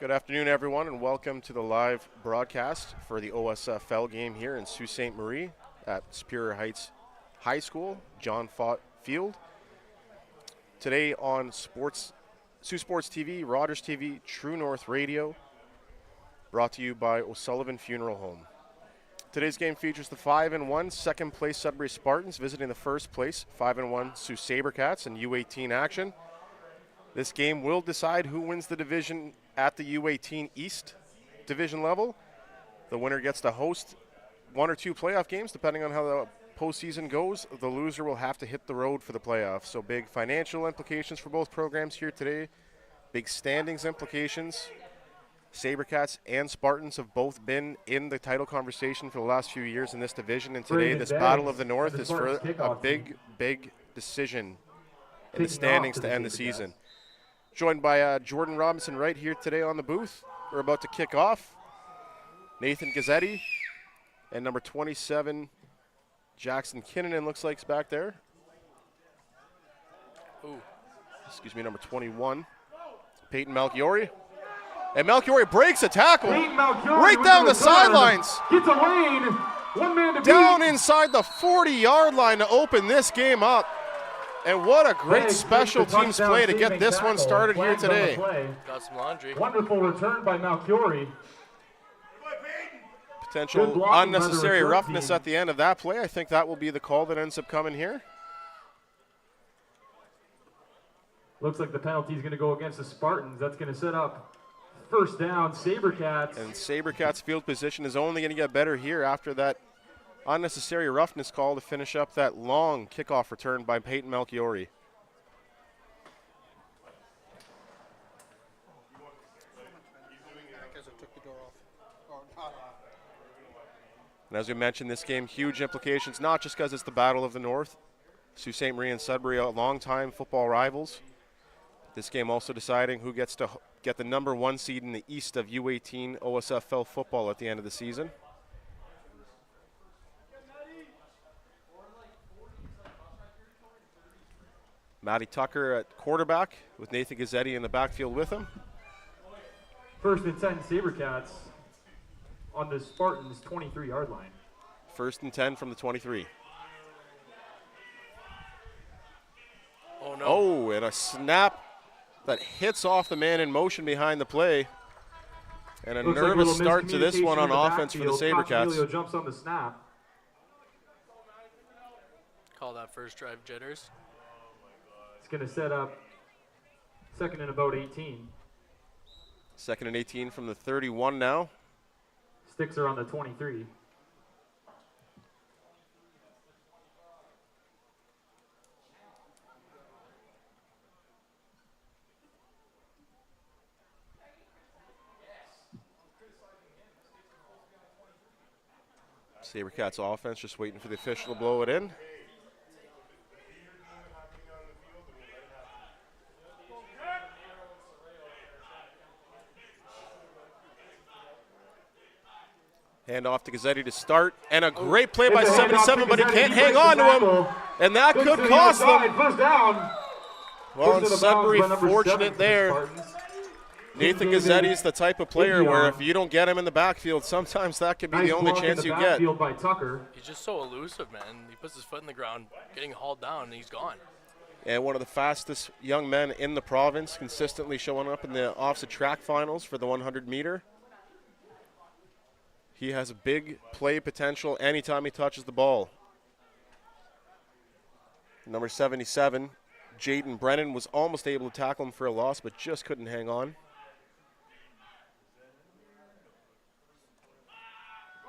Good afternoon, everyone, and welcome to the live broadcast for the OSFL game here in Sault Ste Marie at Superior Heights High School, John Fott Field. Today on Sault Sports TV, Rogers TV, True North Radio, brought to you by O'Sullivan Funeral Home. Today's game features the 5-1 second place Sudbury Spartans visiting the first place 5-1 Sault Sabercats in U18 action. This game will decide who wins the division at the U18 East division level. The winner gets to host one or two playoff games, depending on how the postseason goes. The loser will have to hit the road for the playoffs. So big financial implications for both programs here today. Big standings implications. Sabercats and Spartans have both been in the title conversation for the last few years in this division. And today, this Battle of the North is for a big decision in the standings to end the season. Joined by Jordan Robinson right here today on the booth. We're about to kick off. Nathan Gazzetti and number 27, Jackson Kinnunen looks like is back there. Ooh. Excuse me, number 21, Peyton Malchiori. And Malchiori breaks a tackle right down the sidelines. Gets a lane. One man to down inside the 40-yard line to open this game up. And what a great special teams play to get this one started here today. Got some laundry. Wonderful return by Malchiori. Potential unnecessary roughness at the end of that play. I think that will be the call that ends up coming here. Looks like the penalty is going to go against the Spartans. That's going to set up first down, Sabercats. And Sabercats' field position is only going to get better here after that unnecessary roughness call to finish up that long kickoff return by Peyton Malchiori. And as we mentioned, this game, huge implications, not just because it's the Battle of the North. Sault Ste. Marie and Sudbury are longtime football rivals. This game also deciding who gets to get the number 1 seed in the East of U18 OSFL football at the end of the season. Matty Tucker at quarterback with Nathan Gazzetti in the backfield with him. First and 10 Sabercats on the Spartans' 23-yard line. First and 10 from the 23. Oh, no. Oh, and a snap that hits off the man in motion behind the play. And a nervous start to this one on offense for the Sabercats. Jumps on the snap. Call that first drive jitters. It's going to set up second and about 18. Second and 18 from the 31 now. Sticks are on the 23. Sabercats offense just waiting for the official to blow it in. Hand off to Gazzetti to start, and a great play by 77, but he can't hang on to him, and that could cost them. First down. Well, Sudbury fortunate there. Nathan Gazzetti is the type of player where if you don't get him in the backfield, sometimes that could be the only chance you get. By Tucker. He's just so elusive, man. He puts his foot in the ground, getting hauled down, and he's gone. And one of the fastest young men in the province, consistently showing up in the offset track finals for the 100-meter. He has a big play potential anytime he touches the ball. Number 77, Jaden Brennan, was almost able to tackle him for a loss, but just couldn't hang on.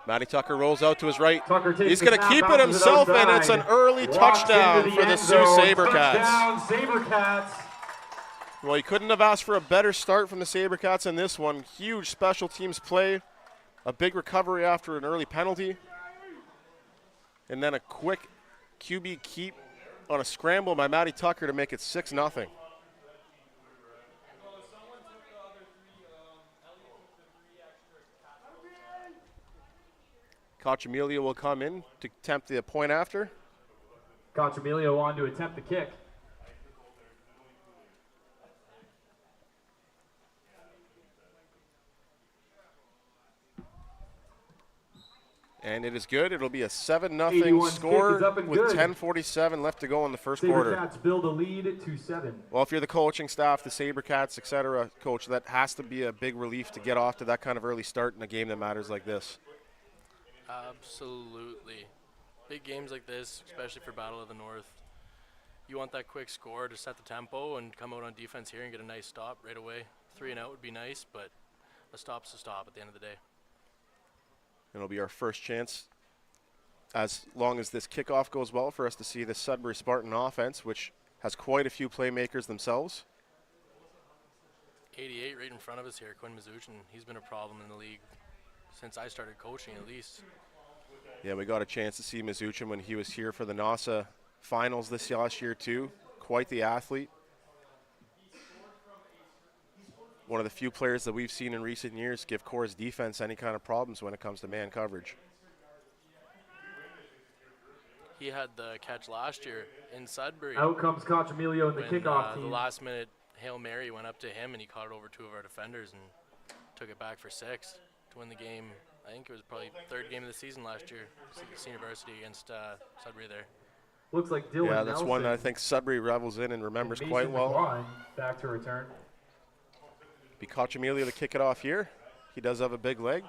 Matty Tucker rolls out to his right. He's going to keep it himself, and it's an early touchdown for the Sault Sabercats. Well, he couldn't have asked for a better start from the Sabercats in this one. Huge special teams play. A big recovery after an early penalty. And then a quick QB keep on a scramble by Matty Tucker to make it 6-0. Cochamilio will come in to attempt the point after. Cochamilio on to attempt the kick. And it is good. It'll be a 7-0 81's score kick is up and with good. 10:47 left to go in the first quarter. Sabercats build a lead to 7. Well, if you're the coaching staff, the Sabercats, etc., coach, that has to be a big relief to get off to that kind of early start in a game that matters like this. Absolutely. Big games like this, especially for Battle of the North, you want that quick score to set the tempo and come out on defense here and get a nice stop right away. 3 and out would be nice, but a stop's a stop at the end of the day. It'll be our first chance, as long as this kickoff goes well, for us to see the Sudbury Spartan offense, which has quite a few playmakers themselves. 88 right in front of us here, Quinn Mizuchin. He's been a problem in the league since I started coaching, at least. Yeah, we got a chance to see Mizuchin when he was here for the NASA finals this last year too. Quite the athlete. One of the few players that we've seen in recent years give Core's defense any kind of problems when it comes to man coverage. He had the catch last year in Sudbury. Out comes Cochamilio in the kickoff The team. last minute Hail Mary went up to him and he caught it over 2 of our defenders and took it back for 6 to win the game. I think it was probably 3rd game of the season last year, senior varsity against Sudbury there. Looks like Dylan Yeah, that's Nelson one that I think Sudbury revels in and remembers and quite Mason well. McLaughlin back to return. Be Cochamilio to kick it off here. He does have a big leg.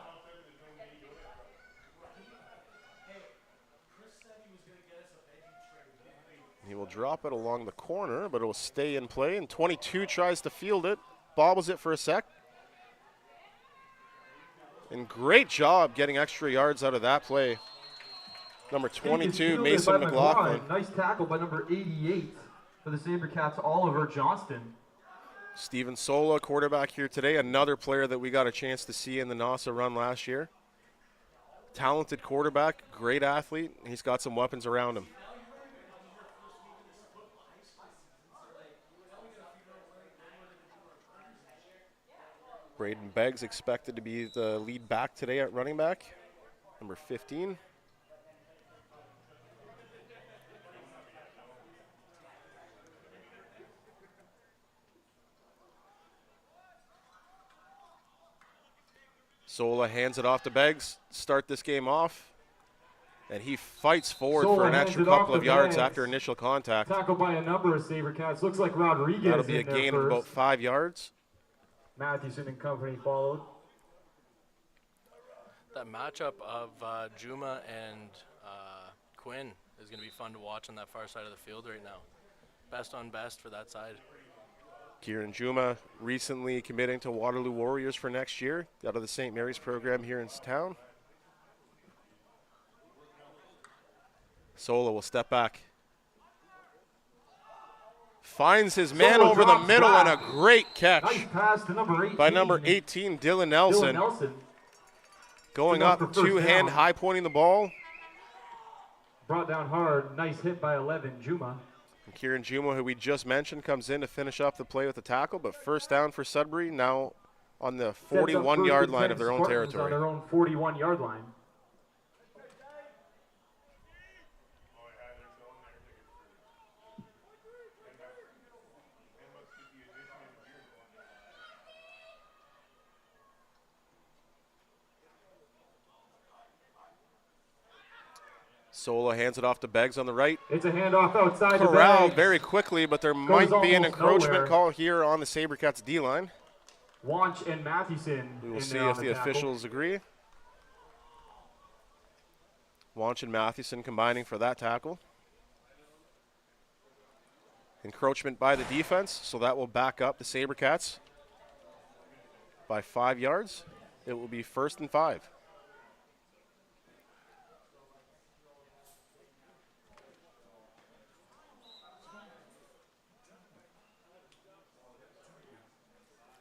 He will drop it along the corner, but it will stay in play. And 22 tries to field it, bobbles it for a sec. And great job getting extra yards out of that play. Number 22, Mason McLaughlin. Nice tackle by number 88 for the Sabercats, Oliver Johnston. Steven Sola, quarterback here today, another player that we got a chance to see in the NASA run last year. Talented quarterback, great athlete. He's got some weapons around him. Braden Beggs expected to be the lead back today at running back, number 15. Sola hands it off to Beggs, start this game off, and he fights forward for an extra couple of yards after initial contact. Tackled by a number of Sabercats. Looks like Rodriguez. That'll be a gain of about 5 yards. Mathewson and company followed. That matchup of Juma and Quinn is going to be fun to watch on that far side of the field right now. Best on best for that side. Kieran Juma recently committing to Waterloo Warriors for next year, out of the St. Mary's program here in town. Sola will step back. Finds his man over the middle and a great catch. Nice pass to number 18. By number 18, Dylan Nelson. Going up, two-hand, high pointing the ball. Brought down hard. Nice hit by 11, Juma. And Kieran Juma, who we just mentioned, comes in to finish off the play with the tackle, but first down for Sudbury, now on the 41-yard line of their own territory. On their own 41-yard line. Sola hands it off to Beggs on the right. It's a handoff outside to Corralled Beggs. very quickly, but there might be an encroachment call here on the Sabercats D-line. Wanch and Mathewson. We will see if the officials agree. Wanch and Mathewson combining for that tackle. Encroachment by the defense, so that will back up the Sabercats by 5 yards. It will be 1st and 5.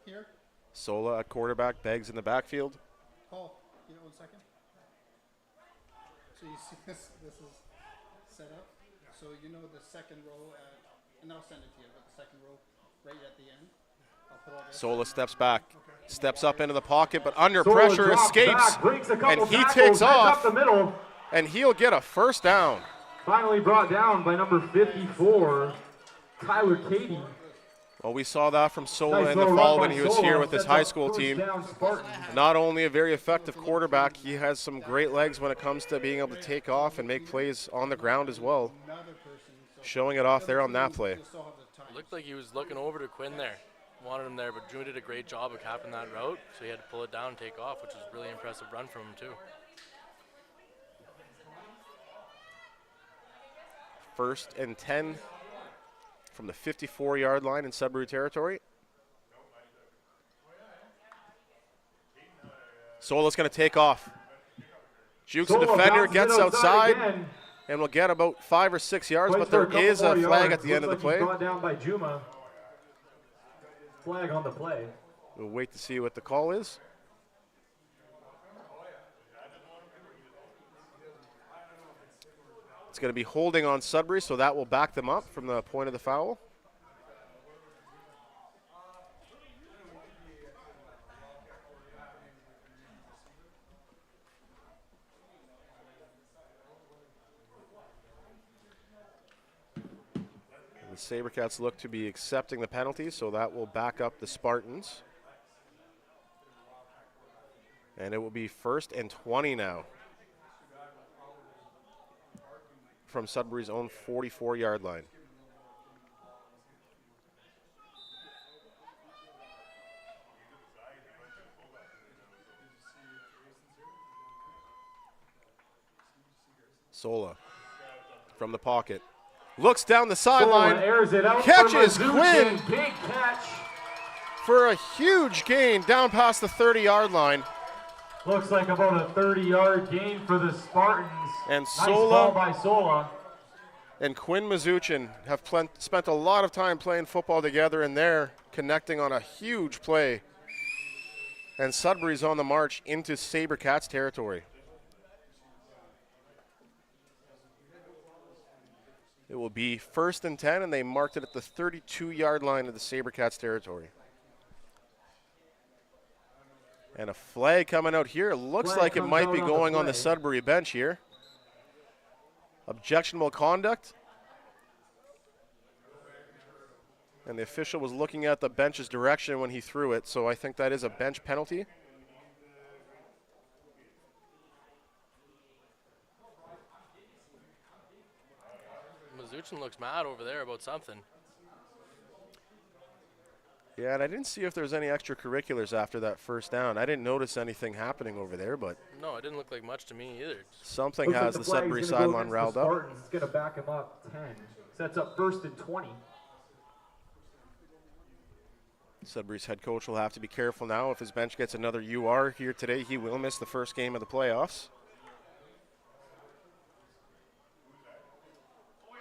Here. Sola at quarterback, Beggs in the backfield. Paul, you know, 1 second. So you see this is set up. So you know the second row, and I'll send it to you, but the second row right at the end. I'll put all this. Sola steps back, steps up into the pocket, but under Sola pressure drops escapes, back, breaks a couple and he tackles, takes heads off, up the middle. and he'll get a first down. Finally brought down by number 54, Tyler Cady. Well, we saw that from Sola Nice in the little fall run when by he was Sola. here with his Sets high up school first team. down, Spartans. Not only a very effective quarterback, he has some great legs when it comes to being able to take off and make plays on the ground as well. Showing it off there on that play. It looked like he was looking over to Quinn there. Wanted him there, but Drew did a great job of capping that route, so he had to pull it down and take off, which was a really impressive run from him too. First and 10 from the 54-yard line in Sudbury territory. Sola's going to take off. Jukes the defender, gets outside, and will get about 5 or 6 yards, but there is a flag at the end of the play. Brought down by Juma. Flag on the play. We'll wait to see what the call is. It's going to be holding on Sudbury, so that will back them up from the point of the foul. The Sabercats look to be accepting the penalty, so that will back up the Spartans. And it will be 1st and 20 now from Sudbury's own 44-yard line. Sola from the pocket. Looks down the sideline, catches Quinn Big catch. for a huge gain down past the 30-yard line. Looks like about a 30-yard gain for the Spartans. And Nice ball by Sola. And Quinn Mizuchin have spent a lot of time playing football together, and they're connecting on a huge play. And Sudbury's on the march into Sabercats territory. It will be 1st and 10, and they marked it at the 32-yard line of the Sabercats territory. And a flag coming out here. Looks like it might be going on the Sudbury bench here. Objectionable conduct. And the official was looking at the bench's direction when he threw it, so I think that is a bench penalty. Mizuchin looks mad over there about something. Yeah, and I didn't see if there was any extracurriculars after that first down. I didn't notice anything happening over there, but No, it didn't look like much to me either. something has the Sudbury sideline riled up. It's going to back him up 10. Sets up 1st and 20. Sudbury's head coach will have to be careful now. If his bench gets another UR here today, he will miss the first game of the playoffs.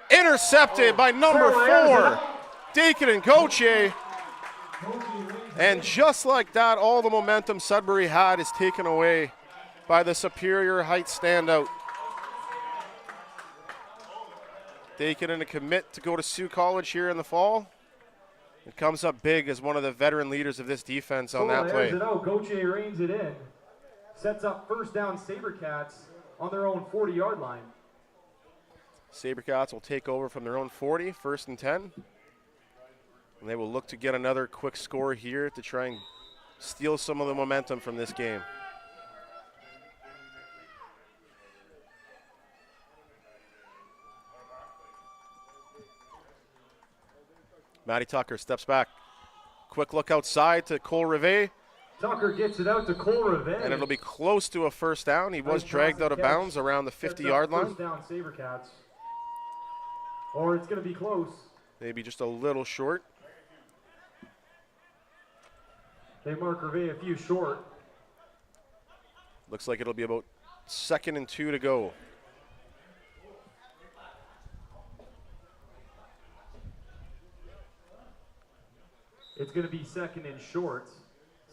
Intercepted by number 4, Dakin and Gauthier. And just like that, all the momentum Sudbury had is taken away by the Superior Heights standout. Dakin in a commit to go to Sioux College here in the fall. It comes up big as one of the veteran leaders of this defense on that play. Gauthier reins it in. Sets up 1st down Sabercats on their own 40-yard line. Sabercats will take over from their own 40, 1st and 10. And they will look to get another quick score here to try and steal some of the momentum from this game. Matty Tucker steps back. Quick look outside to Cole Rivet. Tucker gets it out to Cole Rivet. And it'll be close to a 1st down. He was dragged out of bounds around the 50-yard line. 1st down Sabercats. Or it's going to be close. Maybe just a little short. They mark Rivet a few short. Looks like it'll be about 2nd and 2 to go. It's going to be 2nd and short.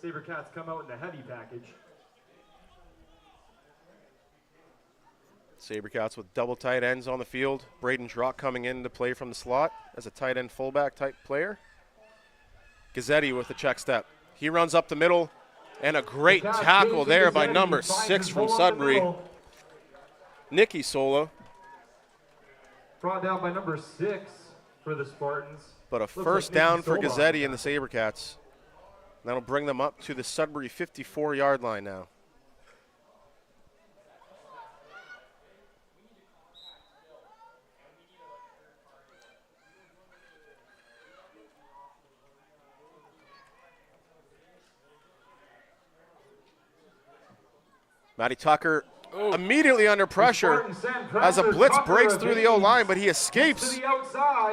Sabercats come out in the heavy package. Sabercats with double tight ends on the field. Braden Drock coming in to play from the slot as a tight end fullback type player. Gazzetti with the check step. He runs up the middle, and a great tackle there by number 6 from Sudbury, Nicky Sola. Brought down by number 6 for the Spartans. but a like first Nikki down for Solon. Gazzetti and the Sabercats. That'll bring them up to the Sudbury 54-yard line now. Matty Tucker immediately under pressure as a blitz breaks through the O-line, but he escapes,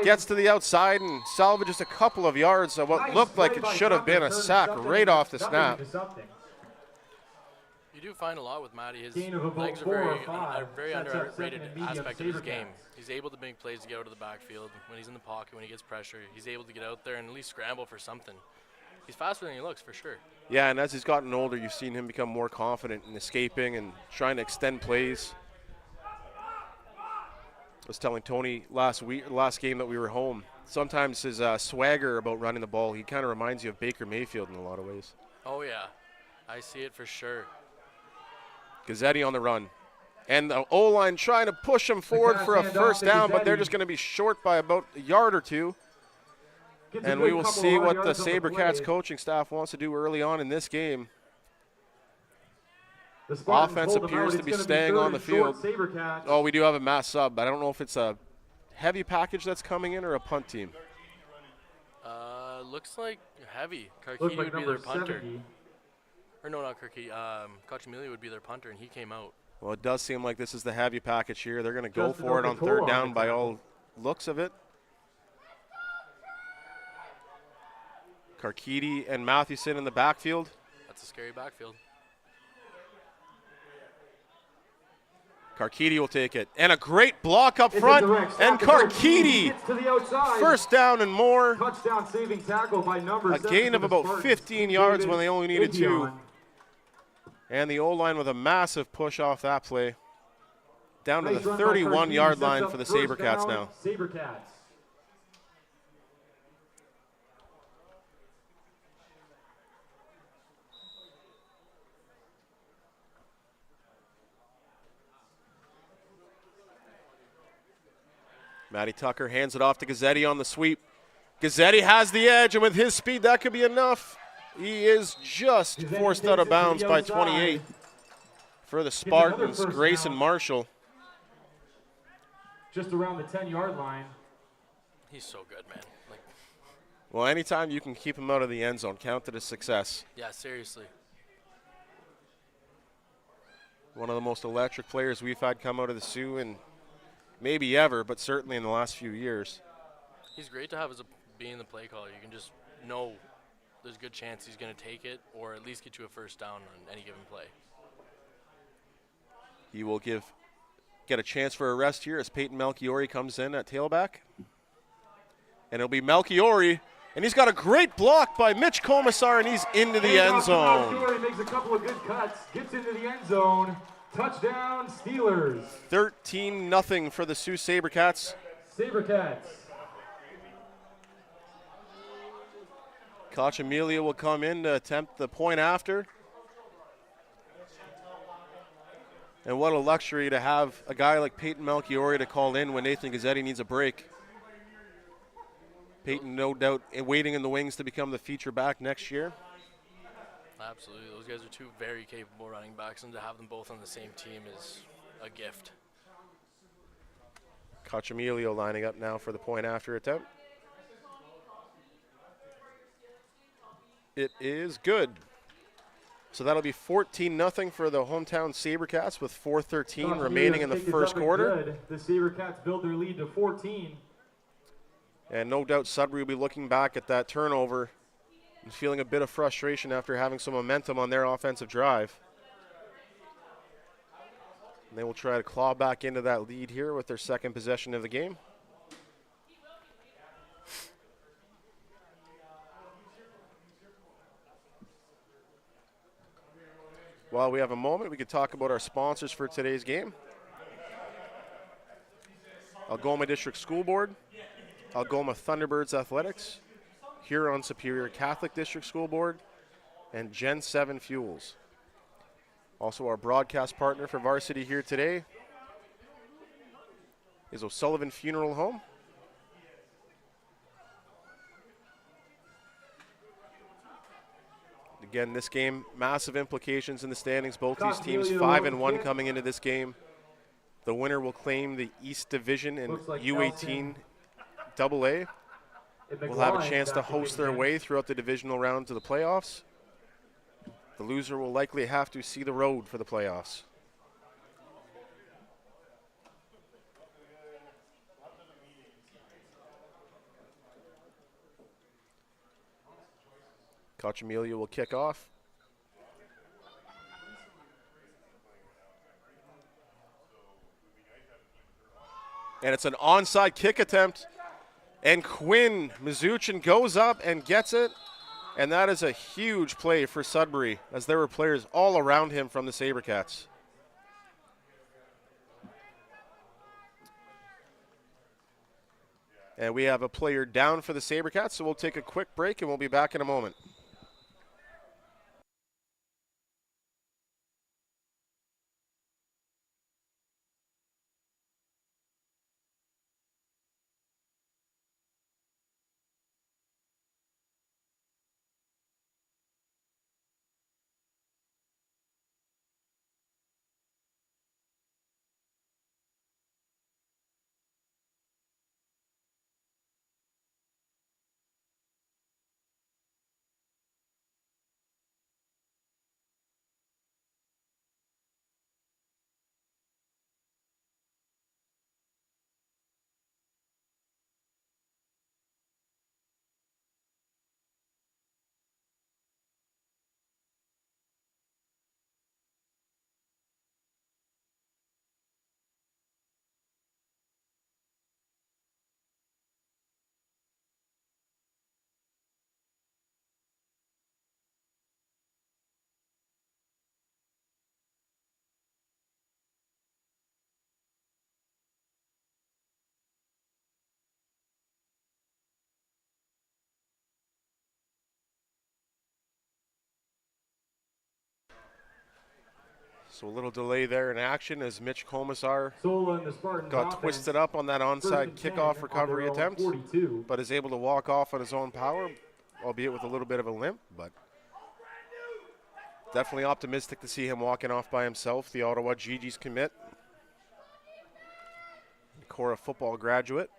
gets to the outside and salvages a couple of yards of what looked like it should have been a sack right off the snap. You do find a lot with Matty. His Gain of about legs are 4 or very, 5. very Sets up underrated second and medium aspect of his Sabercats. game. He's able to make plays to get out of the backfield. When he's in the pocket, when he gets pressure, he's able to get out there and at least scramble for something. He's faster than he looks, for sure. Yeah, and as he's gotten older, you've seen him become more confident in escaping and trying to extend plays. I was telling Tony last game that we were home, sometimes his swagger about running the ball, he kind of reminds you of Baker Mayfield in a lot of ways. Oh, yeah. I see it for sure. Gazzetti on the run. And the O-line trying to push him forward for a first down, but they're just going to be short by about a yard or two. And we will see what the Sabercats coaching staff wants to do early on in this game. Offense appears to be staying on the field. Oh, we do have a mass sub. I don't know if it's a heavy package that's coming in or a punt team. Looks like heavy. Carchidi would be their punter. 70. Or no, not Carchidi. Cochamilli would be their punter, and he came out. Well, it does seem like this is the heavy package here. They're going to go Justin for it on Okakoa third on down the by tackle. all looks of it. Carchidi and Mathewson in the backfield. That's a scary backfield. Carchidi will take it. And a great block up front. And Carchidi, first down and more. Touchdown saving tackle by number A 7 gain for of the about Spartans. 15 yards when they only needed 2. Avion. And the O-line with a massive push off that play. Down to Nice the run by 31-yard Carchidi, line sets for the up first Sabercats down, now. Sabercats. Matty Tucker hands it off to Gazzetti on the sweep. Gazzetti has the edge, and with his speed, that could be enough. He is just Gazzetti forced takes out it of to bounds the by outside. 28 for the another Spartans. first Grayson down. Marshall. Just around the 10-yard line. He's so good, man. Like, Well, anytime you can keep him out of the end zone, count it as success. yeah, seriously. One of the most electric players we've had come out of the Sioux and maybe ever, but certainly in the last few years. He's great to have as being the play caller. You can just know there's a good chance he's going to take it or at least get you a first down on any given play. He will get a chance for a rest here as Peyton Melchiori comes in at tailback. And it'll be Melchiori, and he's got a great block by Mitch Commissar, and he's into the end zone. Melchiori makes a couple of good cuts, gets into the end zone. Touchdown, Steelers. 13-0 for the Sault Sabercats. Sabercats. Koch Amelia will come in to attempt the point after. And what a luxury to have a guy like Peyton Melchiori to call in when Nathan Gazzetti needs a break. Peyton, no doubt, waiting in the wings to become the feature back next year. Absolutely. Those guys are two very capable running backs, and to have them both on the same team is a gift. Koch Emilio lining up now for the point after attempt. It is good. So that'll be 14-0 for the hometown Sabercats with 4:13 remaining in the first quarter. Good. The Sabercats build their lead to 14. And no doubt Sudbury will be looking back at that turnover and feeling a bit of frustration after having some momentum on their offensive drive. And they will try to claw back into that lead here with their second possession of the game. While we have a moment, we could talk about our sponsors for today's game. Algoma District School Board, Algoma Thunderbirds Athletics, Huron Superior Catholic District School Board, and Gen 7 Fuels. Also our broadcast partner for Varsity here today is O'Sullivan Funeral Home. Again, this game, massive implications in the standings. Both these Cost teams Emilio 5-1 kick. coming into this game. The winner will claim the East Division in Looks like U18 AA. Will have a chance to host their way throughout the divisional rounds of the playoffs. The loser will likely have to see the road for the playoffs. Coach Amelia will kick off. And it's an onside kick attempt. And Quinn Mizuchin goes up and gets it. And that is a huge play for Sudbury, as there were players all around him from the Sabercats. And we have a player down for the Sabercats, so we'll take a quick break and we'll be back in a moment. So a little delay there in action as Mitch Komisar got twisted up on that onside kickoff recovery attempt, 42. but is able to walk off on his own power, albeit with a little bit of a limp, but definitely optimistic to see him walking off by himself. The Ottawa Gigi's commit, Cora football graduate.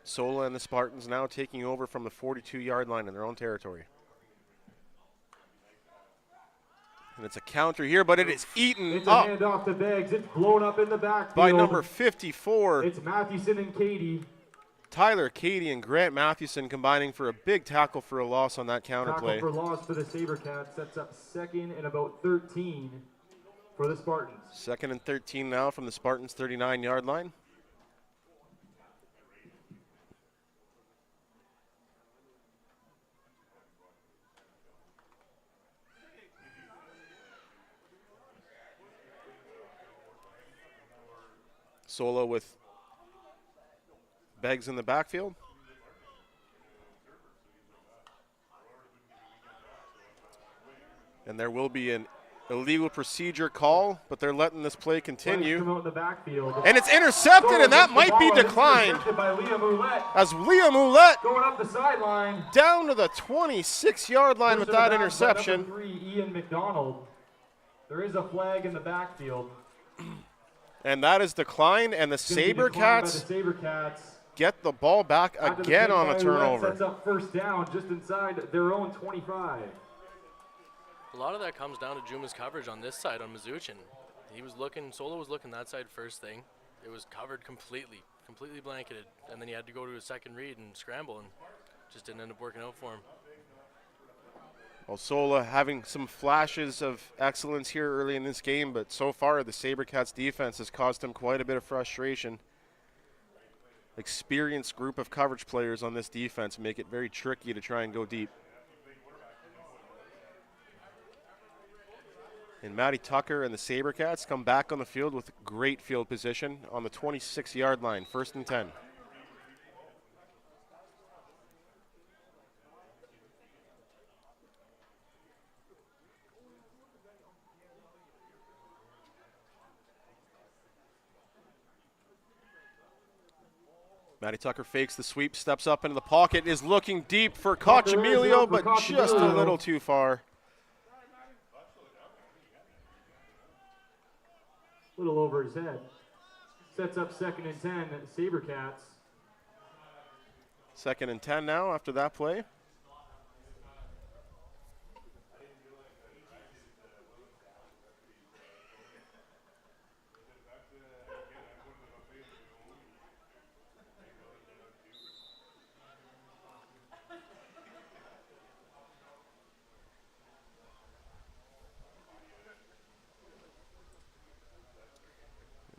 Sola and the Spartans now taking over from the 42-yard line in their own territory. And it's a counter here, but it is eaten It's up a hand off the bags. It's blown up in the backfield. by number 54. It's Mathewson and Katie. Tyler Cady and Grant Mathewson combining for a big tackle for a loss on that counter Tackle play. for loss for the Sabercats. Sets up second and about 13 for the Spartans. Second and 13 now from the Spartans' 39-yard line. Solo with Beggs in the backfield. And there will be an illegal procedure call, but they're letting this play continue. Come out in the backfield. And it's intercepted, and that might be declined By Liam Ouellette. as Liam Ouellette Going up the sideline. down to the 26-yard line with that interception. Number 3, Ian McDonald. There is a flag in the backfield. And that is declined, and the It's gonna be declined by Sabercats the Sabercats. get the ball back After the again kick on by a Ouellette turnover. Sets up first down just inside their own 25. A lot of that comes down to Juma's coverage on this side on Mizuchin. He was looking, Solo was looking that side first thing. It was covered completely blanketed. And then he had to go to a second read and scramble, and just didn't end up working out for him. Sola having some flashes of excellence here early in this game, but so far the Sabercats defense has caused him quite a bit of frustration. Experienced group of coverage players on this defense make it very tricky to try and go deep. And Matty Tucker and the Sabercats come back on the field with great field position on the 26-yard line, 1st and 10. Matty Tucker fakes the sweep, steps up into the pocket, is looking deep for Cochamilio, but just a little too far. A little over his head. Sets up 2nd and 10 at Sabercats. 2nd and 10 now after that play.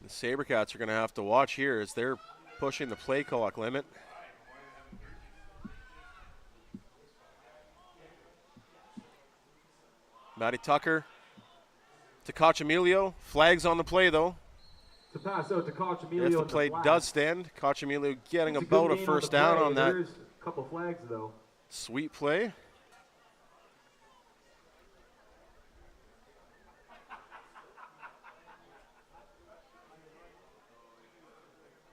The Sabercats are going to have to watch here as they're pushing the play clock limit. Matty Tucker to Cochamilio. Flags on the play, though. To pass out to Cochamilio. If the play does stand, Cochamilio getting about a first down on that. There's a couple flags, though. Sweet play.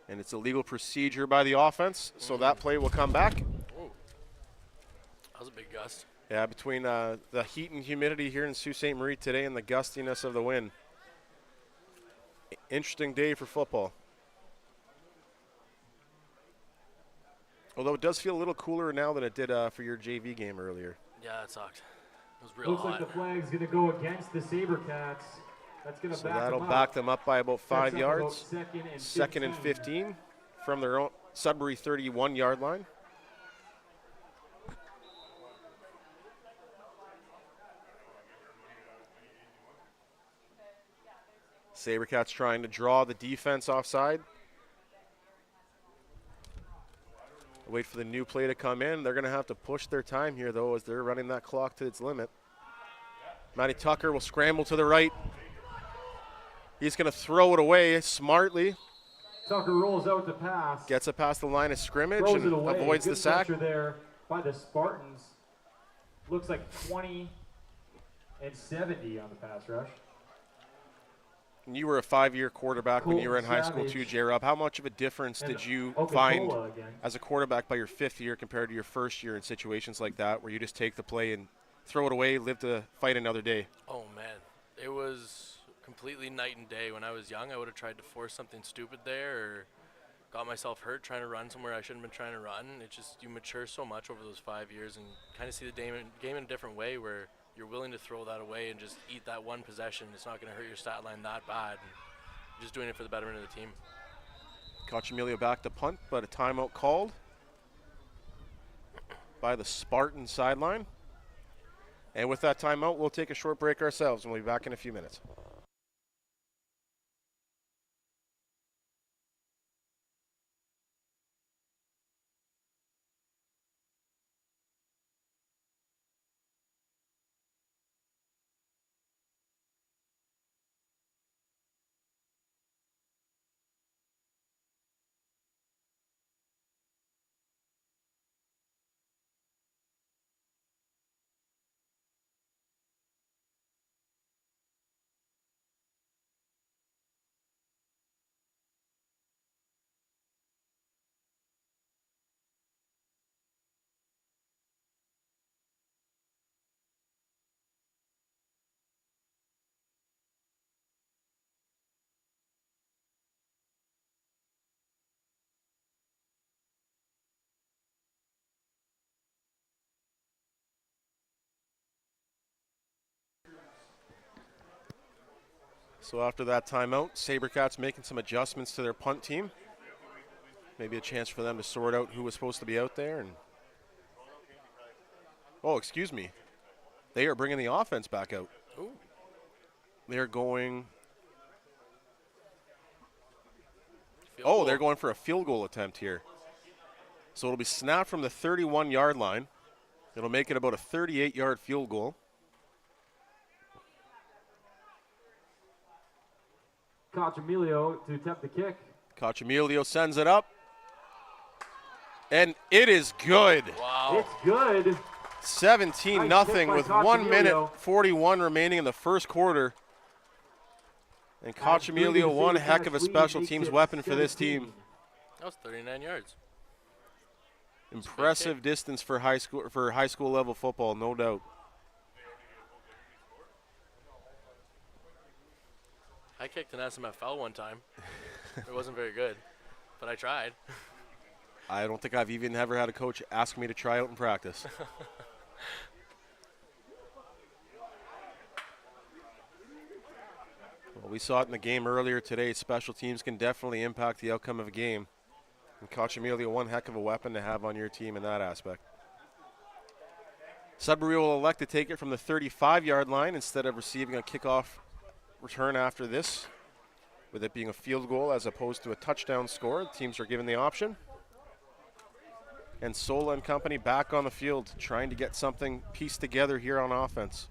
And it's a legal procedure by the offense, so that play will come back. Oh, that was a big gust. Yeah, between the heat and humidity here in Sault Ste. Marie today and the gustiness of the wind. Interesting day for football. Although it does feel a little cooler now than it did for your JV game earlier. Yeah, it sucked. It was real Looks hot. like the flag's going to go against the Sabercats. That's going to That'll back them up by about 5 yards. About 2nd and 15 from their own Sudbury 31-yard line. Sabercats trying to draw the defense offside. Wait for the new play to come in. They're going to have to push their time here, though, as they're running that clock to its limit. Matty Tucker will scramble to the right. He's going to throw it away smartly. Tucker rolls out the pass. Gets it past the line of scrimmage Throws and it away. avoids Good the sack. pressure there by the Spartans. Looks like 20 and 70 on the pass rush. You were a 5-year quarterback when you were in high school Savage. too, J-Rob. How much of a difference And did you Oklahoma find again. as a quarterback by your 5th year compared to your 1st year in situations like that where you just take the play and throw it away, live to fight another day? Oh, man. It was completely night and day. When I was young, I would have tried to force something stupid there or got myself hurt trying to run somewhere I shouldn't have been trying to run. It's just you mature so much over those 5 years and kind of see the game in a different way where you're willing to throw that away and just eat that one possession. It's not going to hurt your stat line that bad. And you're just doing it for the betterment of the team. Cochamilio back to punt, but a timeout called by the Spartan sideline. And with that timeout, we'll take a short break ourselves, and we'll be back in a few minutes. So after that timeout, Sabercats making some adjustments to their punt team. Maybe a chance for them to sort out who was supposed to be out there. And oh, excuse me. They are bringing the offense back out. Ooh. They're going. Field goal. They're going for a field goal attempt here. So it'll be snapped from the 31-yard line. It'll make it about a 38-yard field goal. Cochamilio to attempt the kick. Cochamilio sends it up. And it is good. Wow. It's good. 17-0 Nice kick by with 1 minute Cochamilio. 41 remaining in the first quarter. And Cochamilio, one heck of a special teams weapon for this team. was 39 yards. Impressive distance for high school level football, no doubt. I kicked an SMFL one time. It wasn't very good, but I tried. I don't think I've even ever had a coach ask me to try out in practice. Well, we saw it in the game earlier today. Special teams can definitely impact the outcome of a game. And Coach Emilio, one heck of a weapon to have on your team in that aspect. Sudbury will elect to take it from the 35-yard line instead of receiving a kickoff return after this, with it being a field goal as opposed to a touchdown score. The teams are given the option. And Sola and company back on the field trying to get something pieced together here on offense.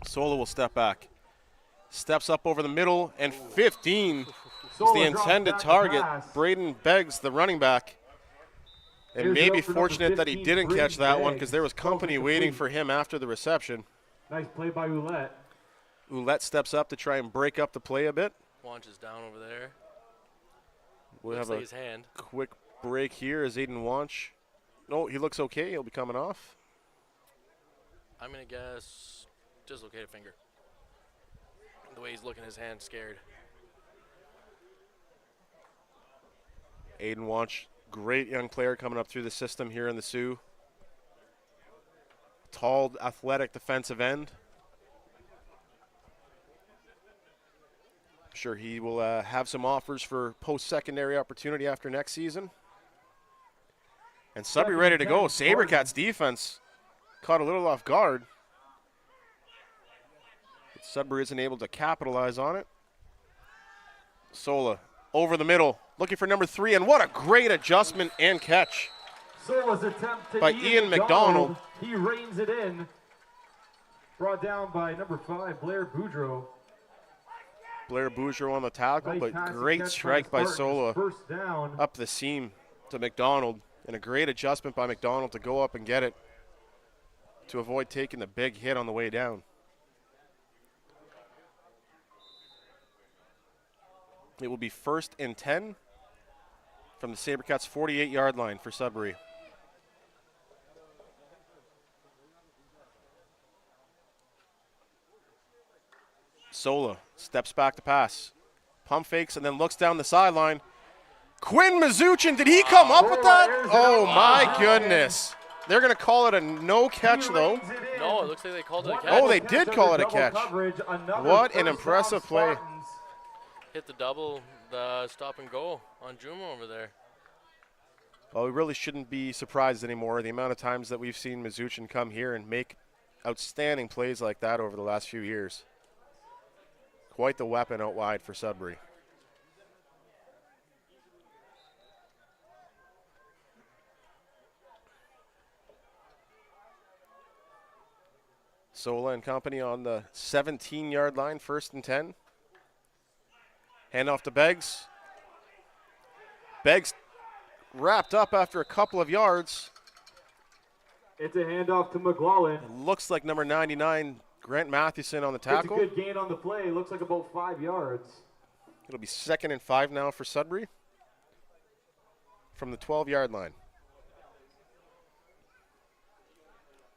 Sola will step back. Steps up over the middle, and 15 is the intended target. Braden Beggs, the running back. And maybe fortunate that he didn't catch that one because there was company waiting for him after the reception. Nice play by Ouellette. Ouellette steps up to try and break up the play a bit. Launches down over there. We'll Looks have like a his hand. quick break here as Aiden Wanch. No, he looks okay. He'll be coming off. I'm going to guess dislocated finger. The way he's looking, his hand scared. Aiden Wanch, great young player coming up through the system here in the Sioux. Tall, athletic defensive end. I'm sure he will have some offers for post-secondary opportunity after next season. And Sudbury ready to go. Sabercats defense caught a little off guard. But Sudbury isn't able to capitalize on it. Sola over the middle, looking for number 3, and what a great adjustment and catch. Sola's attempt to by Ian McDonald. He reins it in. Brought down by number 5, Blair Boudreau. Blair Boudreau on the tackle, Nice but pass and great catch strike by Spartans. Sola First down. up the seam to McDonald, and a great adjustment by McDonald to go up and get it to avoid taking the big hit on the way down. It will be 1st and 10 from the Sabercats' 48-yard line for Sudbury. Sola steps back to pass. Pump fakes and then looks down the sideline. Quinn Mizuchin, did he come up with that? Oh my goodness. They're going to call it a no catch though. No, it looks like they called it a catch. Oh, they did call it a catch. What an impressive play. Hit the double, the stop and go on Juma over there. Well, we really shouldn't be surprised anymore. The amount of times that we've seen Mizuchin come here and make outstanding plays like that over the last few years. Quite the weapon out wide for Sudbury. Sola and company on the 17-yard line, 1st and 10. Hand off to Beggs. Beggs wrapped up after a couple of yards. It's a handoff to McLaughlin. It looks like number 99, Grant Mathewson, on the tackle. It's a good gain on the play. Looks like about 5 yards. It'll be 2nd and 5 now for Sudbury from the 12-yard line.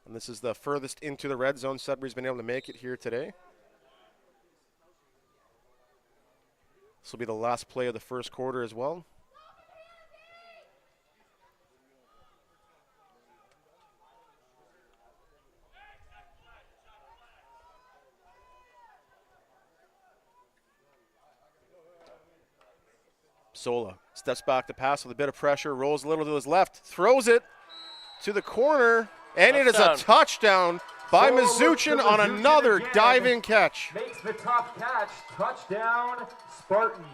And this is the furthest into the red zone Sudbury's been able to make it here today. This will be the last play of the first quarter as well. Sola steps back to pass with a bit of pressure, rolls a little to his left, throws it to the corner, and it is a touchdown by Mizuchin on another diving catch. Makes the top catch. Touchdown, Spartans.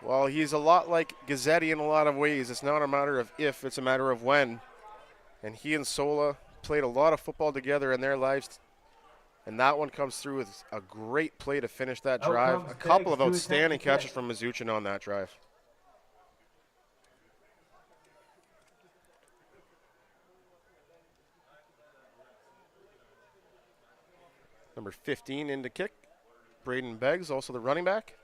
Well, he's a lot like Gazzetti in a lot of ways. It's not a matter of if, it's a matter of when. And he and Sola played a lot of football together in their lives. And that one comes through with a great play to finish that drive. A couple of outstanding catches from Mizuchin on that drive. Number 15 in to kick. Braden Beggs, also the running back.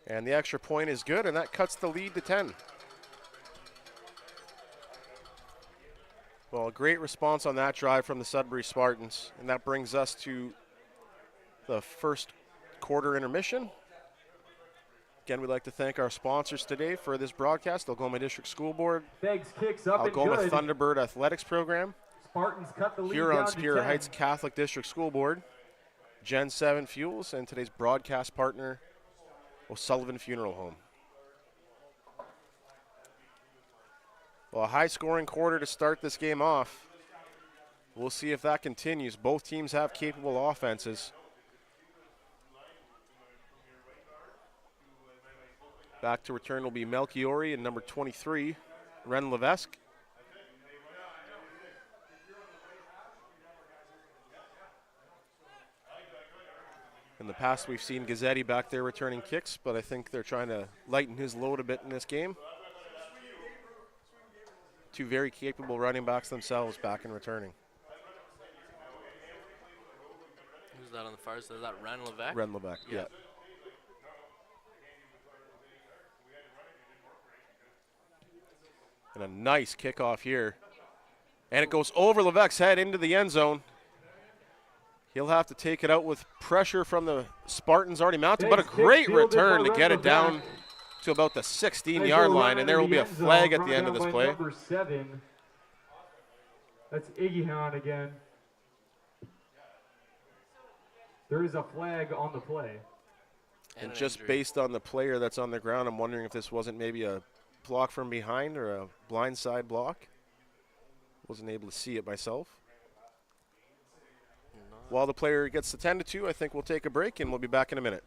And the extra point is good, and that cuts the lead to 10. Well, a great response on that drive from the Sudbury Spartans, and that brings us to the first quarter intermission. Again, we'd like to thank our sponsors today for this broadcast: Algoma District School Board, Beggs kicks up Algoma and good. Thunderbird Athletics Program, Spartans cut the lead Huron down to Superior 10. Heights Catholic District School Board, Gen 7 Fuels, and today's broadcast partner, O'Sullivan Funeral Home. Well, a high-scoring quarter to start this game off. We'll see if that continues. Both teams have capable offenses. Back to return will be Melchiori and number 23, Ren Levesque. In the past, we've seen Gazzetti back there returning kicks, but I think they're trying to lighten his load a bit in this game. Two very capable running backs themselves back and returning. Who's that on the far side? Is that Ren Levesque? Ren Levesque, yeah. And a nice kickoff here. And it goes over Levesque's head into the end zone. He'll have to take it out with pressure from the Spartans already mounted, but a great return to get it down to about the 16-yard line, and there will be a flag at the end of this play. Number 7. That's Iggyhound again. There is a flag on the play. And just based on the player that's on the ground, I'm wondering if this wasn't maybe a block from behind or a blindside block. Wasn't able to see it myself. While the player gets the 10-2, I think we'll take a break, and we'll be back in a minute.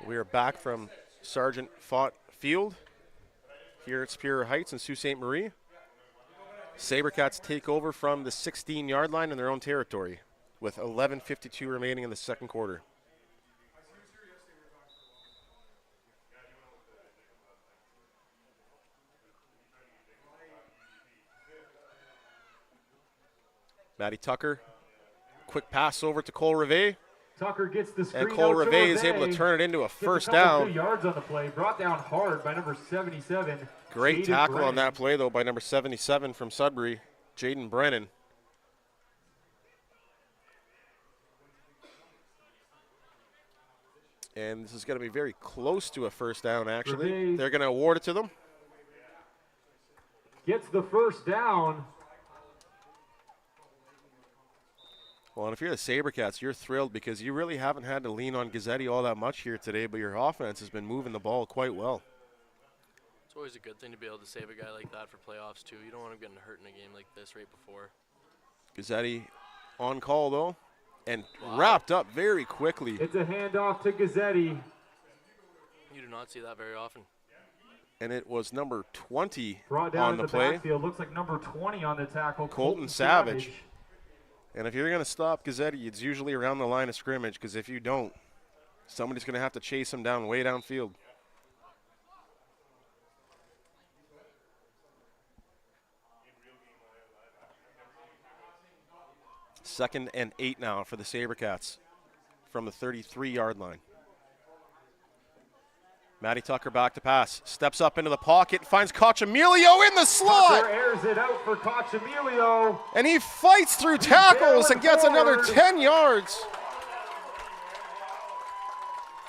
We are back from Sergeant Fott Field here at Superior Heights in Sault Ste. Marie. Sabercats take over from the 16-yard line in their own territory with 11:52 remaining in the second quarter. Matty Tucker, quick pass over to Cole Rivet. Tucker gets the screen and Cole out to Rivet is able to turn it into a first down. 2 yards on the play, brought down hard by number 77. Great Jaden tackle Brennan. on that play, though, by number 77 from Sudbury, Jaden Brennan. And this is going to be very close to a first down, actually. Rivet They're going to award it to them. Gets the first down. Well, and if you're the Sabercats, you're thrilled because you really haven't had to lean on Gazzetti all that much here today, but your offense has been moving the ball quite well. It's always a good thing to be able to save a guy like that for playoffs, too. You don't want him getting hurt in a game like this right before. Gazzetti on call, though, and wrapped up very quickly. It's a handoff to Gazzetti. You do not see that very often. And it was number 20 Brought down on the in play. backfield. Looks like number 20 on the tackle. Colton Savage. And if you're going to stop Gazzetti, it's usually around the line of scrimmage, because if you don't, somebody's going to have to chase him down way downfield. Second and 8 now for the Sabercats from the 33-yard line. Matty Tucker back to pass. Steps up into the pocket, finds Cochamilio in the slot. Tucker airs it out for Cochamilio. And he fights through tackles and gets another 10 yards.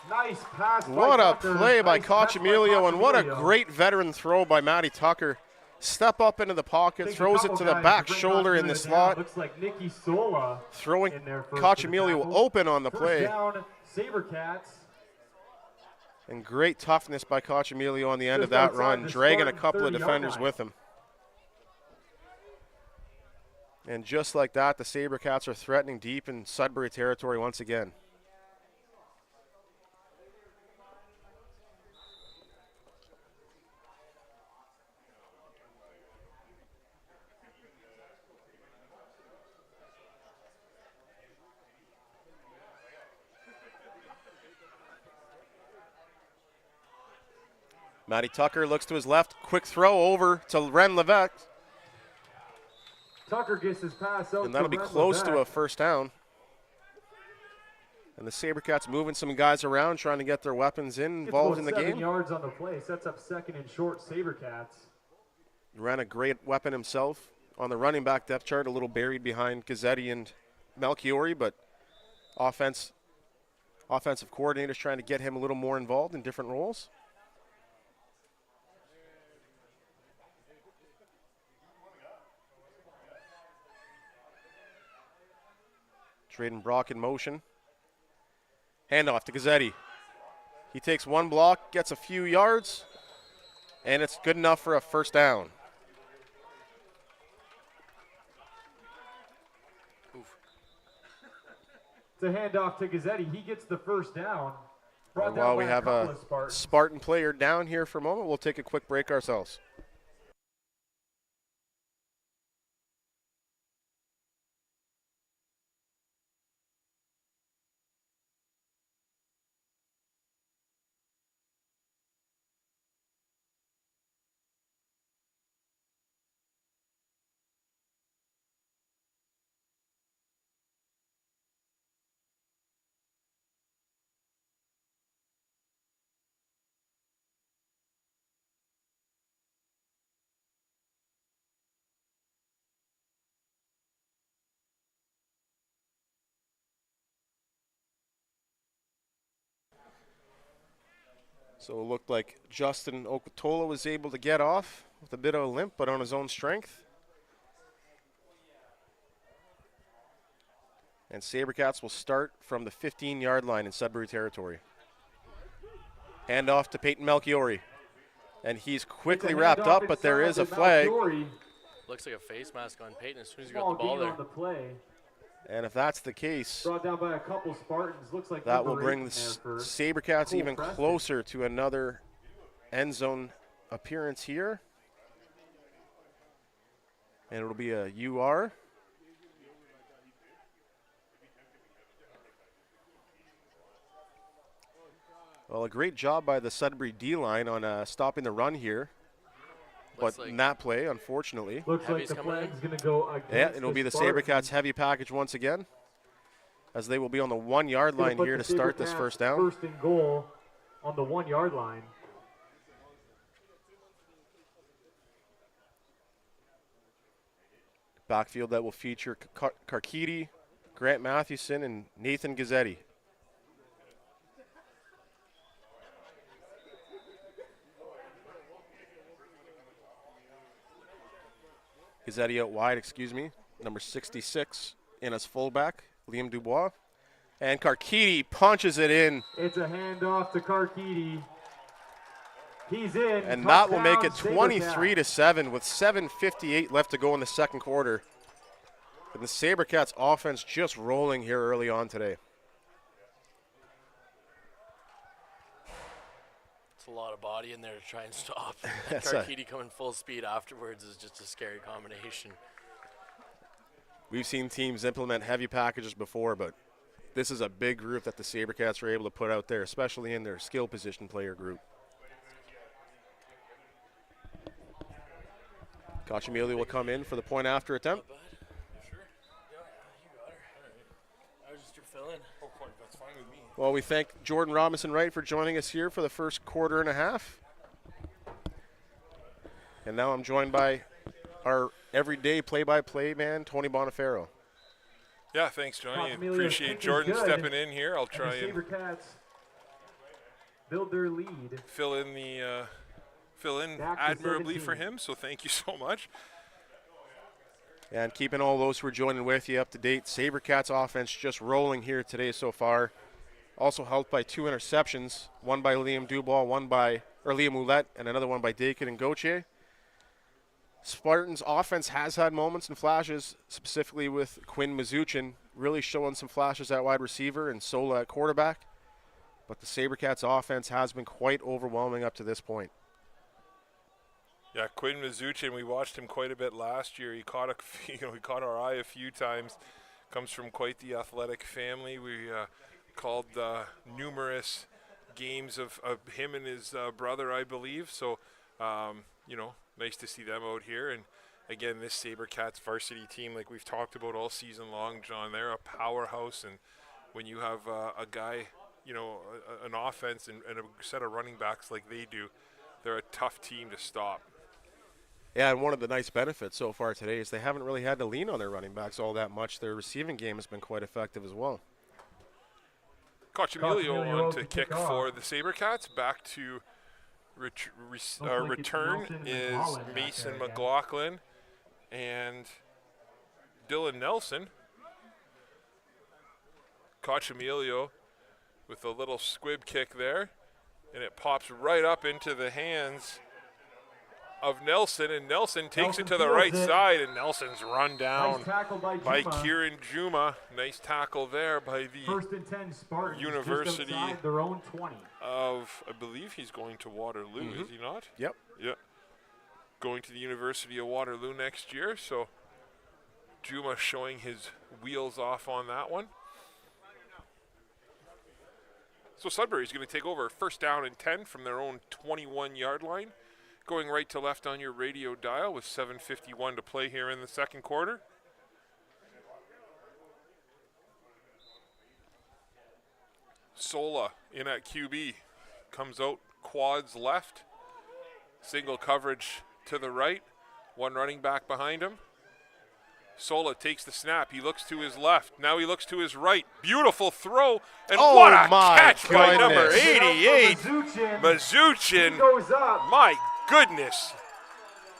Nice pass. What a Tucker. play by Nice pass Cochamilio, and what a Cochamilio. great veteran throw by Matty Tucker. Step up into the pocket, Takes a throws it couple to the guys back to bring shoulder in the Cochamilio down. slot, Looks like Nicky Sola throwing in there first Cochamilio to the tackle. open on the First play. down, Sabercats. And great toughness by Cochamilio on the end of Just that outside run, the dragging a Spartan couple of 30-yard defenders line. with him. And just like that, the Sabercats are threatening deep in Sudbury territory once again. Matty Tucker looks to his left, quick throw over to Ren Levesque, Tucker gets his pass out and that'll to be Ren close to a Levesque. first down. And the Sabercats moving some guys around, trying to get their weapons Gets involved in about the 7 game. yards on the play, sets up second and short Sabercats. Ran a great weapon himself on the running back depth chart, a little buried behind Gazzetti and Melchiori, but offensive coordinators trying to get him a little more involved in different roles. Traden Brock in motion. Handoff to Gazzetti. He takes one block, gets a few yards, and it's good enough for a first down. It's a handoff to Gazzetti. He gets the first down. Brought While down we by have couple a of Spartans. Spartan player down here for a moment, we'll take a quick break ourselves. So it looked like Justin Okotola was able to get off with a bit of a limp, but on his own strength. And Sabercats will start from the 15-yard line in Sudbury territory. Hand off to Peyton Melchiori. And he's quickly It's a wrapped handoff up, but there is inside a to flag. Melchiori. Looks like a face mask on Peyton as soon as he Small got the ball gain there. on the play. And if that's the case, Brought down by a couple Spartans. Looks like that will bring the liberation there for Sabercats Cole even Preston. closer to another end zone appearance here. And it'll be a UR. Well, a great job by the Sudbury D-line on stopping the run here. Looks But like not play, unfortunately. Looks like Heavy's the coming in. flag's going to go against Yeah, it'll be the Spartans. Sabercats heavy package once again, as they will be on the 1-yard Gonna line put here the to start this Sabercats first down. First and goal on the 1-yard line. Backfield that will feature Karkidi, Grant Mathewson, and Nathan Gazzetti. Gazzetti out wide, number 66 in as fullback, Liam Dubois. And Karkidi punches it in, It's a handoff to Karkidi. He's in. and that will make it Touchdown, 23-7 with 7:58 left to go in the second quarter. And the Sabercats offense just rolling here early on today. it's a lot of body in there to try and stop. That's a- Karkidi coming full speed afterwards is just a scary combination. We've seen teams implement heavy packages before, but this is a big group that the Sabercats were able to put out there, especially in their skill position player group. Cochamilio will come in for the point after attempt. Sure. Yeah, you got her. I was just your fill-in. Oh, point. That's fine with me. Well, we thank Jordan Robinson-Wright for joining us here for the first quarter and a half. And now I'm joined by our everyday play-by-play man, Tony Bonifero. Yeah, thanks, Johnny. Emilio's Appreciate kick is Jordan good, stepping in here. I'll and try the and Sabercats build their lead. fill in Back to admirably for 17. him. So thank you so much. And keeping all those who are joining with you up to date, Sabercats offense just rolling here today so far. Also helped by 2 interceptions, one by Liam Dubois, Liam Ouellette, and another one by Dakin and Gauthier. Spartans offense has had moments and flashes, specifically with Quinn Mazuchin really showing some flashes at wide receiver and Sola at quarterback. But the Sabercats offense has been quite overwhelming up to this point. Yeah, Quinn Mazuchin, we watched him quite a bit last year. He caught he caught our eye a few times. Comes from quite the athletic family. We called numerous games of him and his brother, I believe. So, nice to see them out here. And again, this Sabercats varsity team, like we've talked about all season long, John, they're a powerhouse. And when you have a guy, an offense and a set of running backs like they do, they're a tough team to stop. Yeah, and one of the nice benefits so far today is they haven't really had to lean on their running backs all that much. Their receiving game has been quite effective as well. Coach Emilio Emilio on to to kick kick off. for the Sabercats. Back to return Nelson is McLaughlin back Mason there again. McLaughlin and Dylan Nelson. Coach Emilio with a little squib kick there, and it pops right up into the hands of Nelson, and Nelson takes it to the fields right it. side, and Nelson's run down Nice tackle by Juma. Kieran Juma. Nice tackle there by the First and 10 Spartans. University just outside their own 20. of, I believe he's going to Waterloo, is he not? Yep. Yeah. Going to the University of Waterloo next year, so Juma showing his wheels off on that one. So Sudbury's going to take over first down and 10 from their own 21-yard line. Going right to left on your radio dial with 7:51 to play here in the second quarter. Sola in at QB. Comes out quads left. Single coverage to the right. One running back behind him. Sola takes the snap. He looks to his left. Now he looks to his right. Beautiful throw. And Oh what a my catch by number goodness. 88. Mazuchin. Mazuchin. Goes up. My goodness.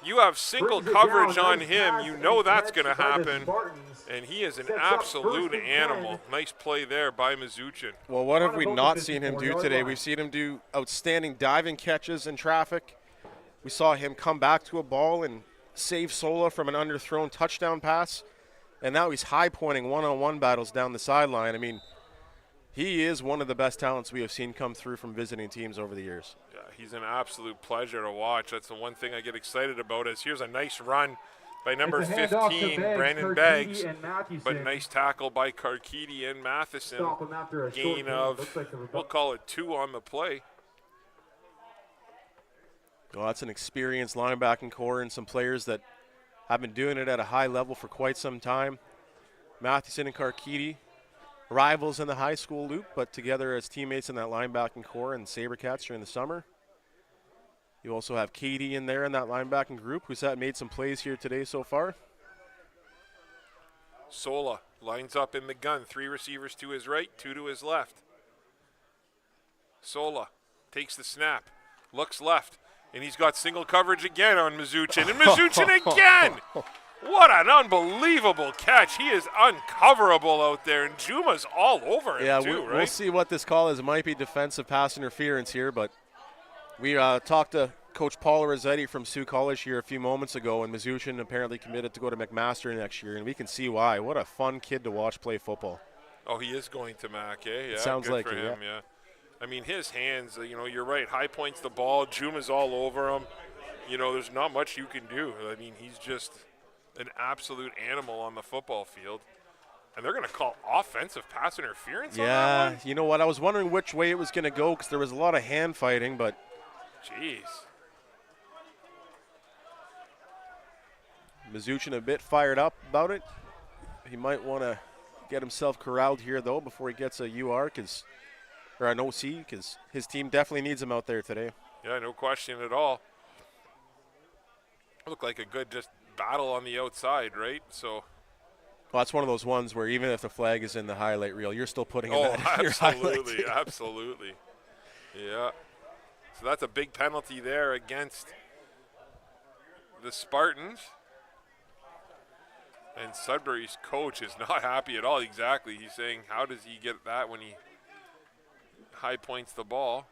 You have single Brings it coverage down. on Nice him. pass You know and that's catch going to by the happen. Spartans. And he is an Sets up absolute first and animal. 10. Nice play there by Mazuchin. Well, what have On we about not the seen him do 54-yard today? line. We've seen him do outstanding diving catches in traffic. We saw him come back to a ball and save Sola from an underthrown touchdown pass. And now he's high-pointing one-on-one battles down the sideline. I mean, he is one of the best talents we have seen come through from visiting teams over the years. Yeah, he's an absolute pleasure to watch. That's the one thing I get excited about is here's a nice run by number It's a handoff to 15, Beggs, Brandon Karkidi Beggs. and Mathewson. But nice tackle by Karkidi and Matheson. Stop him after a short Gain gain. of, Looks like the we'll call it 2 on the play. Well, that's an experienced linebacking core and some players that have been doing it at a high level for quite some time. Matheson and Karkidi, rivals in the high school loop, but together as teammates in that linebacking core and Sabercats during the summer. You also have Katie in there in that linebacking group who's made some plays here today so far. Sola lines up in the gun. 3 receivers to his right, 2 to his left. Sola takes the snap, looks left, and he's got single coverage again on Mazuchin. And Mazuchin again! What an unbelievable catch. He is uncoverable out there, and Juma's all over him Yeah, too, we'll right? see what this call is. It might be defensive pass interference here, but we talked to Coach Paul Rossetti from Sioux College here a few moments ago, and Mazuchin apparently committed to go to McMaster next year, and we can see why. What a fun kid to watch play football. Oh, he is going to Mac, eh? Yeah, sounds good like for it, him, yeah. I mean, his hands, you're right. High points the ball. Juma's all over him. There's not much you can do. I mean, he's just an absolute animal on the football field. And they're going to call offensive pass interference on that Yeah, one? you know what? I was wondering which way it was going to go because there was a lot of hand fighting, but Jeez. Mazuchin a bit fired up about it. He might want to get himself corralled here, though, before he gets a UR because or an OC, because his team definitely needs him out there today. Yeah, no question at all. Looked like a good just battle on the outside, right? So. Well, that's one of those ones where even if the flag is in the highlight reel, you're still putting in Oh, that in your highlight absolutely, reel. absolutely. Yeah. So that's a big penalty there against the Spartans. And Sudbury's coach is not happy at all. Exactly. He's saying, how does he get that when he high points the ball?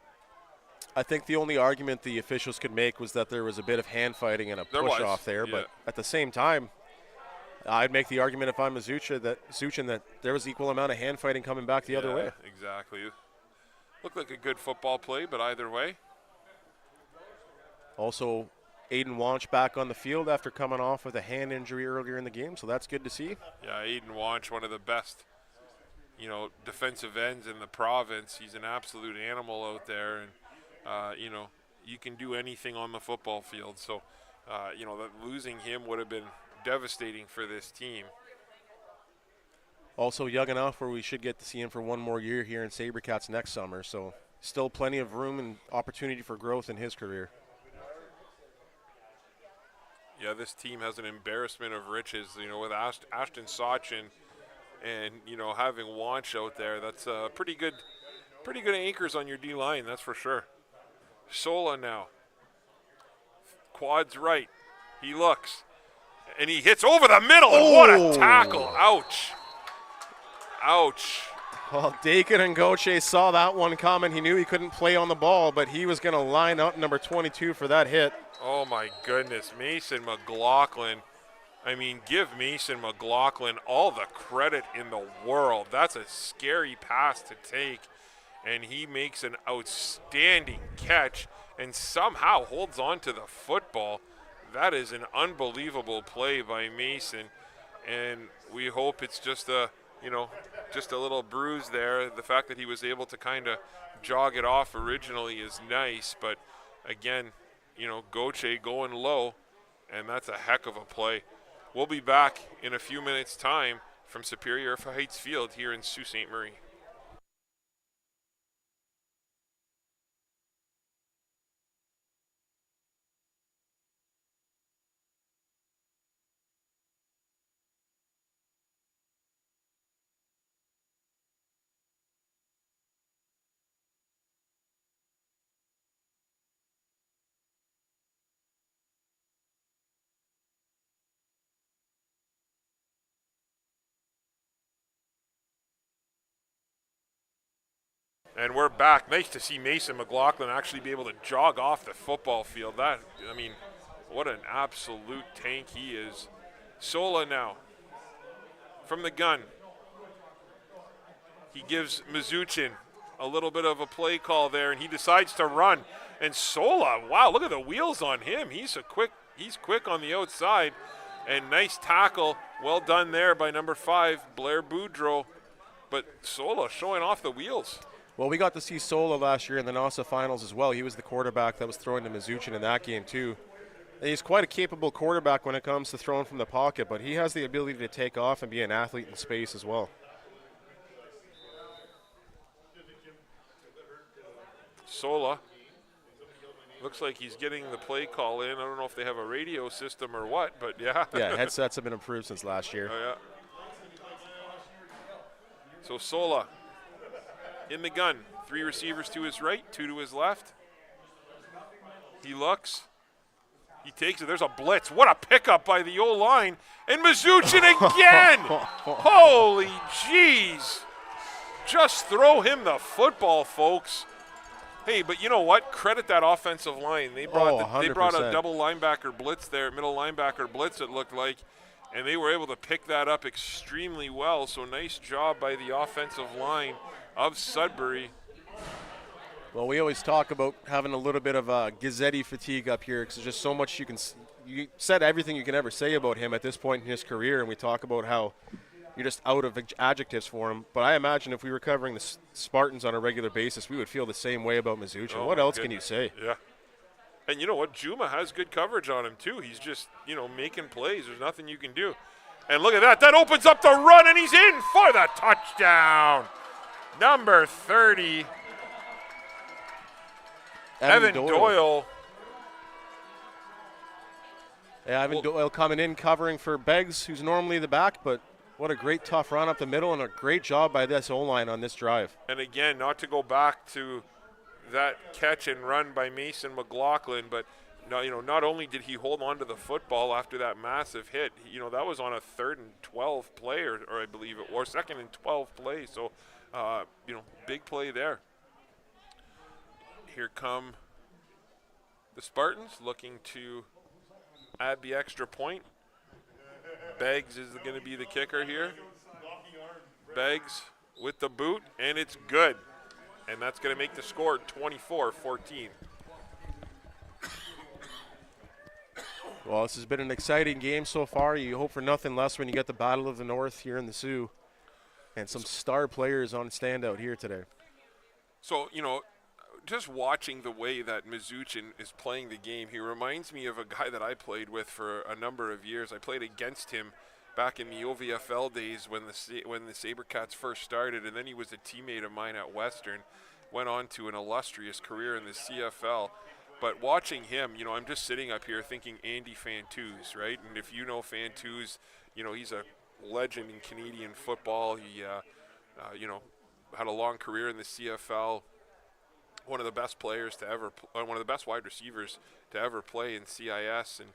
I think the only argument the officials could make was that there was a bit of hand fighting and a push off there. Yeah. But at the same time, I'd make the argument if I'm a Zuchin that there was equal amount of hand fighting coming back the other way. Exactly. Looked like a good football play, but either way. Also, Aiden Wanch back on the field after coming off with a hand injury earlier in the game, so that's good to see. Yeah, Aiden Wanch, one of the best, defensive ends in the province. He's an absolute animal out there, and you can do anything on the football field. So, that losing him would have been devastating for this team. Also young enough where we should get to see him for one more year here in Sabercats next summer, so still plenty of room and opportunity for growth in his career. Yeah, this team has an embarrassment of riches, with Ashton Sachin and, having Wanch out there. That's pretty good anchors on your D-line, that's for sure. Sola now. Quads right. He looks. And he hits over the middle, and what a tackle. Ouch. Ouch. Well, Dakin and Goche saw that one coming. He knew he couldn't play on the ball, but he was going to line up number 22 for that hit. Oh, my goodness. Mason McLaughlin. I mean, give Mason McLaughlin all the credit in the world. That's a scary pass to take, and he makes an outstanding catch and somehow holds on to the football. That is an unbelievable play by Mason, and we hope it's just a little bruise there. The fact that he was able to kind of jog it off originally is nice, but again, Goche going low, and that's a heck of a play. We'll be back in a few minutes' time from Superior Heights Field here in Sault Ste. Marie. And we're back. Nice to see Mason McLaughlin actually be able to jog off the football field. What an absolute tank he is. Sola now from the gun. He gives Mizuchin a little bit of a play call there, and he decides to run. And Sola, wow, look at the wheels on him. He's quick on the outside. And nice tackle. Well done there by number 5, Blair Boudreau. But Sola showing off the wheels. Well, we got to see Sola last year in the NASA finals as well. He was the quarterback that was throwing to Mizuchin in that game too. And he's quite a capable quarterback when it comes to throwing from the pocket, but he has the ability to take off and be an athlete in space as well. Sola looks like he's getting the play call in. I don't know if they have a radio system or what, but yeah. Yeah, headsets have been improved since last year. Oh, yeah. So Sola in the gun. 3 receivers to his right, 2 to his left. He looks. He takes it. There's a blitz. What a pickup by the O-line. And Mizuchin again. Holy jeez. Just throw him the football, folks. Hey, but you know what? Credit that offensive line. They brought a double linebacker blitz there, middle linebacker blitz it looked like, and they were able to pick that up extremely well. So nice job by the offensive line of Sudbury. Well, we always talk about having a little bit of Gazzetti fatigue up here because there's just so much you said everything you can ever say about him at this point in his career, and we talk about how you're just out of adjectives for him. But I imagine if we were covering the Spartans on a regular basis, we would feel the same way about Mizuchin. Oh, what else can you say? Yeah. And you know what? Juma has good coverage on him, too. He's just, making plays. There's nothing you can do. And look at that. That opens up the run, and he's in for the touchdown. Number 30, Evan Doyle. Yeah, Evan Doyle coming in, covering for Beggs, who's normally the back, but what a great tough run up the middle and a great job by this O-line on this drive. And again, not to go back to that catch and run by Mason McLaughlin, but not only did he hold on to the football after that massive hit, that was on a 3rd and 12 play, or I believe it was 2nd and 12 play. So, big play there. Here come the Spartans looking to add the extra point. Beggs is going to be the kicker here. Beggs with the boot, and it's good. And that's going to make the score 24-14. Well, this has been an exciting game so far. You hope for nothing less when you get the Battle of the North here in the Sioux. And some star players on standout here today. So, just watching the way that Mizuchin is playing the game, he reminds me of a guy that I played with for a number of years. I played against him back in the OVFL days when the Sabercats first started, and then he was a teammate of mine at Western, went on to an illustrious career in the CFL. But watching him, I'm just sitting up here thinking Andy Fantouz, right? And if you know Fantouz, he's a legend in Canadian football. He, had a long career in the CFL. One of the best players to ever, one of the best wide receivers to ever play in CIS, and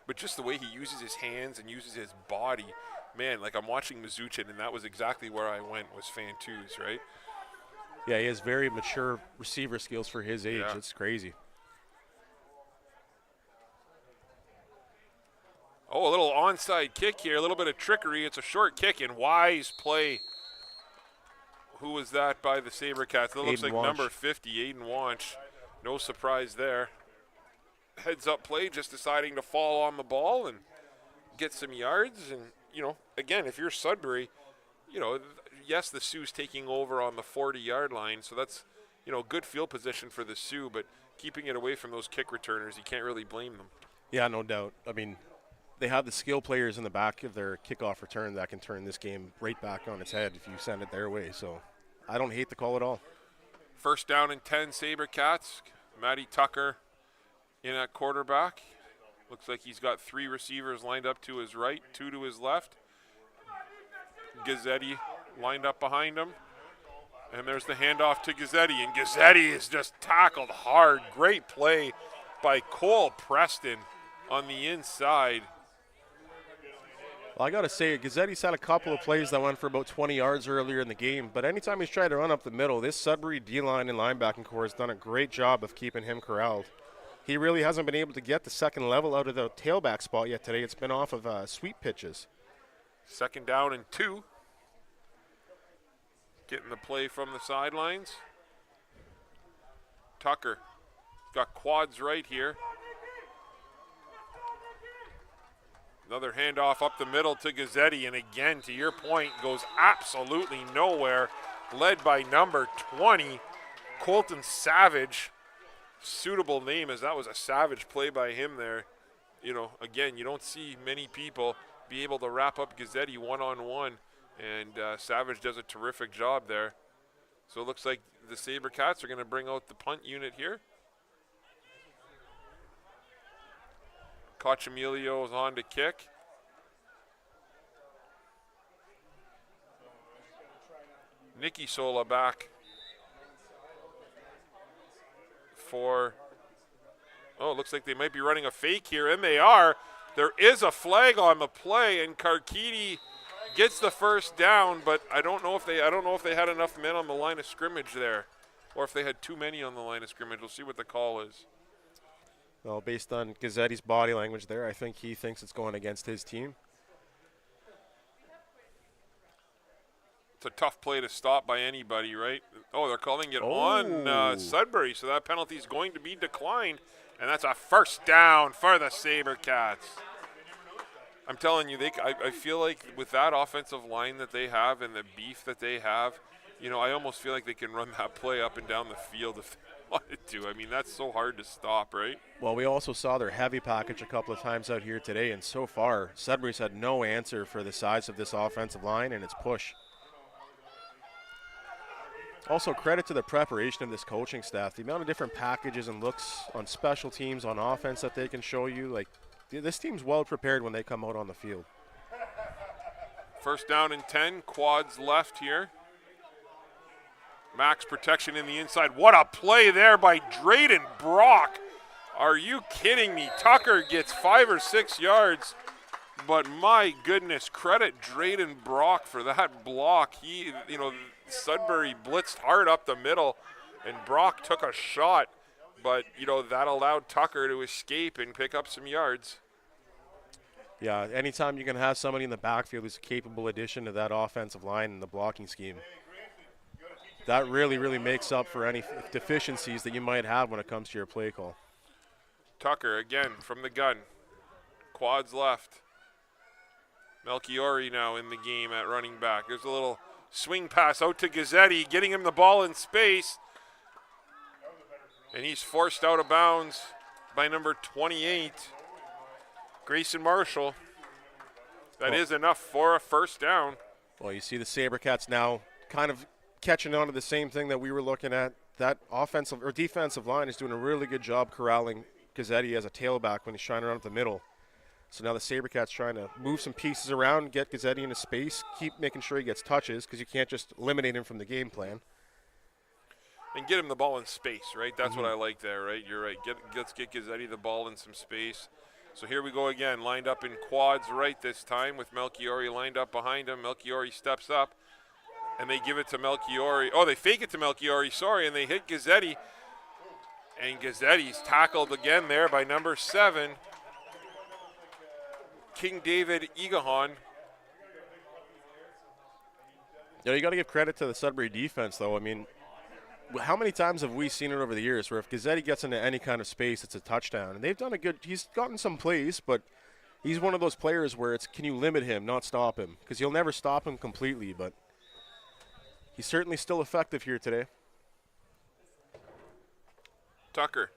but just the way he uses his hands and uses his body, man. Like, I'm watching Mizuchin, and that was exactly where I went, was Fantouz, right? Yeah, he has very mature receiver skills for his age. Yeah. It's crazy. Oh, a little onside kick here, a little bit of trickery. It's a short kick, and wise play. Who was that by the Sabercats? That looks like number 50, Aiden Wanch. No surprise there. Heads up play, just deciding to fall on the ball and get some yards. And, again, if you're Sudbury, yes, the Sioux's taking over on the 40-yard line, so that's, good field position for the Sioux, but keeping it away from those kick returners, you can't really blame them. Yeah, no doubt. I mean, they have the skill players in the back of their kickoff return that can turn this game right back on its head if you send it their way. So I don't hate the call at all. 1st down and 10, Sabercats. Matty Tucker in at quarterback. Looks like he's got 3 receivers lined up to his right, 2 to his left. Gazzetti lined up behind him. And there's the handoff to Gazzetti, and Gazzetti is just tackled hard. Great play by Cole Preston on the inside. Well, I got to say, Gazzetti's had a couple of plays that went for about 20 yards earlier in the game, but anytime he's tried to run up the middle, this Sudbury D-line and linebacking core has done a great job of keeping him corralled. He really hasn't been able to get the second level out of the tailback spot yet today. It's been off of sweep pitches. 2nd down and 2. Getting the play from the sidelines. Tucker got quads right here. Another handoff up the middle to Gazzetti, and again, to your point, goes absolutely nowhere. Led by number 20, Colton Savage. Suitable name, as that was a savage play by him there. Again, you don't see many people be able to wrap up Gazzetti one-on-one, and Savage does a terrific job there. So it looks like the Sabercats are going to bring out the punt unit here. Cochamilio is on to kick. Nicky Sola back for, it looks like they might be running a fake here, and they are. There is a flag on the play, and Karkidi gets the 1st down, but I don't know if they had enough men on the line of scrimmage there, or if they had too many on the line of scrimmage. We'll see what the call is. Well, based on Gazzetti's body language there, I think he thinks it's going against his team. It's a tough play to stop by anybody, right? Oh, they're calling it on Sudbury, so that penalty is going to be declined, and that's a 1st down for the Sabercats. I'm telling you, I feel like with that offensive line that they have and the beef that they have, I almost feel like they can run that play up and down the field if they wanted to. I mean, that's so hard to stop, right? Well, we also saw their heavy package a couple of times out here today, and so far, Sudbury's had no answer for the size of this offensive line and its push. Also, credit to the preparation of this coaching staff. The amount of different packages and looks on special teams, on offense that they can show you. Like, this team's well prepared when they come out on the field. First down and 10, quads left here. Max protection in the inside. What a play there by Drayden Brock. Are you kidding me? Tucker gets 5 or 6 yards, but my goodness, credit Drayden Brock for that block. He, Sudbury blitzed hard up the middle, and Brock took a shot, but, that allowed Tucker to escape and pick up some yards. Yeah, anytime you can have somebody in the backfield who's a capable addition to that offensive line and the blocking scheme, that really, really makes up for any deficiencies that you might have when it comes to your play call. Tucker again from the gun. Quads left. Melchiori now in the game at running back. There's a little swing pass out to Gazzetti, getting him the ball in space. And he's forced out of bounds by number 28, Grayson Marshall. That is enough for a first down. Well, you see the Sabercats now kind of catching on to the same thing that we were looking at. That offensive or defensive line is doing a really good job corralling Gazzetti as a tailback when he's trying to run up the middle. So now the Sabercats trying to move some pieces around, get Gazzetti into space, keep making sure he gets touches because you can't just eliminate him from the game plan. And get him the ball in space, right? That's what I like there, right? You're right. Let's get Gazzetti the ball in some space. So here we go again, lined up in quads right this time with Melchiori lined up behind him. Melchiori steps up, and they give it to Melchiori. Oh, they fake it to Melchiori, and they hit Gazzetti. And Gazzetti's tackled again there by number 7, King David Igahan. You got to give credit to the Sudbury defense, though. I mean, how many times have we seen it over the years where if Gazzetti gets into any kind of space, it's a touchdown? And they've done he's gotten some plays, but he's one of those players where it's can you limit him, not stop him? Because you'll never stop him completely, but he's certainly still effective here today. Tucker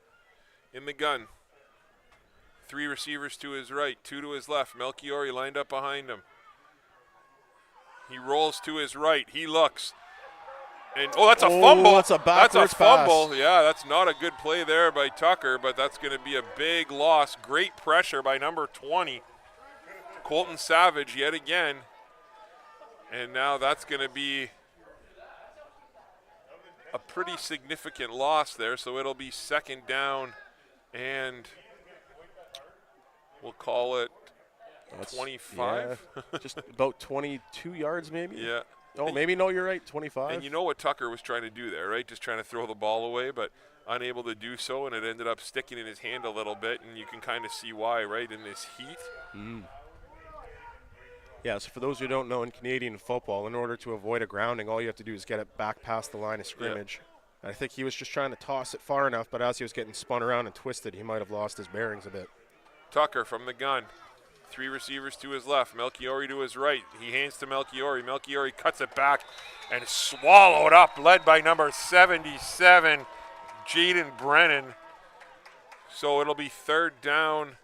in the gun. 3 receivers to his right, 2 to his left. Melchiori lined up behind him. He rolls to his right. He looks. And that's a fumble. That's a backwards fumble. pass. Yeah, that's not a good play there by Tucker, but that's going to be a big loss. Great pressure by number 20, Colton Savage yet again. And now that's going to be a pretty significant loss there, so it'll be second down, and we'll call it 25. Yeah, just about 22 yards maybe. Yeah. Oh, maybe, no, you're right, 25. And you know what Tucker was trying to do there, right? Just trying to throw the ball away, but unable to do so, and it ended up sticking in his hand a little bit, and you can kind of see why, right, in this heat. Yeah, so for those who don't know, in Canadian football, in order to avoid a grounding, all you have to do is get it back past the line of scrimmage. Yeah. I think he was just trying to toss it far enough, but as he was getting spun around and twisted, he might have lost his bearings a bit. Tucker from the gun. 3 receivers to his left, Melchiori to his right. He hands to Melchiori. Melchiori cuts it back and is swallowed up, led by number 77, Jaden Brennan. So it'll be third down,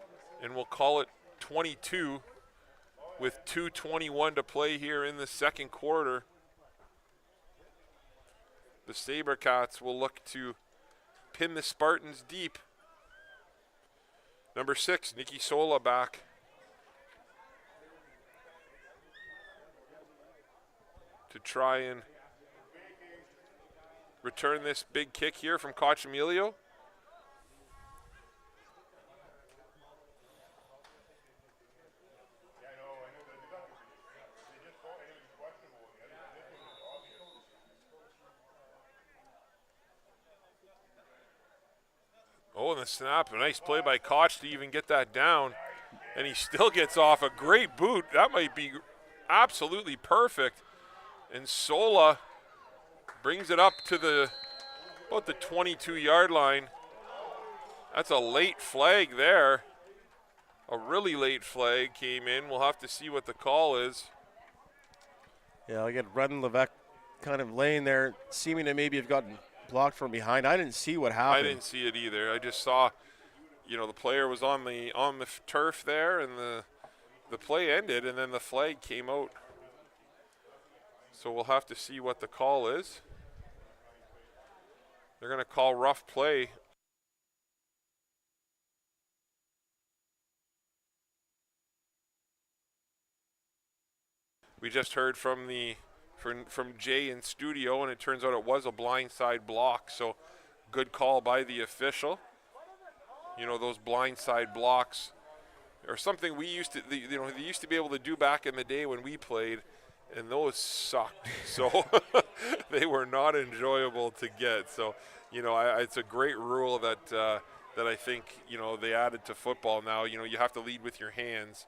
and we'll call it 22 with 2:21 to play here in the second quarter. The Sabercats will look to pin the Spartans deep. Number 6, Nikki Sola back. To try and return this big kick here from Koch Emilio. Oh, and the snap, a nice play by Koch to even get that down. And he still gets off a great boot. That might be absolutely perfect. And Sola brings it up to about the 22-yard line. That's a late flag there. A really late flag came in. We'll have to see what the call is. Yeah, I get Redden Levesque kind of laying there, seeming to maybe have gotten blocked from behind. I didn't see what happened. I didn't see it either. I just saw, the player was on the turf there, and the play ended, and then the flag came out. So we'll have to see what the call is. They're going to call rough play. We just heard from Jay in studio, and it turns out it was a blindside block. So, good call by the official. You know, those blindside blocks are something we used to, they used to be able to do back in the day when we played, and those sucked. So, they were not enjoyable to get. So, you know, it's a great rule that I think, you know, they added to football now. You know, you have to lead with your hands.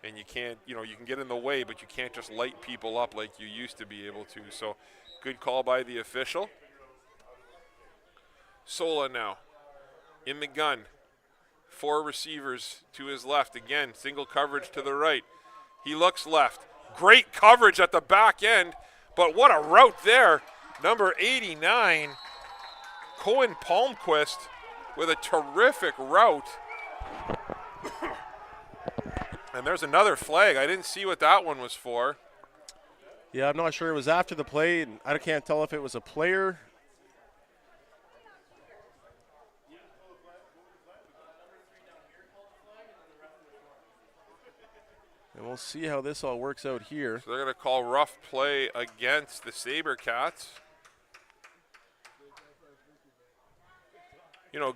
And you can't, you know, you can get in the way, but you can't just light people up like you used to be able to. So, good call by the official. Sola now in the gun. 4 receivers to his left. Again, single coverage to the right. He looks left. Great coverage at the back end, but what a route there. Number 89, Cohen Palmquist with a terrific route. And there's another flag. I didn't see what that one was for. Yeah, I'm not sure. It was after the play, and I can't tell if it was a player. And we'll see how this all works out here. So they're going to call rough play against the Sabercats. You know,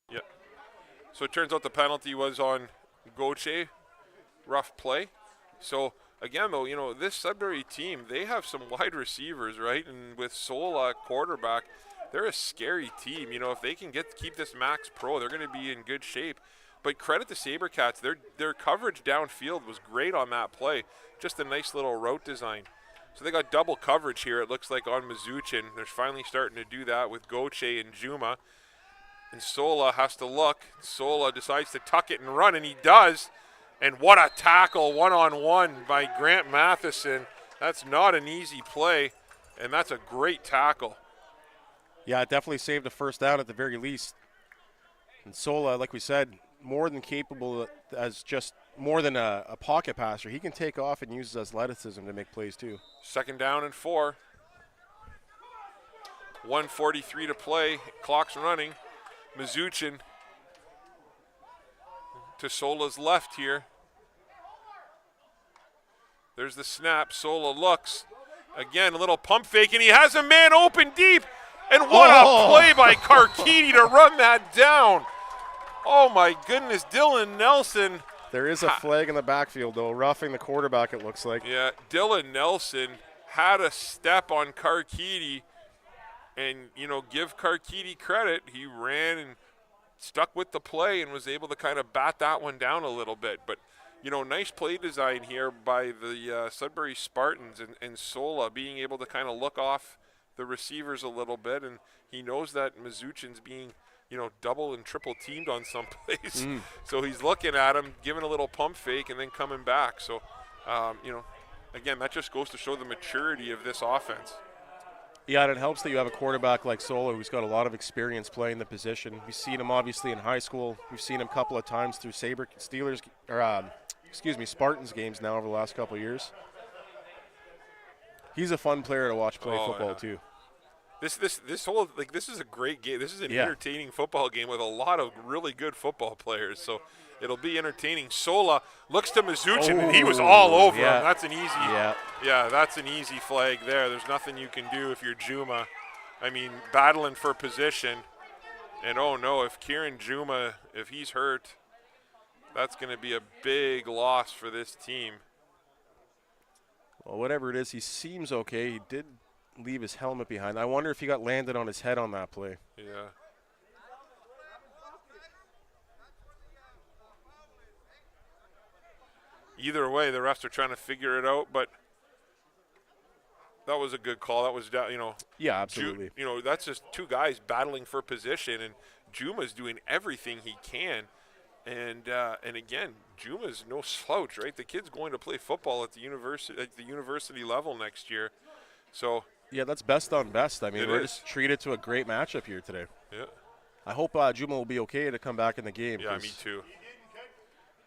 yeah. So it turns out the penalty was on Gauthier, rough play. So again, though, you know, this Sudbury team, they have some wide receivers, right? And with Sola quarterback, they're a scary team. You know, if they can keep this max pro, they're going to be in good shape. But credit to Sabercats, their coverage downfield was great on that play. Just a nice little route design. So they got double coverage here, it looks like, on Mizuchin. They're finally starting to do that with Gauthier and Juma. And Sola has to look. Sola decides to tuck it and run, and he does. And what a tackle, one-on-one by Grant Matheson. That's not an easy play, and that's a great tackle. Yeah, it definitely saved a first down at the very least. And Sola, like we said, more than capable as just more than a pocket passer. He can take off and use his athleticism to make plays too. 2nd down and 4. 1:43 to play. Clock's running. Mizuchin to Sola's left here. There's the snap. Sola looks. Again, a little pump fake, and he has a man open deep. And what a play by Karkidi to run that down. Oh, my goodness. Dylan Nelson. There is a flag in the backfield, though, roughing the quarterback, it looks like. Yeah, Dylan Nelson had a step on Karkidi. And, you know, give Karkidi credit. He ran and stuck with the play and was able to kind of bat that one down a little bit. But, you know, nice play design here by the Sudbury Spartans and Sola being able to kind of look off the receivers a little bit. And he knows that Mizuchin's being, you know, double and triple teamed on some plays. So he's looking at him, giving a little pump fake, and then coming back. So, you know, again, that just goes to show the maturity of this offense. Yeah, and it helps that you have a quarterback like Sola who's got a lot of experience playing the position. We've seen him obviously in high school. We've seen him a couple of times through Spartans games now over the last couple of years. He's a fun player to watch play football too. This is a great game. This is an entertaining football game with a lot of really good football players. So it'll be entertaining. Sola looks to Mizuchin, and he was all over him. That's an easy, that's an easy flag there. There's nothing you can do if you're Juma. I mean, battling for position. And oh no, if Kieran Juma, if he's hurt, that's going to be a big loss for this team. Well, whatever it is, he seems okay. He did leave his helmet behind. I wonder if he got landed on his head on that play. Yeah. Either way, the refs are trying to figure it out, but that was a good call. That was, you know. Yeah, absolutely. You know, that's just two guys battling for position, and Juma's doing everything he can. And again, Juma's no slouch, right? The kid's going to play football at the university level next year. So yeah, that's best on best. I mean, we're just treated to a great matchup here today. Yeah. I hope Juma will be okay to come back in the game. Yeah, me too.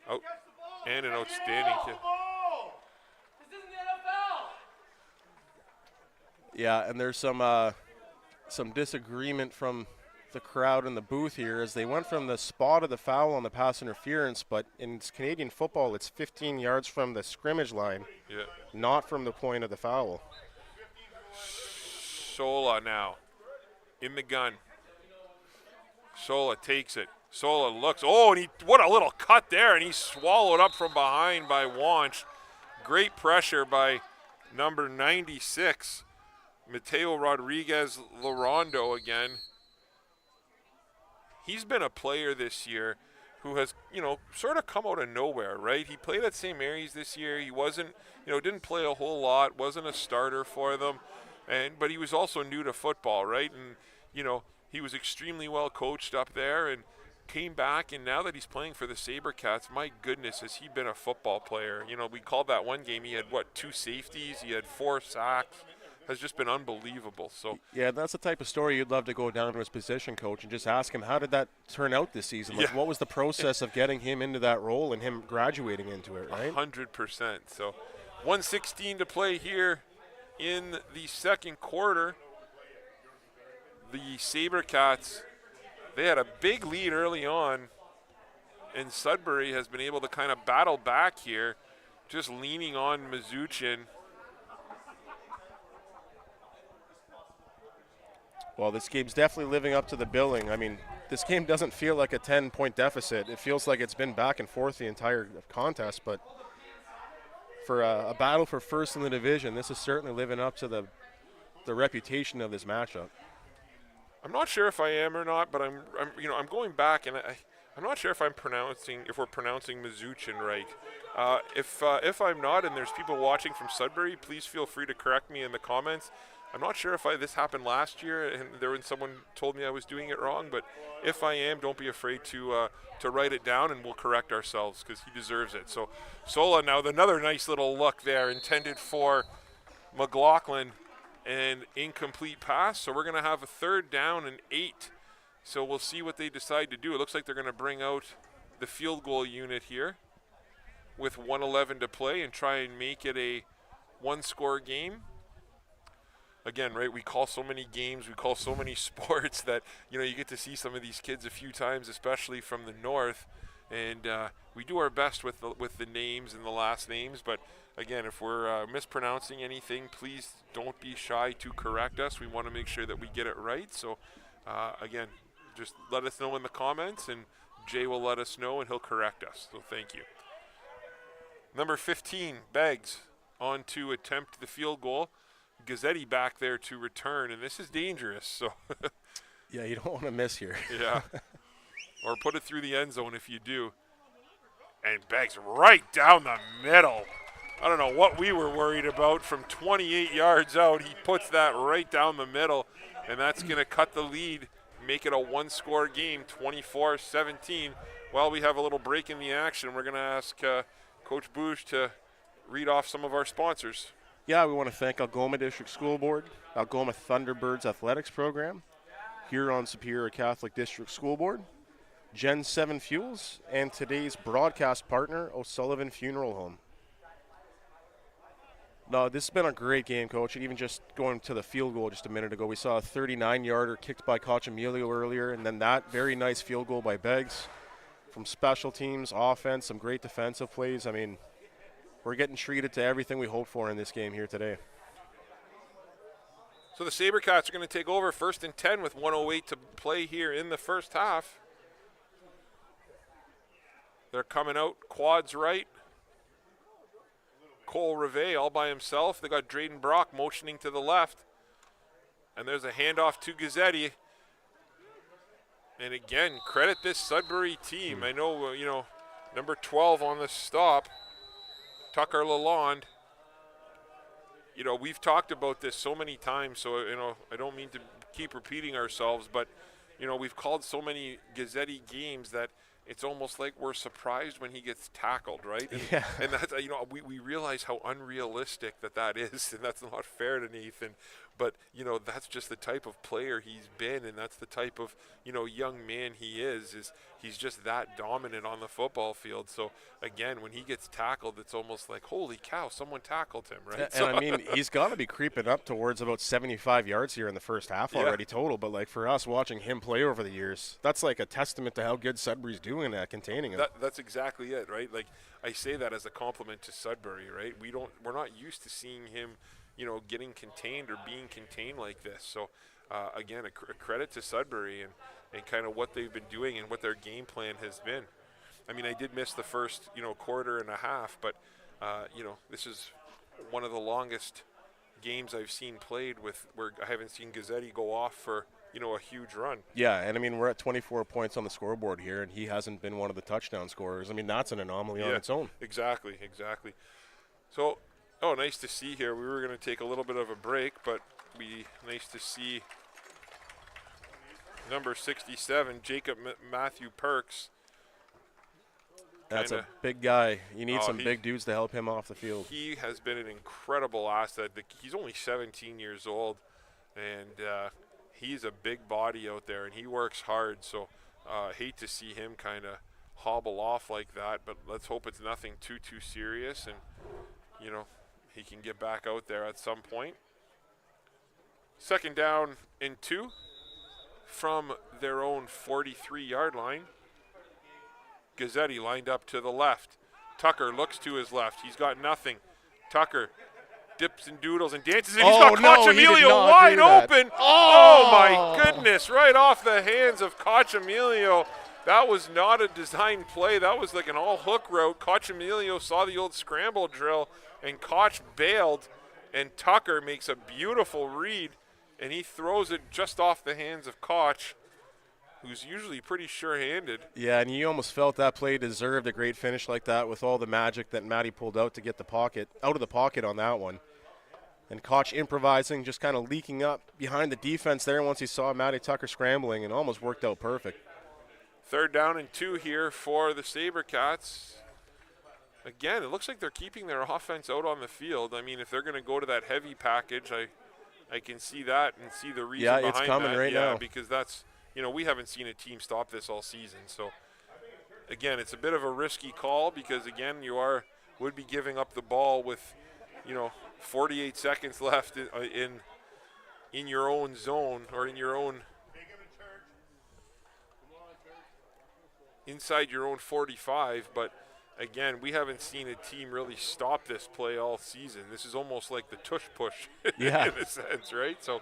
Oh, and an outstanding kid. Yeah, and there's some disagreement from the crowd in the booth here as they went from the spot of the foul on the pass interference, but in Canadian football, it's 15 yards from the scrimmage line, not from the point of the foul. Sola now in the gun. Sola takes it. Sola looks. Oh, and what a little cut there, and he's swallowed up from behind by Wanch. Great pressure by number 96, Mateo Rodriguez Larondo again. He's been a player this year who has, sort of come out of nowhere, right? He played at St. Mary's this year. He wasn't, didn't play a whole lot, wasn't a starter for them, but he was also new to football, right? And, he was extremely well coached up there and came back, and now that he's playing for the Sabercats, my goodness, has he been a football player. We called that one game, he had, 2 safeties, he had 4 sacks. Has just been unbelievable. So yeah, that's the type of story you'd love to go down to his position coach and just ask him, how did that turn out this season? Like, what was the process of getting him into that role and him graduating into it, right? 100%. So 1:16 to play here in the second quarter. The Sabercats, they had a big lead early on, and Sudbury has been able to kind of battle back here, just leaning on Mizuchin. Well, this game's definitely living up to the billing. I mean, this game doesn't feel like a 10-point deficit. It feels like it's been back and forth the entire contest, but for a battle for first in the division, this is certainly living up to the reputation of this matchup. I'm not sure if I am or not, but I'm going back, and I'm not sure if we're pronouncing Mizuchin right. If I'm not, and there's people watching from Sudbury, please feel free to correct me in the comments. I'm not sure if this happened last year, and when someone told me I was doing it wrong. But if I am, don't be afraid to write it down, and we'll correct ourselves because he deserves it. So Sola now with another nice little look there, intended for McLaughlin. An incomplete pass, so we're going to have a 3rd down and 8. So we'll see what they decide to do. It looks like they're going to bring out the field goal unit here with 1:11 to play and try and make it a 1-score game. Again, right, we call so many games, we call so many sports that, you get to see some of these kids a few times, especially from the north. And we do our best with the names and the last names, but again, if we're mispronouncing anything, please don't be shy to correct us. We want to make sure that we get it right. So, again, just let us know in the comments, and Jay will let us know, and he'll correct us. So thank you. Number 15, Beggs, on to attempt the field goal. Gazzetti back there to return, and this is dangerous. So, yeah, you don't want to miss here. Yeah. Or put it through the end zone if you do. And Beggs right down the middle. I don't know what we were worried about. From 28 yards out, he puts that right down the middle, and that's going to cut the lead, make it a 1-score game, 24-17. While we have a little break in the action, we're going to ask Coach Bouge to read off some of our sponsors. Yeah, we want to thank Algoma District School Board, Algoma Thunderbirds Athletics Program, Huron Superior Catholic District School Board, Gen 7 Fuels, and today's broadcast partner, O'Sullivan Funeral Home. No, this has been a great game, Coach. Even just going to the field goal just a minute ago, we saw a 39-yarder kicked by Cochamilio earlier, and then that very nice field goal by Beggs. From special teams, offense, some great defensive plays. I mean, we're getting treated to everything we hoped for in this game here today. So the Sabercats are going to take over 1st and 10 with 1:08 to play here in the first half. They're coming out quads right. Cole Rivet all by himself. They got Drayden Brock motioning to the left. And there's a handoff to Gazzetti. And again, credit this Sudbury team. I know, number 12 on the stop, Tucker Lalonde. We've talked about this so many times, so, I don't mean to keep repeating ourselves, but, we've called so many Gazzetti games that it's almost like we're surprised when he gets tackled, right? And, yeah. And that's, we realize how unrealistic that is, and that's not fair to Nathan. But, that's just the type of player he's been, and that's the type of, young man he is he's just that dominant on the football field. So, again, when he gets tackled, it's almost like, holy cow, someone tackled him, right? And I mean, he's got to be creeping up towards about 75 yards here in the first half already total. But, like, for us watching him play over the years, that's like a testament to how good Sudbury's doing at containing him. That's exactly it, right? Like, I say that as a compliment to Sudbury, right? We're not used to seeing him getting contained or being contained like this. So, again, a credit to Sudbury and kind of what they've been doing and what their game plan has been. I mean, I did miss the first, quarter and a half, but, this is one of the longest games I've seen played where I haven't seen Gazzetti go off for, a huge run. Yeah, and I mean, we're at 24 points on the scoreboard here, and he hasn't been one of the touchdown scorers. I mean, that's an anomaly on its own. Exactly. So, nice to see here. We were going to take a little bit of a break, but nice to see number 67, Jacob Matthew Perks. That's a big guy. You need some big dudes to help him off the field. He has been an incredible asset. He's only 17 years old, and he's a big body out there, and he works hard. So hate to see him kind of hobble off like that, but let's hope it's nothing too serious, and, he can get back out there at some point. Second down and 2 from their own 43-yard line. Gazzetti lined up to the left. Tucker looks to his left. He's got nothing. Tucker dips and doodles and dances, and he's got Cochamilio wide open. Oh, my goodness, right off the hands of Cochamilio. That was not a design play. That was like an all-hook route. Cochamilio saw the old scramble drill, and Koch bailed, and Tucker makes a beautiful read, and he throws it just off the hands of Koch, who's usually pretty sure-handed. Yeah, and you almost felt that play deserved a great finish like that with all the magic that Matty pulled out to get the pocket out of the pocket on that one. And Koch improvising, just kind of leaking up behind the defense there once he saw Matty Tucker scrambling, and almost worked out perfect. Third down and 2 here for the Sabercats. Again, it looks like they're keeping their offense out on the field. I mean, if they're going to go to that heavy package, I can see that and see the reason behind that. Yeah, it's coming right now. Because that's, we haven't seen a team stop this all season. So, again, it's a bit of a risky call because, again, would be giving up the ball with, 48 seconds left in your own zone or in your own inside your own 45, but again, we haven't seen a team really stop this play all season. This is almost like the tush push in a sense, right? So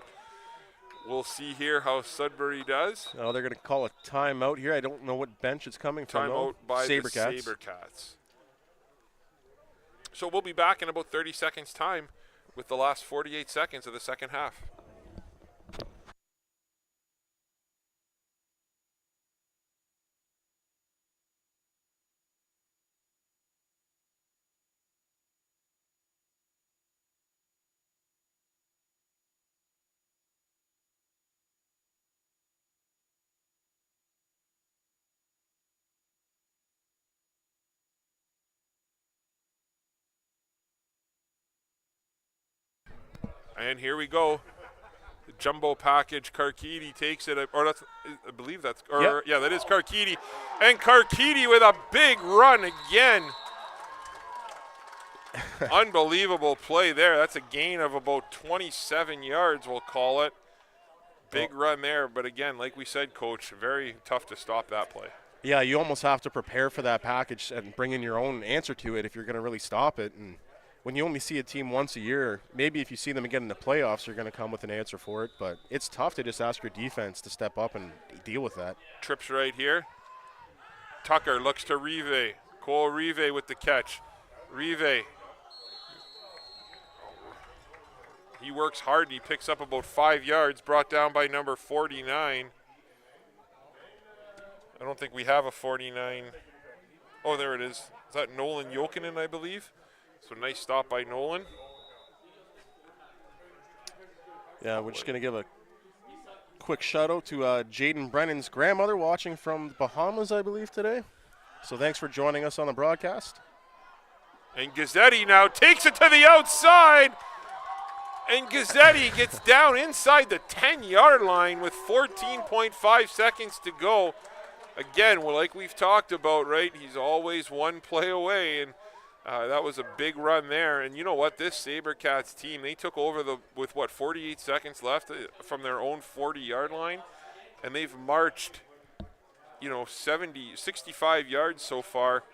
we'll see here how Sudbury does. Oh, they're going to call a timeout here. I don't know what bench it's coming from. Timeout by the Sabercats. So we'll be back in about 30 seconds' time with the last 48 seconds of the second half. And here we go. The jumbo package. Karkidi takes it. Or that's, I believe that's. Or yeah, that is Karkidi. And Karkidi with a big run again. Unbelievable play there. That's a gain of about 27 yards, we'll call it. Big run there. But again, like we said, Coach, very tough to stop that play. Yeah, you almost have to prepare for that package and bring in your own answer to it if you're going to really stop it. And when you only see a team once a year, maybe if you see them again in the playoffs, you're going to come with an answer for it. But it's tough to just ask your defense to step up and deal with that. Trips right here. Tucker looks to Rive. Cole Rive with the catch. Rive. He works hard. He picks up about 5 yards, brought down by number 49. I don't think we have a 49. Oh, there it is. Is that Nolan Jokinen, I believe? So nice stop by Nolan. Yeah, we're just going to give a quick shout out to Jaden Brennan's grandmother watching from the Bahamas, I believe, today. So thanks for joining us on the broadcast. And Gazzetti now takes it to the outside. And Gazzetti gets down inside the 10-yard line with 14.5 seconds to go. Again, like we've talked about, right? He's always one play away, and that was a big run there. And you know what? This Sabercats team, they took over with 48 seconds left from their own 40-yard line, and they've marched, 65 yards so far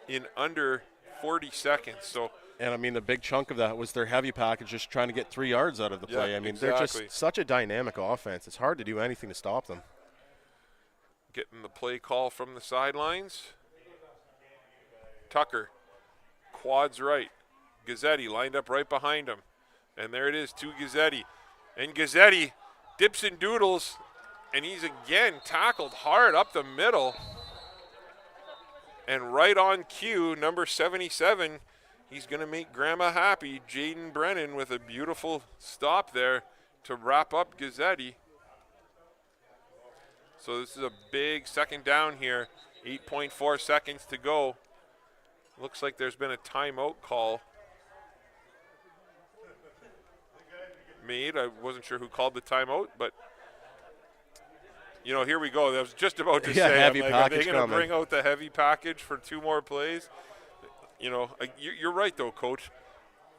in under 40 seconds. So. And, I mean, the big chunk of that was their heavy package, just trying to get 3 yards out of the play. I mean, They're just such a dynamic offense. It's hard to do anything to stop them. Getting the play call from the sidelines. Tucker, quads right. Gazzetti lined up right behind him. And there it is to Gazzetti. And Gazzetti dips and doodles, and he's again tackled hard up the middle. And right on cue, number 77, he's going to make Grandma happy. Jaden Brennan with a beautiful stop there to wrap up Gazzetti. So this is a big second down here. 8.4 seconds to go. Looks like there's been a timeout call made. I wasn't sure who called the timeout, but here we go. I was just about to say, heavy are package they going to coming. bring out the heavy package for 2 more plays? You're right though, Coach.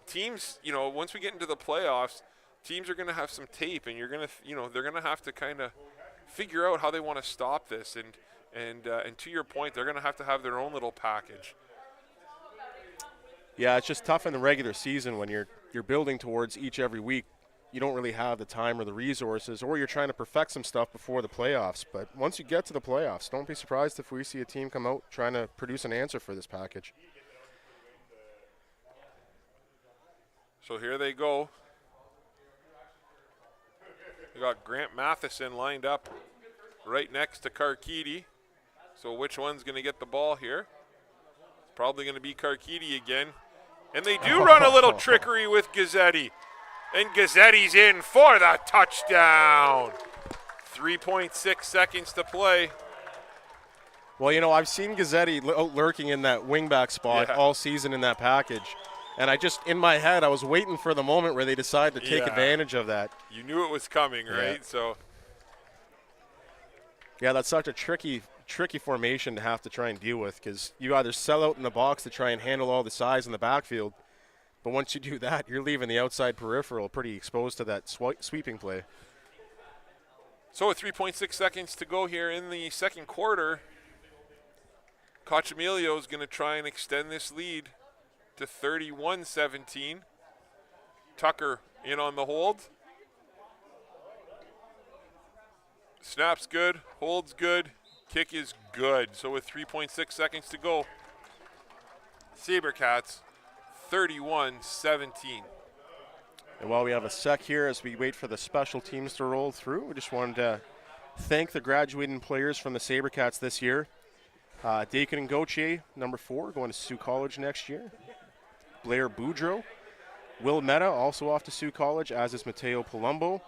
Teams, once we get into the playoffs, teams are going to have some tape, and you're going to, they're going to have to kind of figure out how they want to stop this. And to your point, they're going to have their own little package. Yeah, it's just tough in the regular season when you're building towards every week. You don't really have the time or the resources, or you're trying to perfect some stuff before the playoffs. But once you get to the playoffs, don't be surprised if we see a team come out trying to produce an answer for this package. So here they go. We got Grant Matheson lined up right next to Karkidi. So which one's going to get the ball here? It's probably going to be Karkidi again. And they do run a little trickery with Gazzetti. And Gazzetti's in for the touchdown. 3.6 seconds to play. Well, I've seen Gazzetti lurking in that wingback spot all season in that package. And in my head, I was waiting for the moment where they decide to take advantage of that. You knew it was coming, right? Yeah. So. Yeah, that's such a tricky formation to have to try and deal with, because you either sell out in the box to try and handle all the size in the backfield, but once you do that, you're leaving the outside peripheral pretty exposed to that sweeping play. So with 3.6 seconds to go here in the second quarter, Cochemilio is going to try and extend this lead to 31-17. Tucker in on the hold. Snap's good, holds good, kick is good. So with 3.6 seconds to go, Sabercats 31-17. And while we have a sec here as we wait for the special teams to roll through, we just wanted to thank the graduating players from the Sabercats this year. Dakin Gauthier, number 4, going to Sioux College next year. Blair Boudreau. Will Meta, also off to Sioux College, as is Mateo Palumbo.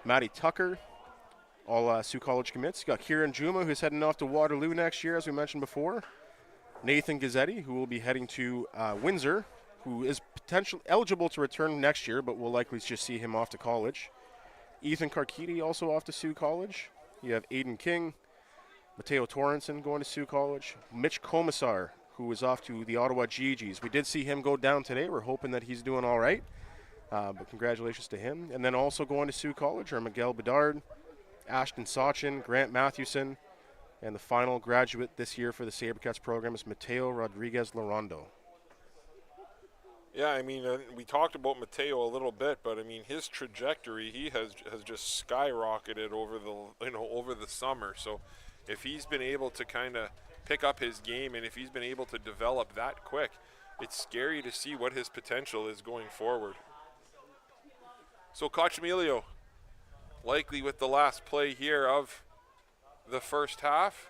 Matty Tucker, all Sioux College commits. You got Kieran Juma, who's heading off to Waterloo next year, as we mentioned before. Nathan Gazzetti, who will be heading to Windsor, who is potentially eligible to return next year, but we'll likely just see him off to college. Ethan Karkidi, also off to Sioux College. You have Aiden King, Mateo Torrenson going to Sioux College. Mitch Komisar, who is off to the Ottawa GGs. We did see him go down today. We're hoping that he's doing all right. But congratulations to him. And then also going to Sioux College are Miguel Bedard, Ashton Sachin, Grant Mathewson, and the final graduate this year for the Sabercats program is Mateo Rodriguez Lorondo. Yeah, I mean, we talked about Mateo a little bit, but I mean, his trajectory, he has just skyrocketed over the summer. So if he's been able to kind of pick up his game, and if he's been able to develop that quick, it's scary to see what his potential is going forward. So Cochemilio, likely with the last play here of the first half.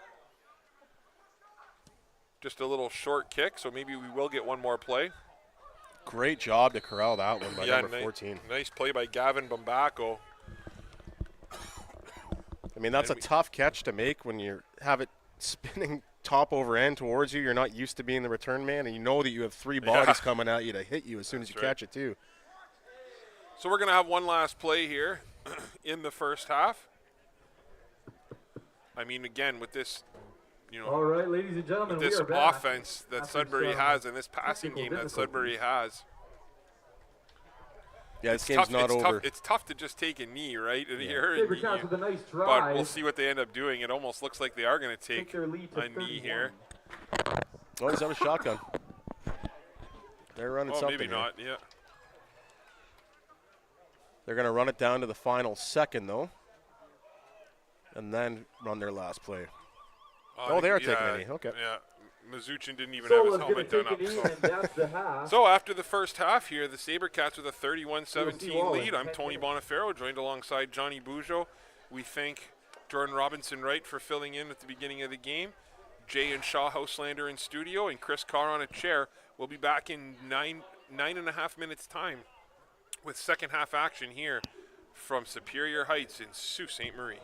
Just a little short kick, so maybe we will get one more play. Great job to corral that one by number 14. Nice play by Gavin Bambaco. I mean, that's a tough catch to make when you have it spinning top over end towards you. You're not used to being the return man, and you know that you have 3 bodies coming at you to hit you as soon as you catch it, too. So we're going to have one last play here in the first half. I mean, again, with this, All right, ladies and gentlemen, with this we are back. offense that After Sudbury some has and this passing technical game that difficulties. Sudbury has, Yeah, this game's not over. It's tough to just take a knee, right? Here, Sabercats with a nice drive. but we'll see what they end up doing. It almost looks like they are going to take their lead to a knee 31. here. Oh, he's out of shotgun. They're running Oh, something. maybe here. not. Yeah. They're going to run it down to the final second, though, and then run their last play. Oh, they are taking a knee. Okay. Yeah. Mazuchin didn't even have his Sola's going helmet to done take a knee, up. and that's the half. So after the first half here, the Sabercats with a We'll see 31-17 all in lead. I'm 10 Tony minutes. Bonifero, joined alongside Johnny Bujo. We thank Jordan Robinson-Wright for filling in at the beginning of the game. Jay and Shaw Houselander in studio, and Chris Carr on a chair. We'll be back in nine and a half minutes time with second half action here from Superior Heights in Sault Ste. Marie.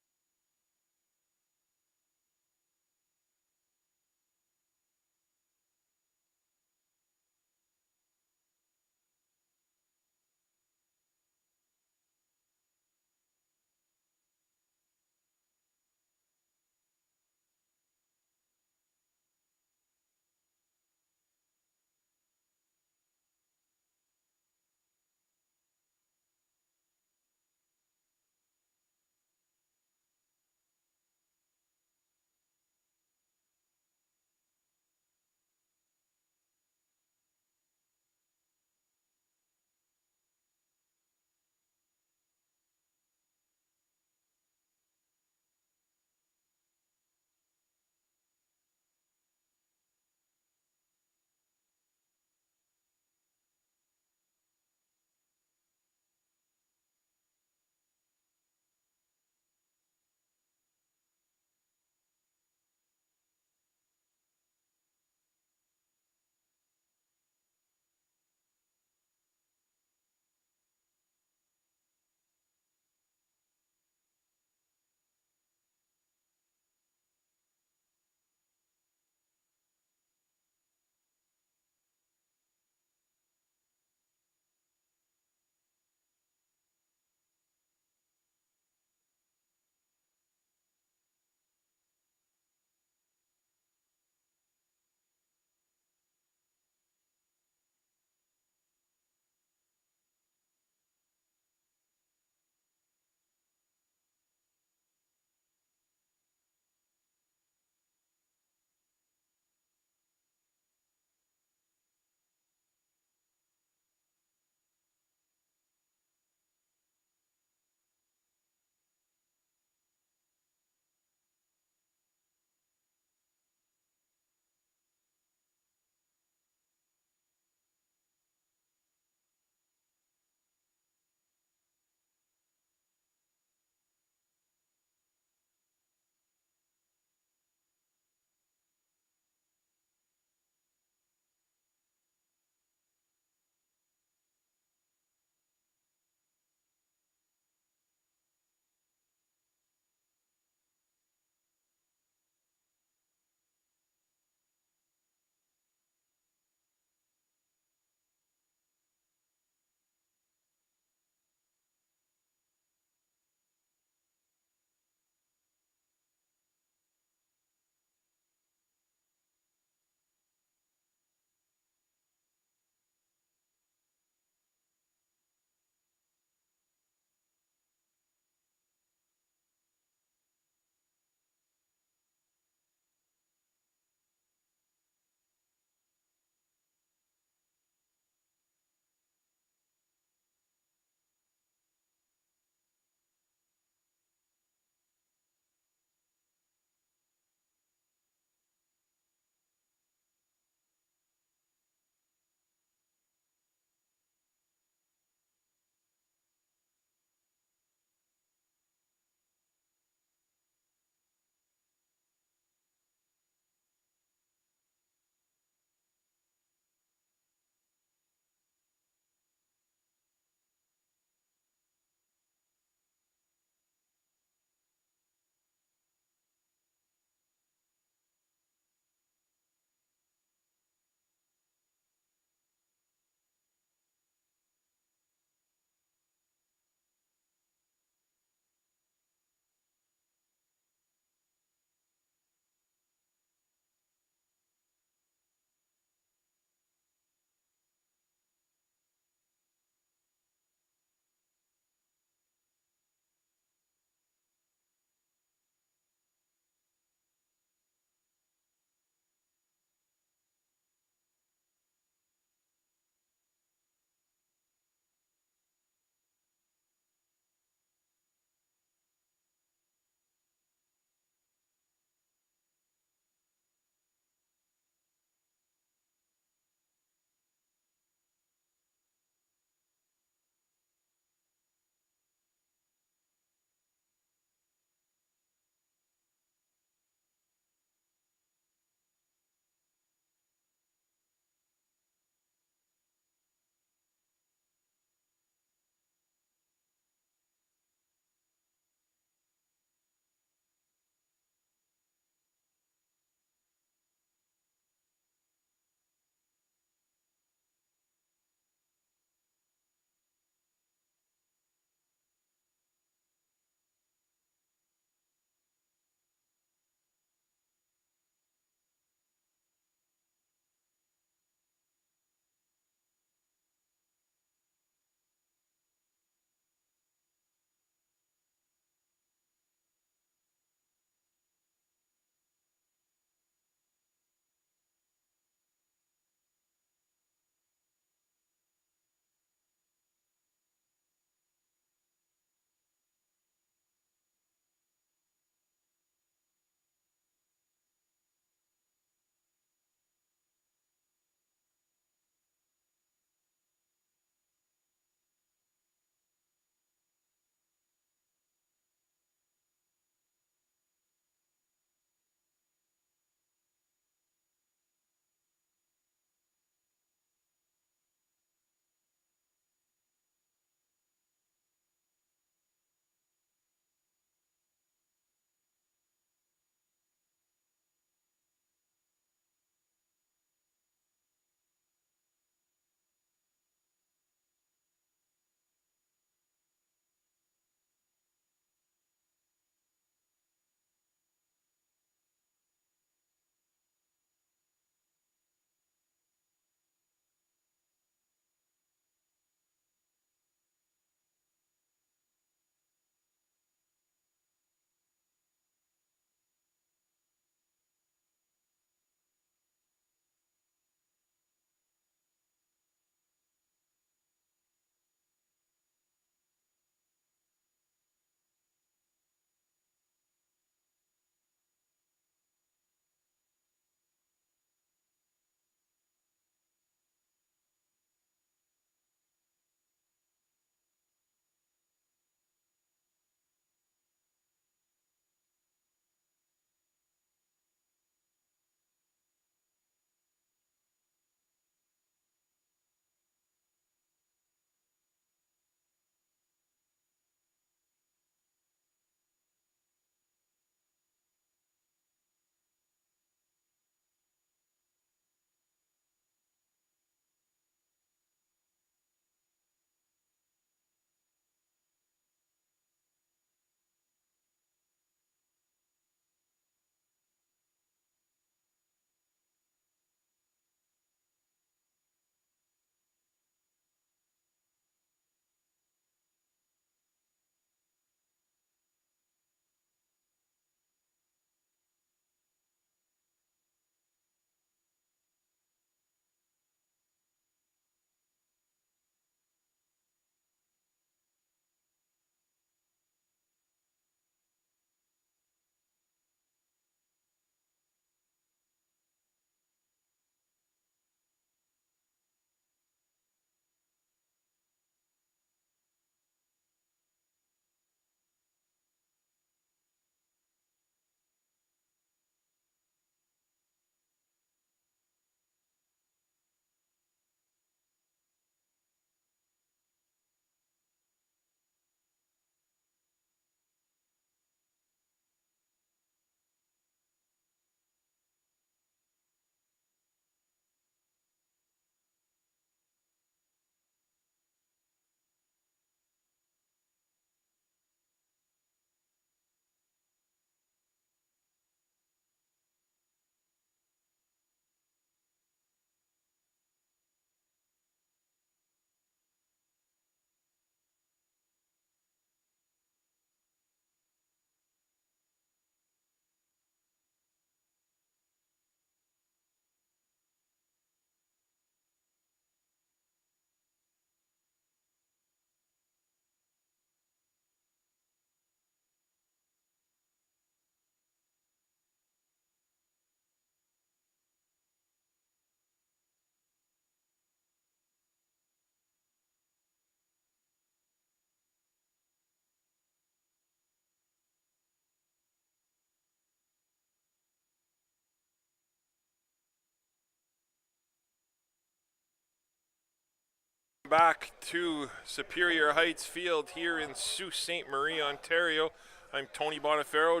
back to Superior Heights Field here in Sault Ste. Marie, Ontario. I'm Tony Bonifero,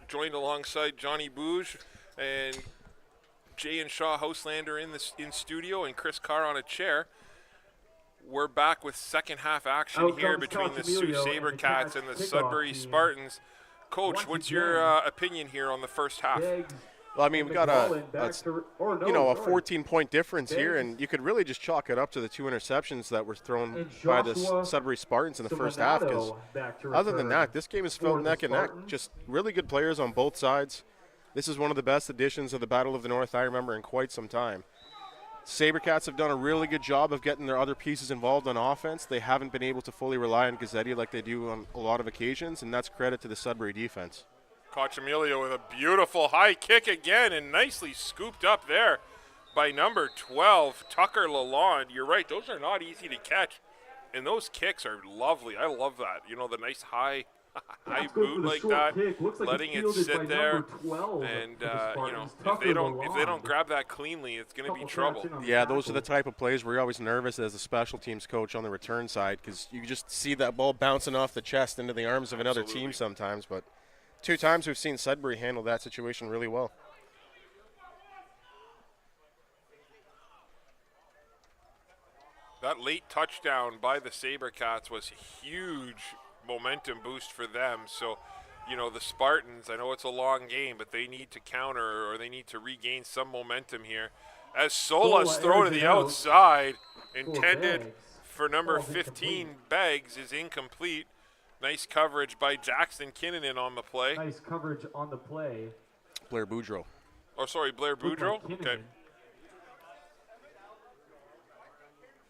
joined alongside Johnny Bouge and Jay and Shaw Houselander in studio, and Chris Carr on a chair. We're back with second half action here between the Sault Sabercats and the Sudbury Spartans. Coach, what's your opinion here on the first half? Well, I mean, we got a 14-point difference here, and you could really just chalk it up to the 2 interceptions that were thrown by the Sudbury Spartans in the first half. Because other than that, this game is felt neck and neck. Just really good players on both sides. This is one of the best editions of the Battle of the North I remember in quite some time. Sabercats have done a really good job of getting their other pieces involved on offense. They haven't been able to fully rely on Gazzetti like they do on a lot of occasions, and that's credit to the Sudbury defense. Cochamilio with a beautiful high kick again, and nicely scooped up there by number 12, Tucker Lalonde. You're right, those are not easy to catch, and those kicks are lovely. I love that. You know, the nice high boot like that, letting it sit there, and you know, if they don't grab that cleanly, it's going to be trouble. Yeah, those are the type of plays where you're always nervous as a special teams coach on the return side, because you just see that ball bouncing off the chest into the arms of another team sometimes. But 2 times we've seen Sudbury handle that situation really well. That late touchdown by the Sabercats was a huge momentum boost for them. So, you know, the Spartans, I know it's a long game, but they need to counter, or they need to regain some momentum here. As Sola's throw to the outside, intended for number 15, Beggs, is incomplete. Nice coverage by Jackson Kinnunen on the play. Nice coverage on the play. Blair Boudreau. Oh, sorry, Blair Boudreau? Okay.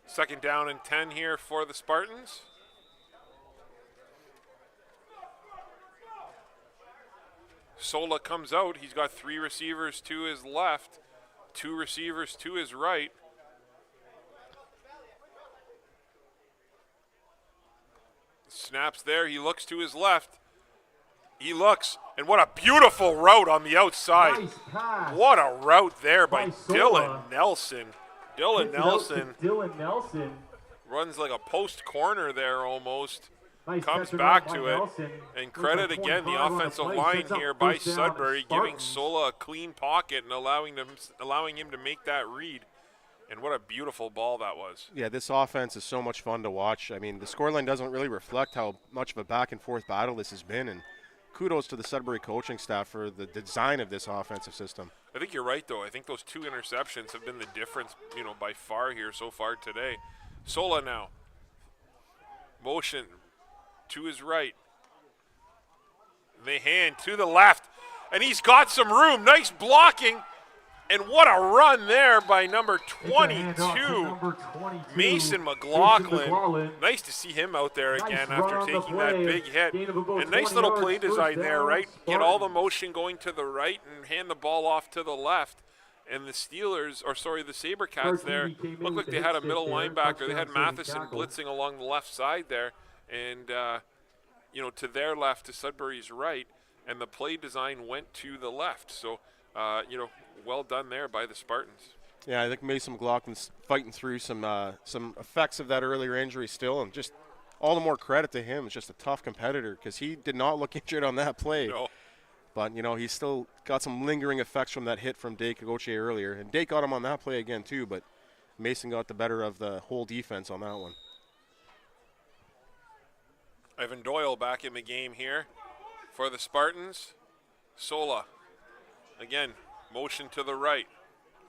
Second down and 10 here for the Spartans. Sola comes out. He's got 3 receivers to his left, 2 receivers to his right. Snaps there. He looks to his left. He looks, and what a beautiful route on the outside. Nice pass. What a route there by Sola. Dylan Nelson. Dylan Nelson runs like a post corner there almost. Nice Comes back to it. Nelson. And credit again the offensive line here by Sudbury, giving Sola a clean pocket and allowing him to make that read. And what a beautiful ball that was. Yeah, this offense is so much fun to watch. I mean, the scoreline doesn't really reflect how much of a back-and-forth battle this has been, and kudos to the Sudbury coaching staff for the design of this offensive system. I think you're right, though. I think those 2 interceptions have been the difference, you know, by far here so far today. Sola now. Motion to his right. They hand to the left, and he's got some room. Nice blocking. And what a run there by number 22, Mason McLaughlin. Nice to see him out there again after taking that big hit. And nice little play design there, right? Get all the motion going to the right and hand the ball off to the left. And the Sabercats there looked like they had a middle linebacker. They had Matheson blitzing along the left side there. And, you know, to their left, to Sudbury's right. And the play design went to the left. So, you know, well done there by the Spartans. Yeah, I think Mason McLaughlin's fighting through some effects of that earlier injury still, and just all the more credit to him. He's just a tough competitor because he did not look injured on that play. No. But, you know, he's still got some lingering effects from that hit from Dake Agoche earlier. And Dake got him on that play again too, but Mason got the better of the whole defense on that one. Ivan Doyle back in the game here for the Spartans. Sola, again, motion to the right.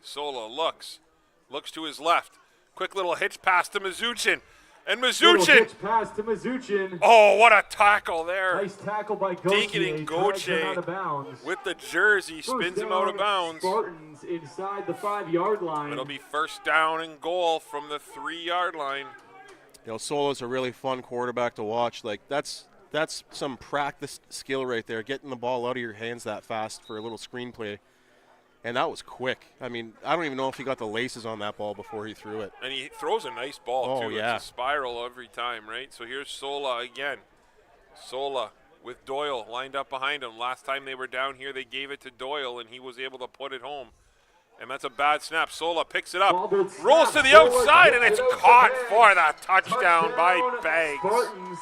Sola looks to his left. Quick little hitch pass to Mazuchin. And Mazuchin! Pass to Mazuchin. Oh, what a tackle there. Nice tackle by Goche. Taking Goche with the jersey, spins him out of bounds. Spartans inside the 5-yard line. It'll be first down and goal from the 3-yard line. You know, Solo's a really fun quarterback to watch. Like, that's some practice skill right there, getting the ball out of your hands that fast for a little screenplay. And that was quick. I mean, I don't even know if he got the laces on that ball before he threw it. And he throws a nice ball, too. Yeah. It's a spiral every time, right? So here's Sola again. Sola with Doyle lined up behind him. Last time they were down here, they gave it to Doyle, and he was able to put it home. And that's a bad snap. Sola picks it up, Bobbled snap. rolls to the Sola outside, and gets it's it out to caught Banks. for the touchdown by Banks. Spartans.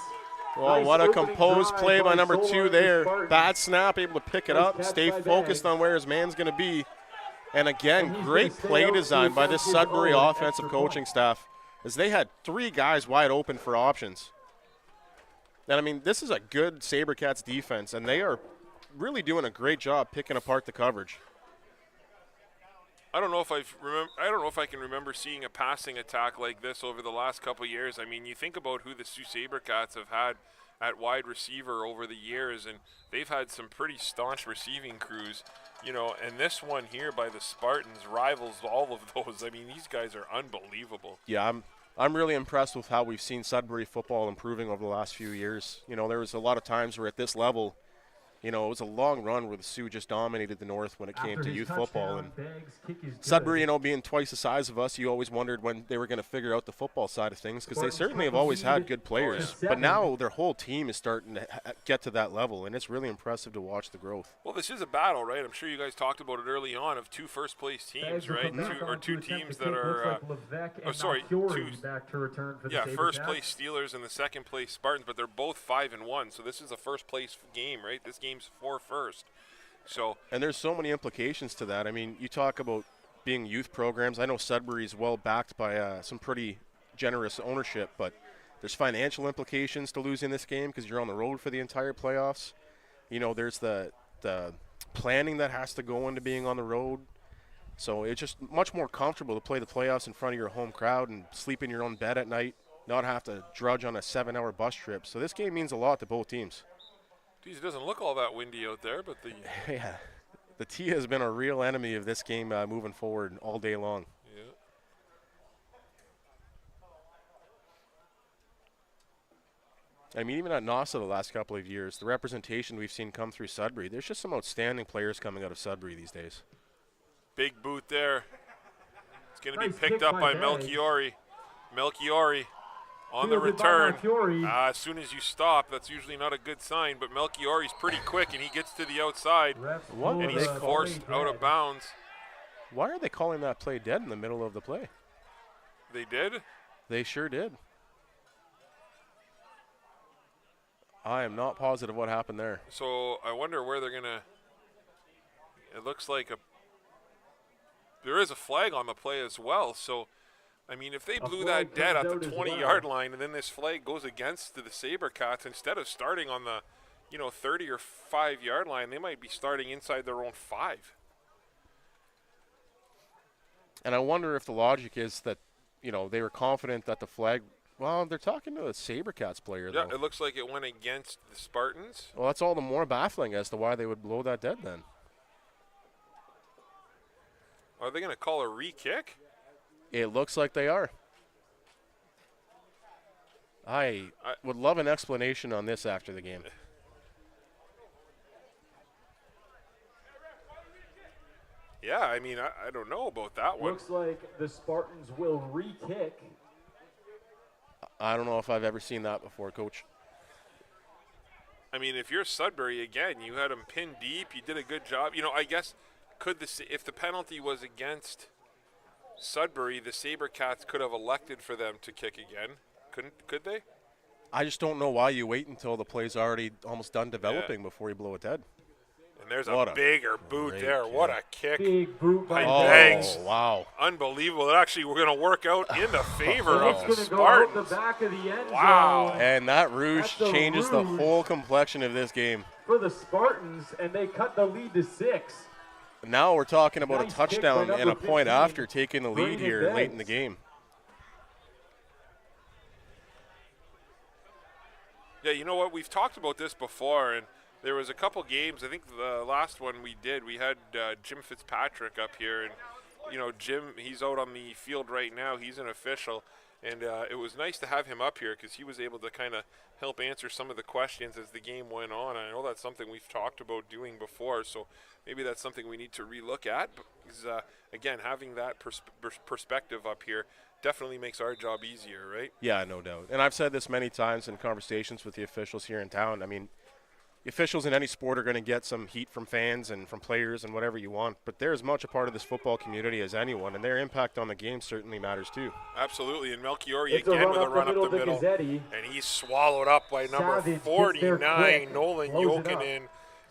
Well, Nice what a opening composed drive play by number Sola 2 and the there. Spartans. Bad snap, able to pick it Nice up, catch stay by focused Banks. on where his man's going to be. And again, And he's great gonna stay play out design to by this attempt his Sudbury own offensive extra coaching point. staff, as they had 3 guys wide open for options. And I mean, this is a good Sabercats defense, and they are really doing a great job picking apart the coverage. I don't know if I can remember seeing a passing attack like this over the last couple of years. I mean, you think about who the Sault Sabercats have had at wide receiver over the years, and they've had some pretty staunch receiving crews, you know, and this one here by the Spartans rivals all of those. I mean, these guys are unbelievable. Yeah, I'm really impressed with how we've seen Sudbury football improving over the last few years. You know, there was a lot of times where at this level, you know, it was a long run where the Sioux just dominated the North when it came to youth football. And Sudbury, you know, being twice the size of us, you always wondered when they were going to figure out the football side of things, because they certainly have always had good players. But now their whole team is starting to get to that level, and it's really impressive to watch the growth. Well, this is a battle, right? I'm sure you guys talked about it early on of 2 first-place teams, right? Two teams that are first-place Steelers and the second-place Spartans, but they're both 5-1. So this is a first-place game, right? This game's for first. So, and there's so many implications to that. I mean, you talk about being youth programs. I know Sudbury is well backed by some pretty generous ownership, but there's financial implications to losing this game because you're on the road for the entire playoffs. You know, there's the planning that has to go into being on the road. So it's just much more comfortable to play the playoffs in front of your home crowd and sleep in your own bed at night, not have to drudge on a 7-hour bus trip. So this game means a lot to both teams. Geez, it doesn't look all that windy out there, but the yeah, the T has been a real enemy of this game moving forward all day long. Yeah. I mean, even at NASA the last couple of years, the representation we've seen come through Sudbury, there's just some outstanding players coming out of Sudbury these days. Big boot there. It's going to Nice be picked kick up by by Banks. Melchiori on the Fielded by return. Melchiori. As soon as you stop, that's usually not a good sign, but Melchiori's pretty quick, and he gets to the outside, What and are he's they forced out of bounds. Why are they calling that play dead in the middle of the play? They did? They sure did. I am not positive what happened there. So I wonder where they're going to – it looks like there is a flag on the play as well, so – I mean, if they blew that dead at the 20-yard line and then this flag goes against the Sabercats, instead of starting on the, 30 or 5-yard line, they might be starting inside their own 5. And I wonder if the logic is that, they were confident that the flag – well, they're talking to a Sabercats player, though. Yeah, it looks like it went against the Spartans. Well, that's all the more baffling as to why they would blow that dead then. Are they going to call a re-kick? It looks like they are. I would love an explanation on this after the game. Yeah, I mean, I don't know about that one. Looks like the Spartans will re-kick. I don't know if I've ever seen that before, Coach. I mean, if you're Sudbury, again, you had them pinned deep. You did a good job. I guess if the penalty was against Sudbury, the Sabercats could have elected for them to kick again. Could they? I just don't know why you wait until the play's already almost done developing before you blow it dead. And there's a bigger boot there. Kick. What a kick. Big boot by Banks. Oh, wow. Unbelievable. It actually, we're going to work out in the favor of the It's going to go out Spartans. the back of the end Wow. zone And that rouge That's a changes the rouge. whole complexion of this game. for the Spartans, and they cut the lead to 6. Now we're talking about Nice a kick touchdown by and a number point 15, after taking the lead Brandon here late in the Banks. game. Yeah, you know what? We've talked about this before, and there was a couple games. I think the last one we did, we had Jim Fitzpatrick up here, and Jim, he's out on the field right now. He's an official, and it was nice to have him up here because he was able to kind of help answer some of the questions as the game went on. I know that's something we've talked about doing before, so maybe that's something we need to relook at. Because again, having that perspective up here definitely makes our job easier, right? Yeah, no doubt. And I've said this many times in conversations with the officials here in town. I mean, officials in any sport are going to get some heat from fans and from players and whatever you want, but they're as much a part of this football community as anyone, and their impact on the game certainly matters too. Absolutely, and Melchiori It's again a with a run up the to middle, Gazzetti. and he's swallowed up by number Savage 49, Nolan close it up. Jokinen,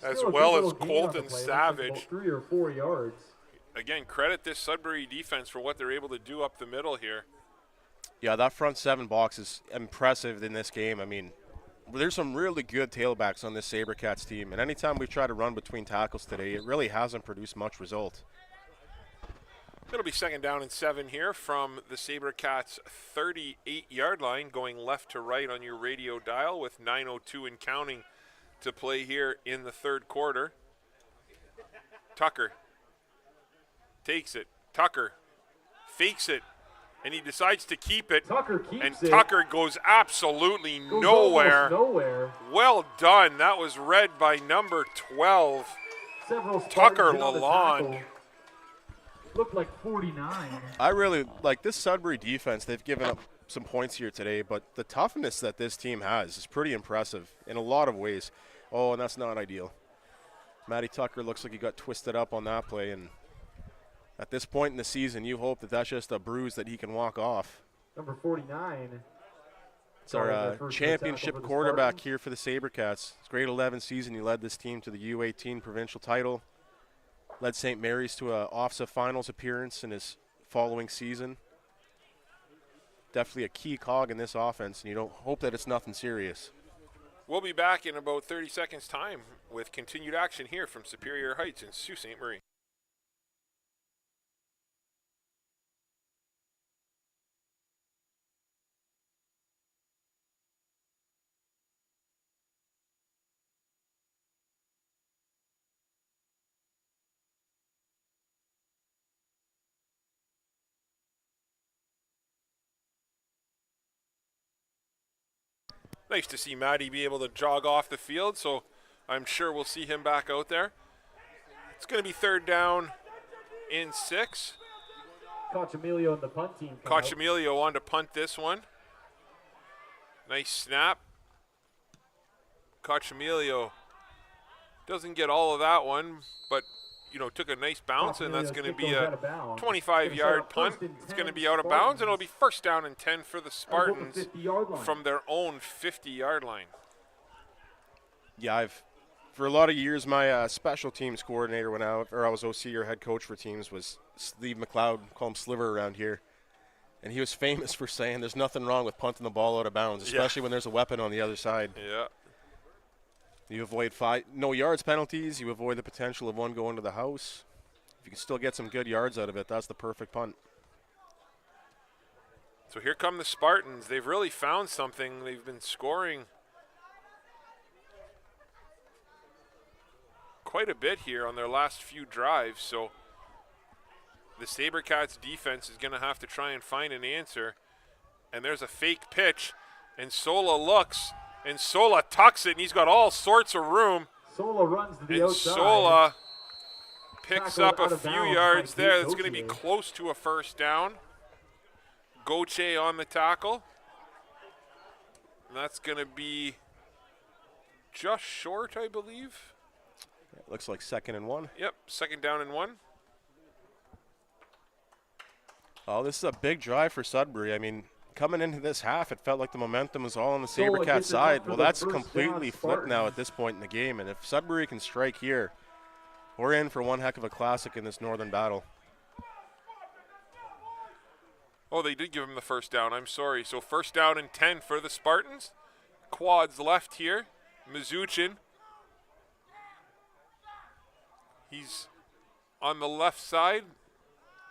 as Still a well good as little gain on the Colton play, Savage. about 3 or 4 yards. Again, credit this Sudbury defense for what they're able to do up the middle here. Yeah, that front 7 box is impressive in this game. I mean, there's some really good tailbacks on this Sabercats team, and anytime we've tried to run between tackles today, it really hasn't produced much result. It'll be 2nd down and 7 here from the Sabercats 38-yard line, going left to right on your radio dial with 9:02 and counting to play here in the 3rd quarter. Tucker takes it. Tucker fakes it, and he decides to keep it. Tucker keeps and it. Tucker goes absolutely Goes nowhere. almost nowhere. Well done. That was read by number 12. Several Tucker Spartans on the Lalonde. tackle. Looked like 49. I really like this Sudbury defense. They've given up some points here today, but the toughness that this team has is pretty impressive in a lot of ways. Oh, and that's not ideal. Matty Tucker looks like he got twisted up on that play, and at this point in the season, you hope that that's just a bruise that he can walk off. Number 49. It's our championship tackle for the quarterback Spartans. here for the Sabercats. His grade 11 season, he led this team to the U18 provincial title. Led St. Mary's to a OSFL finals appearance in his following season. Definitely a key cog in this offense, and you don't hope that it's nothing serious. We'll be back in about 30 seconds' time with continued action here from Superior Heights in Sault Ste. Marie. Nice to see Matty be able to jog off the field, so I'm sure we'll see him back out there. It's going to be 3rd down and 6. Cochemilio and the punt team. come out. Cochemilio on to punt this one. Nice snap. Cochemilio doesn't get all of that one, but took a nice bounce, and that's going to be a 25-yard punt. It's going to be out of bounds, and it'll be 1st down and 10 for the Spartans from their own 50-yard line. Yeah, for a lot of years, my special teams coordinator I was OC or head coach for teams was Steve McLeod, call him Sliver around here. And he was famous for saying there's nothing wrong with punting the ball out of bounds, especially when there's a weapon on the other side. Yeah. You avoid no yards penalties. You avoid the potential of one going to the house. If you can still get some good yards out of it, that's the perfect punt. So here come the Spartans. They've really found something. They've been scoring quite a bit here on their last few drives. So the Sabercats defense is going to have to try and find an answer. And there's a fake pitch, and Sola looks. And Sola tucks it, and he's got all sorts of room. Sola runs to the And outside. Sola picks Tackled up out a of few bounds yards by there. Kate That's going to be Gauthier. close to a 1st down. Goche on the tackle. And that's going to be just short, I believe. It looks like 2nd and 1. Yep, 2nd down and 1. Oh, this is a big drive for Sudbury. I mean, coming into this half, it felt like the momentum was all on the Sola Sabercats gets it up side. for Well, the that's 1st completely down, flipped now Spartans. at this point in the game. And if Sudbury can strike here, we're in for one heck of a classic in this northern battle. Oh, they did give him the 1st down. I'm sorry. So 1st down and 10 for the Spartans. Quads left here. Mizuchin. He's on the left side.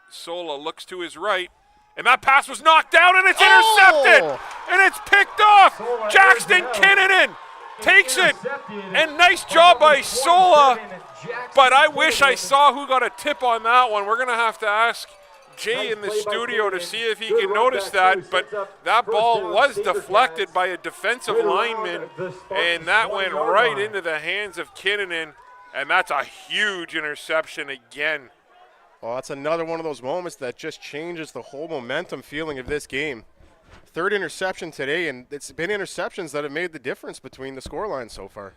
Sola looks to his right. And that pass was knocked down, and it's intercepted. And it's picked off. Sola Jackson airs it out. Kinnunen takes it. Intercepted And nice by job by number Sola. 27, Jackson But I wish I Kinnunen. saw who got a tip on that one. We're going to have to ask Jay Nice in the play by studio to Kinnunen. see if he Good can run notice back that. too. But Sets up that 1st ball down, was Sabercats. deflected by a defensive Right around lineman. the Spartans' And that went 20-yard right line. into the hands of Kinnunen. And that's a huge interception again. Well, that's another one of those moments that just changes the whole momentum feeling of this game. 3rd interception today, and it's been interceptions that have made the difference between the scorelines so far.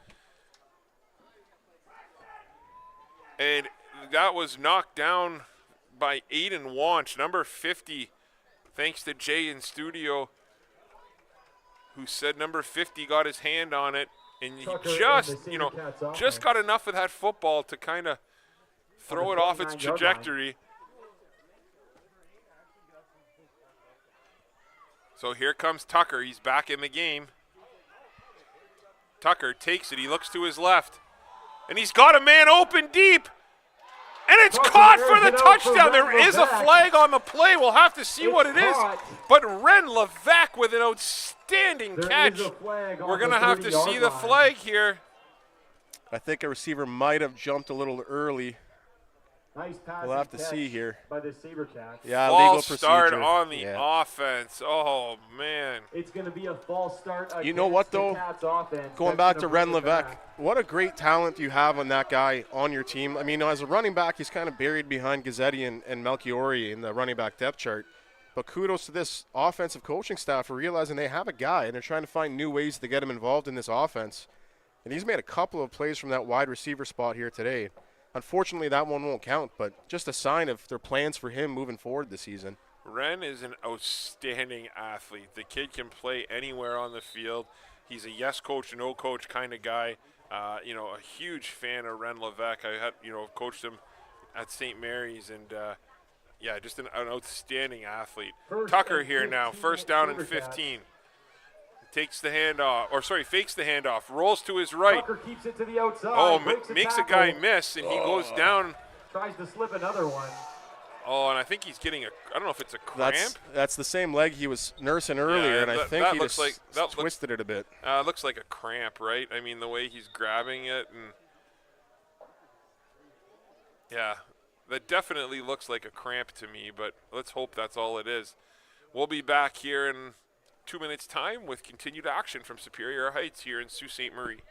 And that was knocked down by Aiden Wanch, number 50, thanks to Jay in studio, who said number 50 got his hand on it. And he Tucker just, and the Sabercats just got enough of that football to kind of throw it off its 29-yard trajectory. So here comes Tucker. He's back in the game. Tucker takes it. He looks to his left. And he's got a man open deep. And it's caught for the touchdown. There is a flag on the play. We'll have to see what it is. But Ren Levesque with an outstanding catch. We're going to have to see the flag here. I think a receiver might have jumped a little early. Nice pass. We'll have to see here. By the Sabercats. Yeah, legal False procedure. start on the Yeah. offense. Oh, man. It's going to be a false start. You know what, though? Going back to Ren Levesque, back. what a great talent you have on that guy on your team. I mean, as a running back, he's kind of buried behind Gazzetti and Melchiori in the running back depth chart. But kudos to this offensive coaching staff for realizing they have a guy, and they're trying to find new ways to get him involved in this offense. And he's made a couple of plays from that wide receiver spot here today. Unfortunately, that one won't count, but just a sign of their plans for him moving forward this season. Ren is an outstanding athlete. The kid can play anywhere on the field. He's a yes coach, no coach kind of guy. A huge fan of Ren Levesque. I had, coached him at St. Mary's, and just an outstanding athlete. Tucker here now, first down and 15. Takes the handoff, fakes the handoff, rolls to his right. Tucker keeps it to the outside. Oh, makes a guy miss, and he goes down. Tries to slip another one. Oh, and I think he's getting I don't know if it's a cramp. That's the same leg he was nursing earlier, and I think he just twisted it a bit. Looks like a cramp, right? I mean, the way he's grabbing it, and yeah, that definitely looks like a cramp to me, but let's hope that's all it is. We'll be back here in 2 minutes' time with continued action from Superior Heights here in Sault Ste. Marie.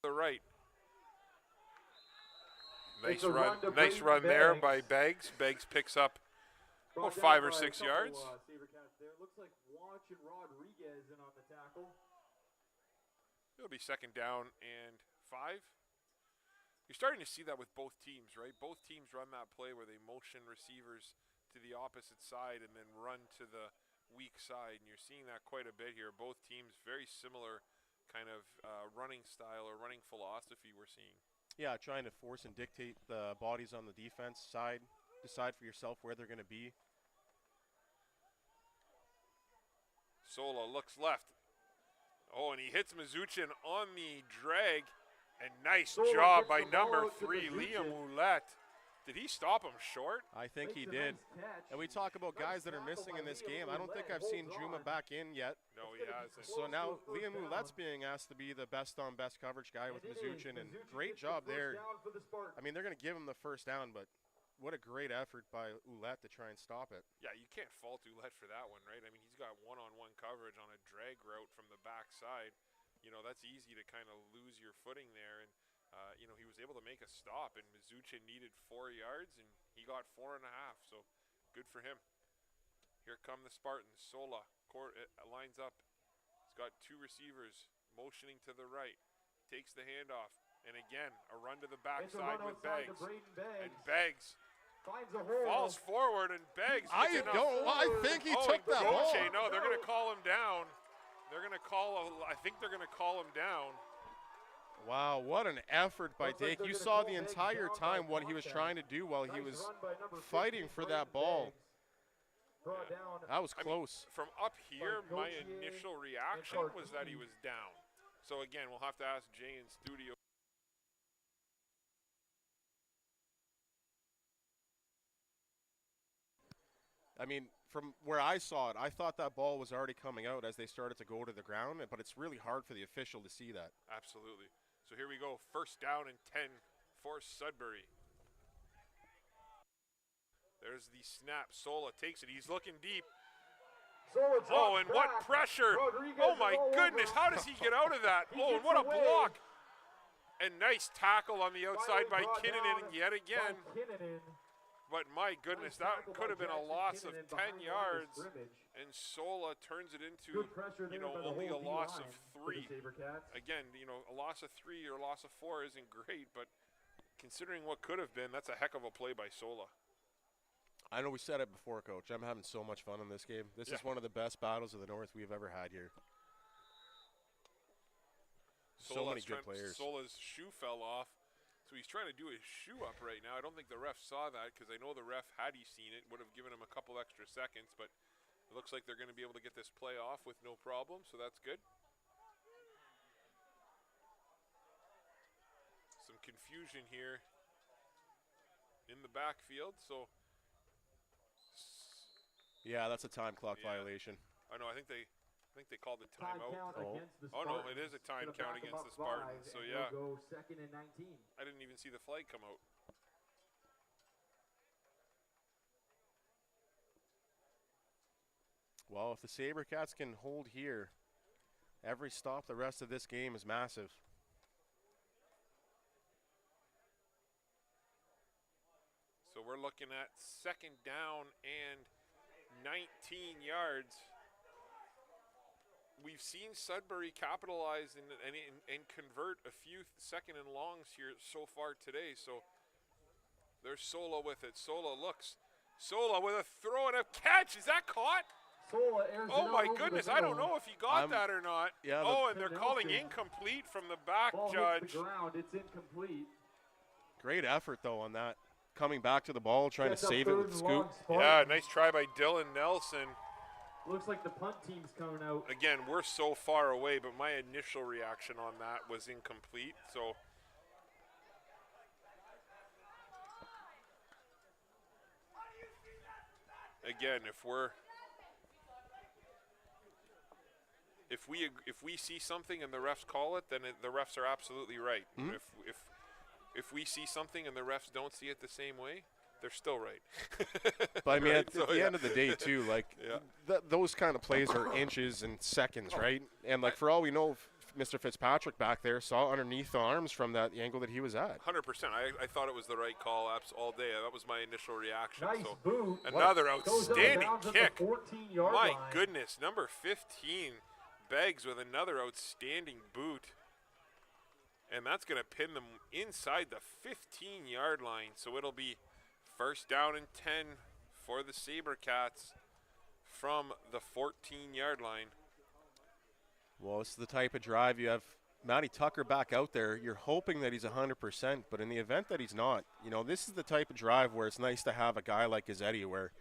the right. It's Nice a run. to Nice Brayden run there Beggs. by Beggs. Beggs picks up Brought about down 5 or by a 6 couple, yards. Sabercats there. Looks like Watch and Rodriguez in on the tackle. It'll be second down and 5. You're starting to see that with both teams, right? Both teams run that play where they motion receivers to the opposite side and then run to the weak side. And you're seeing that quite a bit here. Both teams very similar kind of running style or running philosophy we're seeing. Yeah, trying to force and dictate the bodies on the defense side. Decide for yourself where they're going to be. Sola looks left. Oh, and he hits Mizuchin on the drag. And nice Sola job gets by the ball number out to 3, Mizuchin. Liam Ouellette. Did he stop him short? I think he Makes a did. nice catch. And we talk about guys that are Nice missing tackle in this by game. Liam I don't think I've Ouellette. seen Holds Juma on. back in yet. No, he It's gonna be hasn't. close. So now to a first Liam down. Ouellette's being asked to be the best on best coverage guy with And it Mizuchin, is. and Mizuchin great gets the job first there. down for the Spartans. I mean, they're going to give him the first down, but what a great effort by Ouellette to try and stop it. Yeah, you can't fault Ouellette for that one, right? I mean, he's got one-on-one coverage on a drag route from the backside. You know, that's easy to kind of lose your footing there. And, you know, he was able to make a stop, and Mizuchin needed 4 yards, and he got 4.5. So good for him. Here come the Spartans. Sola lines up. He's got 2 receivers motioning to the right. Takes the handoff. And again, a run to the It's a run backside with outside to Beggs. Brayden Beggs. And Beggs Finds a hole. falls forward, and Beggs. I gets enough- don't. I think he Oh, took and that Goche, ball. no, they're going to call him down. They're going to call. I think they're going to call him down. Wow, what an effort by Looks like Dake. they're You gonna saw call the Beggs entire down by time what he was contact. trying to do while he Nice was run by number 50, fighting for that Brayden ball. Beggs. Brought down. That was close. From up here, By my Gauthier initial reaction and was that he Cartini. was down. So again, we'll have to ask Jay in studio. I mean, from where I saw it, I thought that ball was already coming out as they started to go to the ground, but it's really hard for the official to see that. Absolutely. So here we go. First down and 10 for Sudbury. There's the snap. Sola takes it. He's looking deep. Sola Oh, drops and what back. pressure. Rodriguez Oh, is my all goodness. over. How does he get out of that? He Oh, and gets what a away. block. And nice tackle on the outside by Finally brought Kinnunen down yet again. by Kinnunen. But my goodness, Nice that tackle could by have been a Jackson loss of Kinnunen 10 behind the line of yards. scrimmage. And Sola turns it into, Good pressure there by the only a whole loss D-line of for the 3. Sabercats. Again, a loss of 3 or a loss of 4 isn't great, but considering what could have been, that's a heck of a play by Sola. I know we said it before, Coach. I'm having so much fun in this game. This is one of the best battles of the North we've ever had here. So many good players. Sola's shoe fell off, so he's trying to do his shoe up right now. I don't think the ref saw that because I know the ref, had he seen it, would have given him a couple extra seconds, but it looks like they're going to be able to get this play off with no problem, so that's good. Some confusion here in the backfield, so Yeah, that's a time clock Yeah. violation. I know. I think they called the Time timeout. count Oh. against the Oh, no, Spartans. it is a time Gonna count back 'em against up the Spartans, 5, so and yeah. they'll go 2nd and 19. I didn't even see the flag come out. Well, if the Sabercats can hold here, every stop the rest of this game is massive. So we're looking at second down and 19 yards. We've seen Sudbury capitalize and convert a few second and longs here so far today. So there's Sola with it. Sola looks. Sola with a throw and a catch. Is that caught? Sola airs it Oh out my over the goodness, I don't middle. know if he got I'm- that or not. yeah, Oh, and they're Nelson. calling incomplete from the back Ball judge. hits the ground. It's incomplete. Great effort, though, on that. Coming back to the ball, trying to Sets up save it third with the and long, scoop. Yeah, Spartans. nice try by Dylan Nelson. Looks like the punt team's coming out. Again, we're so far away, but my initial reaction on that was incomplete. So again, if we see something and the refs call it, then the refs are absolutely right. Mm-hmm. If we see something and the refs don't see it the same way, they're still right. But I mean, Right, at so, the yeah. end of the day, too, like Yeah. those kind of plays are inches and seconds, right? And like for all we know, if Mr. Fitzpatrick back there saw underneath the arms from that angle that he was at. 100%. I thought it was the right call all day. That was my initial reaction. Nice So boot. another Goes out of outstanding bounds at the kick. 14-yard My line. goodness, number 15 Beggs with another outstanding boot. And that's going to pin them inside the 15-yard line. So it'll be first down and 10 for the Sabercats from the 14-yard line. Well, this is the type of drive you have Matty Tucker back out there. You're hoping that he's 100%, but in the event that he's not, you know, this is the type of drive where it's nice to have a guy like Gazzetti where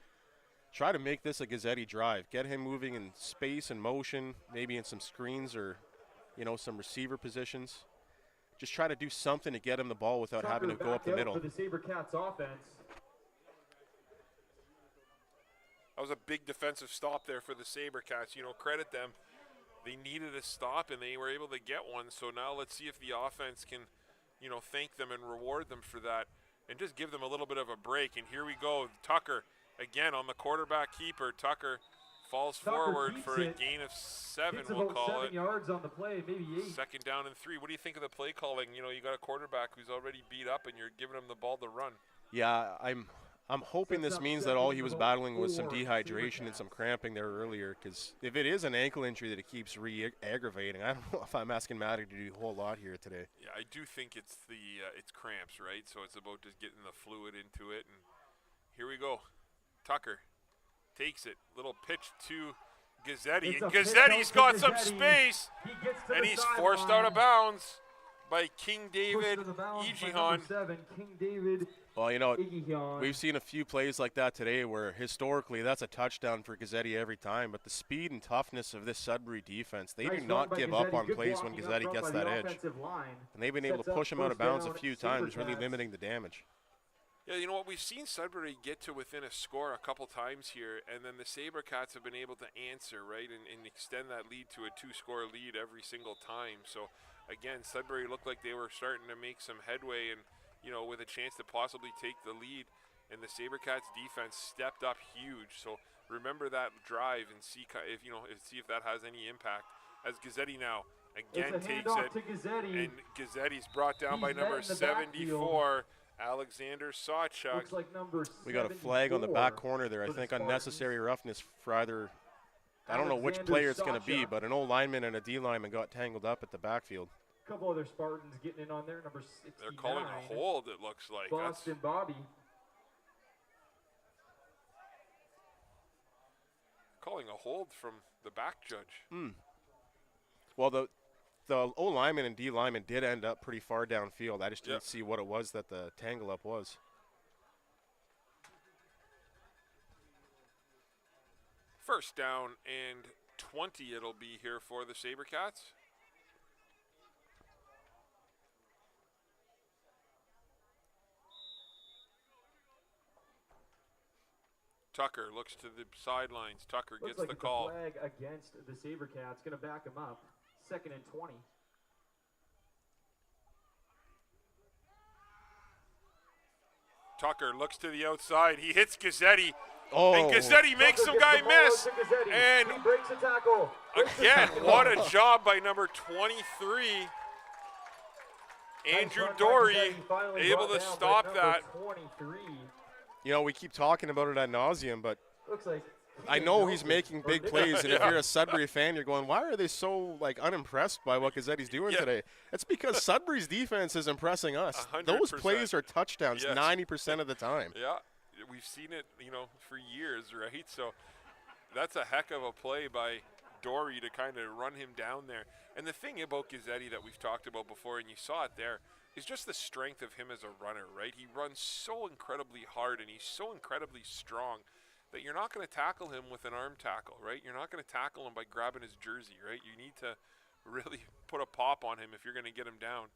try to make this a Gazzetti drive. Get him moving in space and motion, maybe in some screens or, you know, some receiver positions. Just try to do something to get him the ball without having to go up the middle. For the Sabercats offense. That was a big defensive stop there for the Sabercats. You know, credit them. They needed a stop, and they were able to get one. So now let's see if the offense can, you know, thank them and reward them for that and just give them a little bit of a break. And here we go. Tucker, again, on the quarterback keeper. Tucker falls forward for a gain of 7, we'll call it. 7 yards on the play, maybe 8. Second down and 3. What do you think of the play calling? You know, you got a quarterback who's already beat up, and you're giving him the ball to run. Yeah, I'm hoping this means that all he was battling was some dehydration and some cramping there earlier, because if it is an ankle injury that it keeps re-aggravating, I don't know if I'm asking Matty to do a whole lot here today. Yeah, I do think it's it's cramps, right? So it's about just getting the fluid into it. And here we go. Tucker takes it. Little pitch to Gazzetti. And Gazzetti's got some space, and he's forced out of bounds by King David Ejihan. King David. Well, you know, we've seen a few plays like that today where historically that's a touchdown for Gazzetti every time, but the speed and toughness of this Sudbury defense, they do not give up on plays when Gazzetti gets that edge. And they've been able to push him out of bounds a few times, really limiting the damage. Yeah, you know what, we've seen Sudbury get to within a score a couple times here, and then the Sabercats have been able to answer, right, and extend that lead to a 2-score lead every single time. So, again, Sudbury looked like they were starting to make some headway and, you know, with a chance to possibly take the lead, and the Sabercats defense stepped up huge. So remember that drive and see if that has any impact. As Gazzetti now again takes it, and Gazzetti's brought down by number 74, Alexander Sawchuk. Like we got a flag on the back corner there. I think unnecessary roughness for either. I don't know which player it's going to be, but an old lineman and a D lineman got tangled up at the backfield. A couple other Spartans getting in on there. Number 69. They're calling a hold, it looks like. Boston Bobby. Calling a hold from the back judge. Well, the O lineman and D lineman did end up pretty far downfield. I just didn't see what it was that the tangle up was. First down and 20 it'll be here for the Sabercats. Tucker looks to the sidelines. Tucker gets the call. Flag against the Sabercats. Going to back him up. 2nd and 20. Tucker looks to the outside. He hits Gazzetti. Oh. And Gazzetti makes some guy miss. And he breaks a tackle. Again, what a job by number 23. Andrew Dory able to stop that. 23. You know, we keep talking about it ad nauseum, but looks like I know he's making big plays, and if you're a Sudbury fan, you're going, why are they so, unimpressed by what Gazzetti's doing today? It's because Sudbury's defense is impressing us. 100%. Those plays are touchdowns 90% of the time. Yeah, we've seen it, for years, right? So that's a heck of a play by Dory to kind of run him down there. And the thing about Gazzetti that we've talked about before, and you saw it there, is just the strength of him as a runner, right? He runs so incredibly hard, and he's so incredibly strong that you're not going to tackle him with an arm tackle, right? You're not going to tackle him by grabbing his jersey, right? You need to really put a pop on him if you're going to get him down.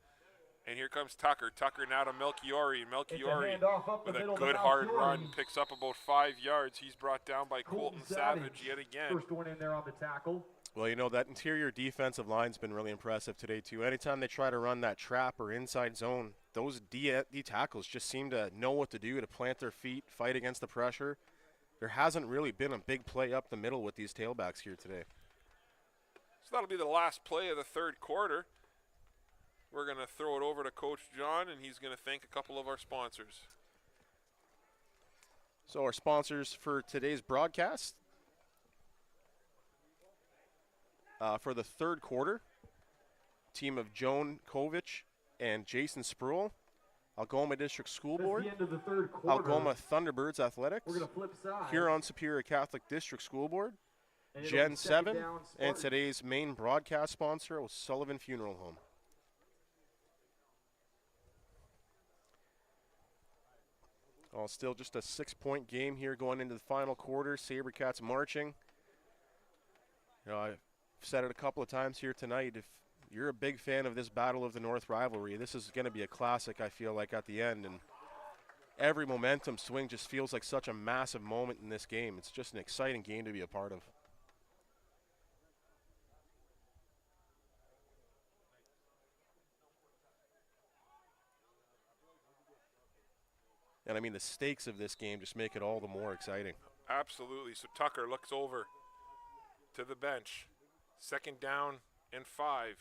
And here comes Tucker. Tucker now to Melchiori. Melchiori with a good hard run. Picks up about 5 yards. He's brought down by Colton Savage yet again. First one in there on the tackle. Well, that interior defensive line's been really impressive today, too. Anytime they try to run that trap or inside zone, those D tackles just seem to know what to do to plant their feet, fight against the pressure. There hasn't really been a big play up the middle with these tailbacks here today. So that'll be the last play of the third quarter. We're going to throw it over to Coach John, and he's going to thank a couple of our sponsors. So our sponsors for today's broadcast, for the third quarter, team of Joan Kovich and Jason Spruill, Algoma District School Board, That's the end of the third quarter. Algoma Thunderbirds Athletics, We're going to flip sides. Huron Superior Catholic District School Board, And it'll be Gen second 7, down, and Spartans. today's main broadcast sponsor, O'Sullivan Funeral Home. Oh, still just a 6-point game here going into the final quarter. Sabercats marching. You know, I've said it a couple of times here tonight. If you're a big fan of this Battle of the North rivalry, this is going to be a classic, I feel like, at the end. And every momentum swing just feels like such a massive moment in this game. It's just an exciting game to be a part of. And I mean, the stakes of this game just make it all the more exciting. Absolutely. So Tucker looks over to the bench. Second down and 5.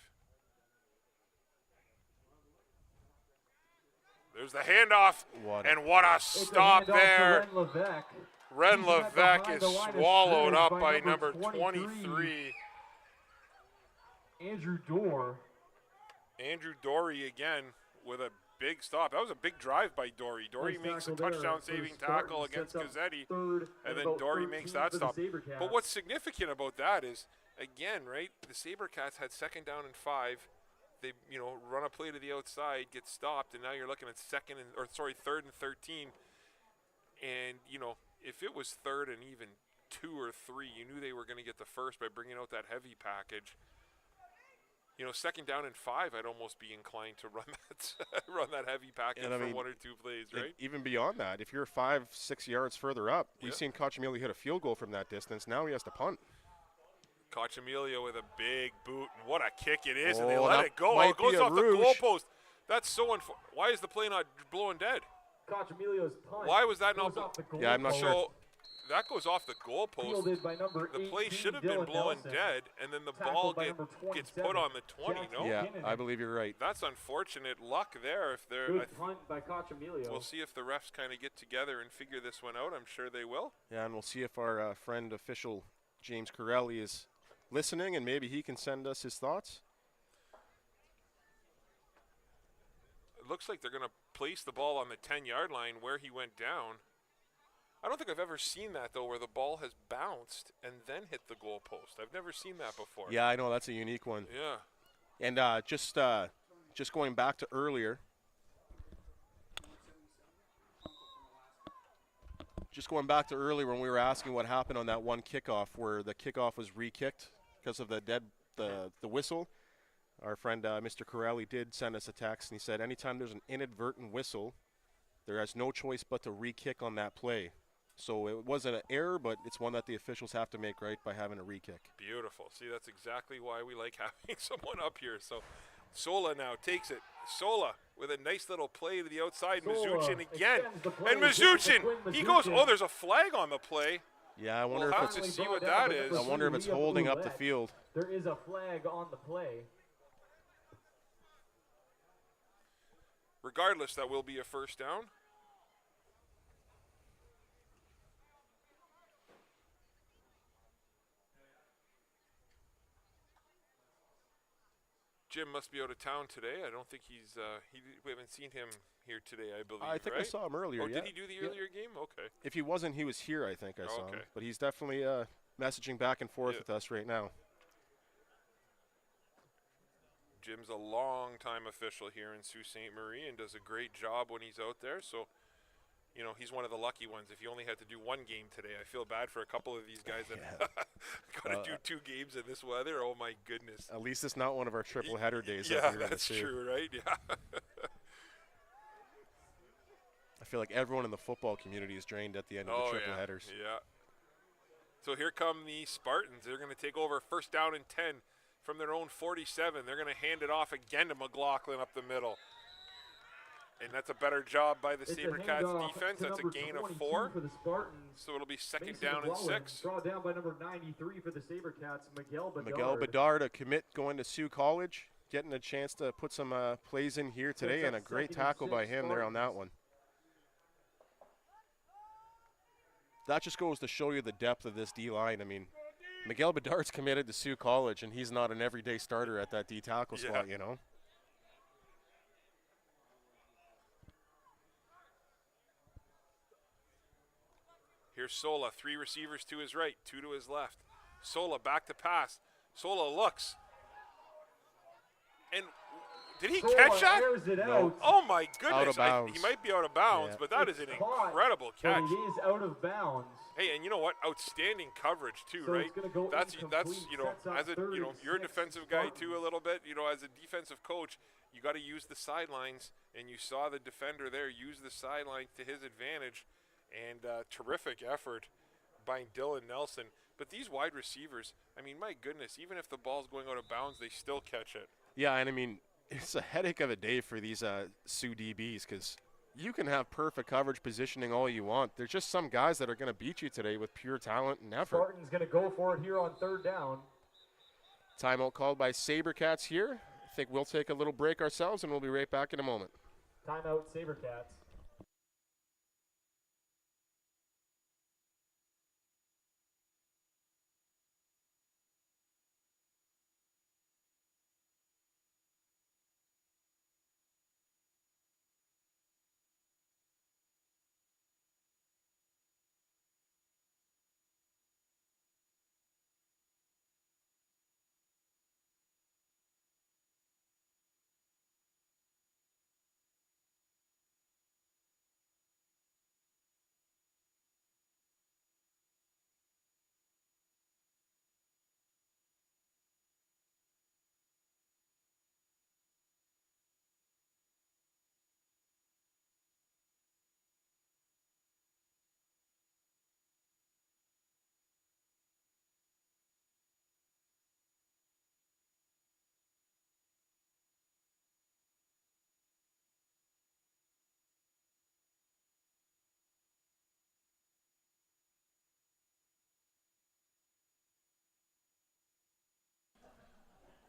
There's the handoff, What what a stop there. Ren Levesque is swallowed up by number 23. Andrew Dorr. Andrew Dory again with a big stop. That was a big drive by Dory. Dory Nice makes a tackle there touchdown-saving for the tackle Spartans. against Sets up Gazzetti, third and then about Dory 13 makes that for the stop. Sabercats. But what's significant about that is, again, right, the Sabercats had second down and 5. They, run a play to the outside, get stopped, and now you're looking at third and 13. And, if it was third and even 2 or 3, you knew they were going to get the first by bringing out that heavy package. Second down and 5, I'd almost be inclined to run that heavy package for 1 or 2 plays, right? Even beyond that, if you're 5-6 yards further up, we've seen Cochamilli hit a field goal from that distance. Now he has to punt. Cochamilio with a big boot, and what a kick it is, and they Oh, let that it go. might It goes be a off the rouge. goalpost. That's so unfortunate. Why is the play not blowing dead? Cochamilio's punt. Why was that not goes off the Yeah, I'm not goalpost. sure. So that goes off the goalpost. Fielded by number The play 18, should have been Dylan blowing Nelson. dead, and then the Tackled ball by gets number put 27, on the 20, Jack no? Yeah, Kinnunen. I believe you're right. That's unfortunate luck there. If they're, Good punt by Cochamilio. we'll see if the refs kind of get together and figure this one out. I'm sure they will. Yeah, and we'll see if our friend official James Corelli is listening, and maybe he can send us his thoughts. It looks like they're going to place the ball on the 10-yard line where he went down. I don't think I've ever seen that, though, where the ball has bounced and then hit the goalpost. I've never seen that before. Yeah, I know, that's a unique one. Yeah. And just going back to earlier. Just going back to earlier when we were asking what happened on that one kickoff where the kickoff was re-kicked because of the whistle. Our friend Mr. Corelli did send us a text, and he said anytime there's an inadvertent whistle, there has no choice but to re-kick on that play. So it wasn't an error, but it's one that the officials have to make right by having a re-kick. Beautiful. See, that's exactly why we like having someone up here. So Sola now takes it. Sola with a nice little play to the outside. Sola Mizuchin again. extends the play, And gives it to Mizuchin, Quinn he goes, Mizuchin. oh, there's a flag on the play. Yeah, I wonder We'll if have it's to see Brought what down that by is. number I wonder if it's Leah holding up the Boulette. field. There is a flag on the play. Regardless, that will be a first down. Jim must be out of town today. I don't think he's. We haven't seen him here today, I believe. I think I right? saw him earlier. Oh, yeah. did he do the Yeah. earlier game? Okay. If he wasn't, he was here, I think I saw him. Okay. But he's definitely messaging back and forth Yeah. with us right now. Jim's a long-time official here in Sault Ste. Marie and does a great job when he's out there. So, he's one of the lucky ones. If he only had to do one game today, I feel bad for a couple of these guys that got to do 2 games in this weather. Oh, my goodness. At least it's not one of our triple header days. Yeah, that we're gonna that's see. true, right? Yeah. I feel like everyone in the football community is drained at the end of Oh, the triple yeah. headers. Yeah. So here come the Spartans. They're going to take over first down and 10 from their own 47. They're going to hand it off again to McLaughlin up the middle. And that's a better job by the It's a Sabercats handoff defense. to That's a number gain of 22 4. for the Spartans. So it'll be second Mason down and McClellan, 6. brought down by number 93 for the Sabercats, Miguel Bedard. Miguel Bedard, a commit going to Sioux College, getting a chance to put some plays in here today, and a great tackle by him there on that one. That just goes to show you the depth of this D-line. I mean, Miguel Bedard's committed to Sioux College, and he's not an everyday starter at that D-tackle spot, you know. Here's Sola, 3 receivers to his right, 2 to his left. Sola back to pass. Sola looks. And did he catch that? It no. out. Oh my goodness. Out of bounds. He might be out of bounds, but that is an incredible catch. But it is out of bounds. Hey, and you know what? Outstanding coverage too, So right? it's gonna go That's incomplete, you know, sets up as a third you know, and you're a 6 defensive guy Spartans. too a little bit. You know, as a defensive coach, you got to use the sidelines, and you saw the defender there use the sidelines to his advantage, and terrific effort by Dylan Nelson. But these wide receivers, I mean, my goodness, even if the ball's going out of bounds, they still catch it. Yeah, and I mean, it's a headache of a day for these Sioux DBs because you can have perfect coverage positioning all you want. There's just some guys that are going to beat you today with pure talent and effort. Spartans going to go for it here on 3rd down. Timeout called by Sabercats here. I think we'll take a little break ourselves, and we'll be right back in a moment. Timeout, Sabercats.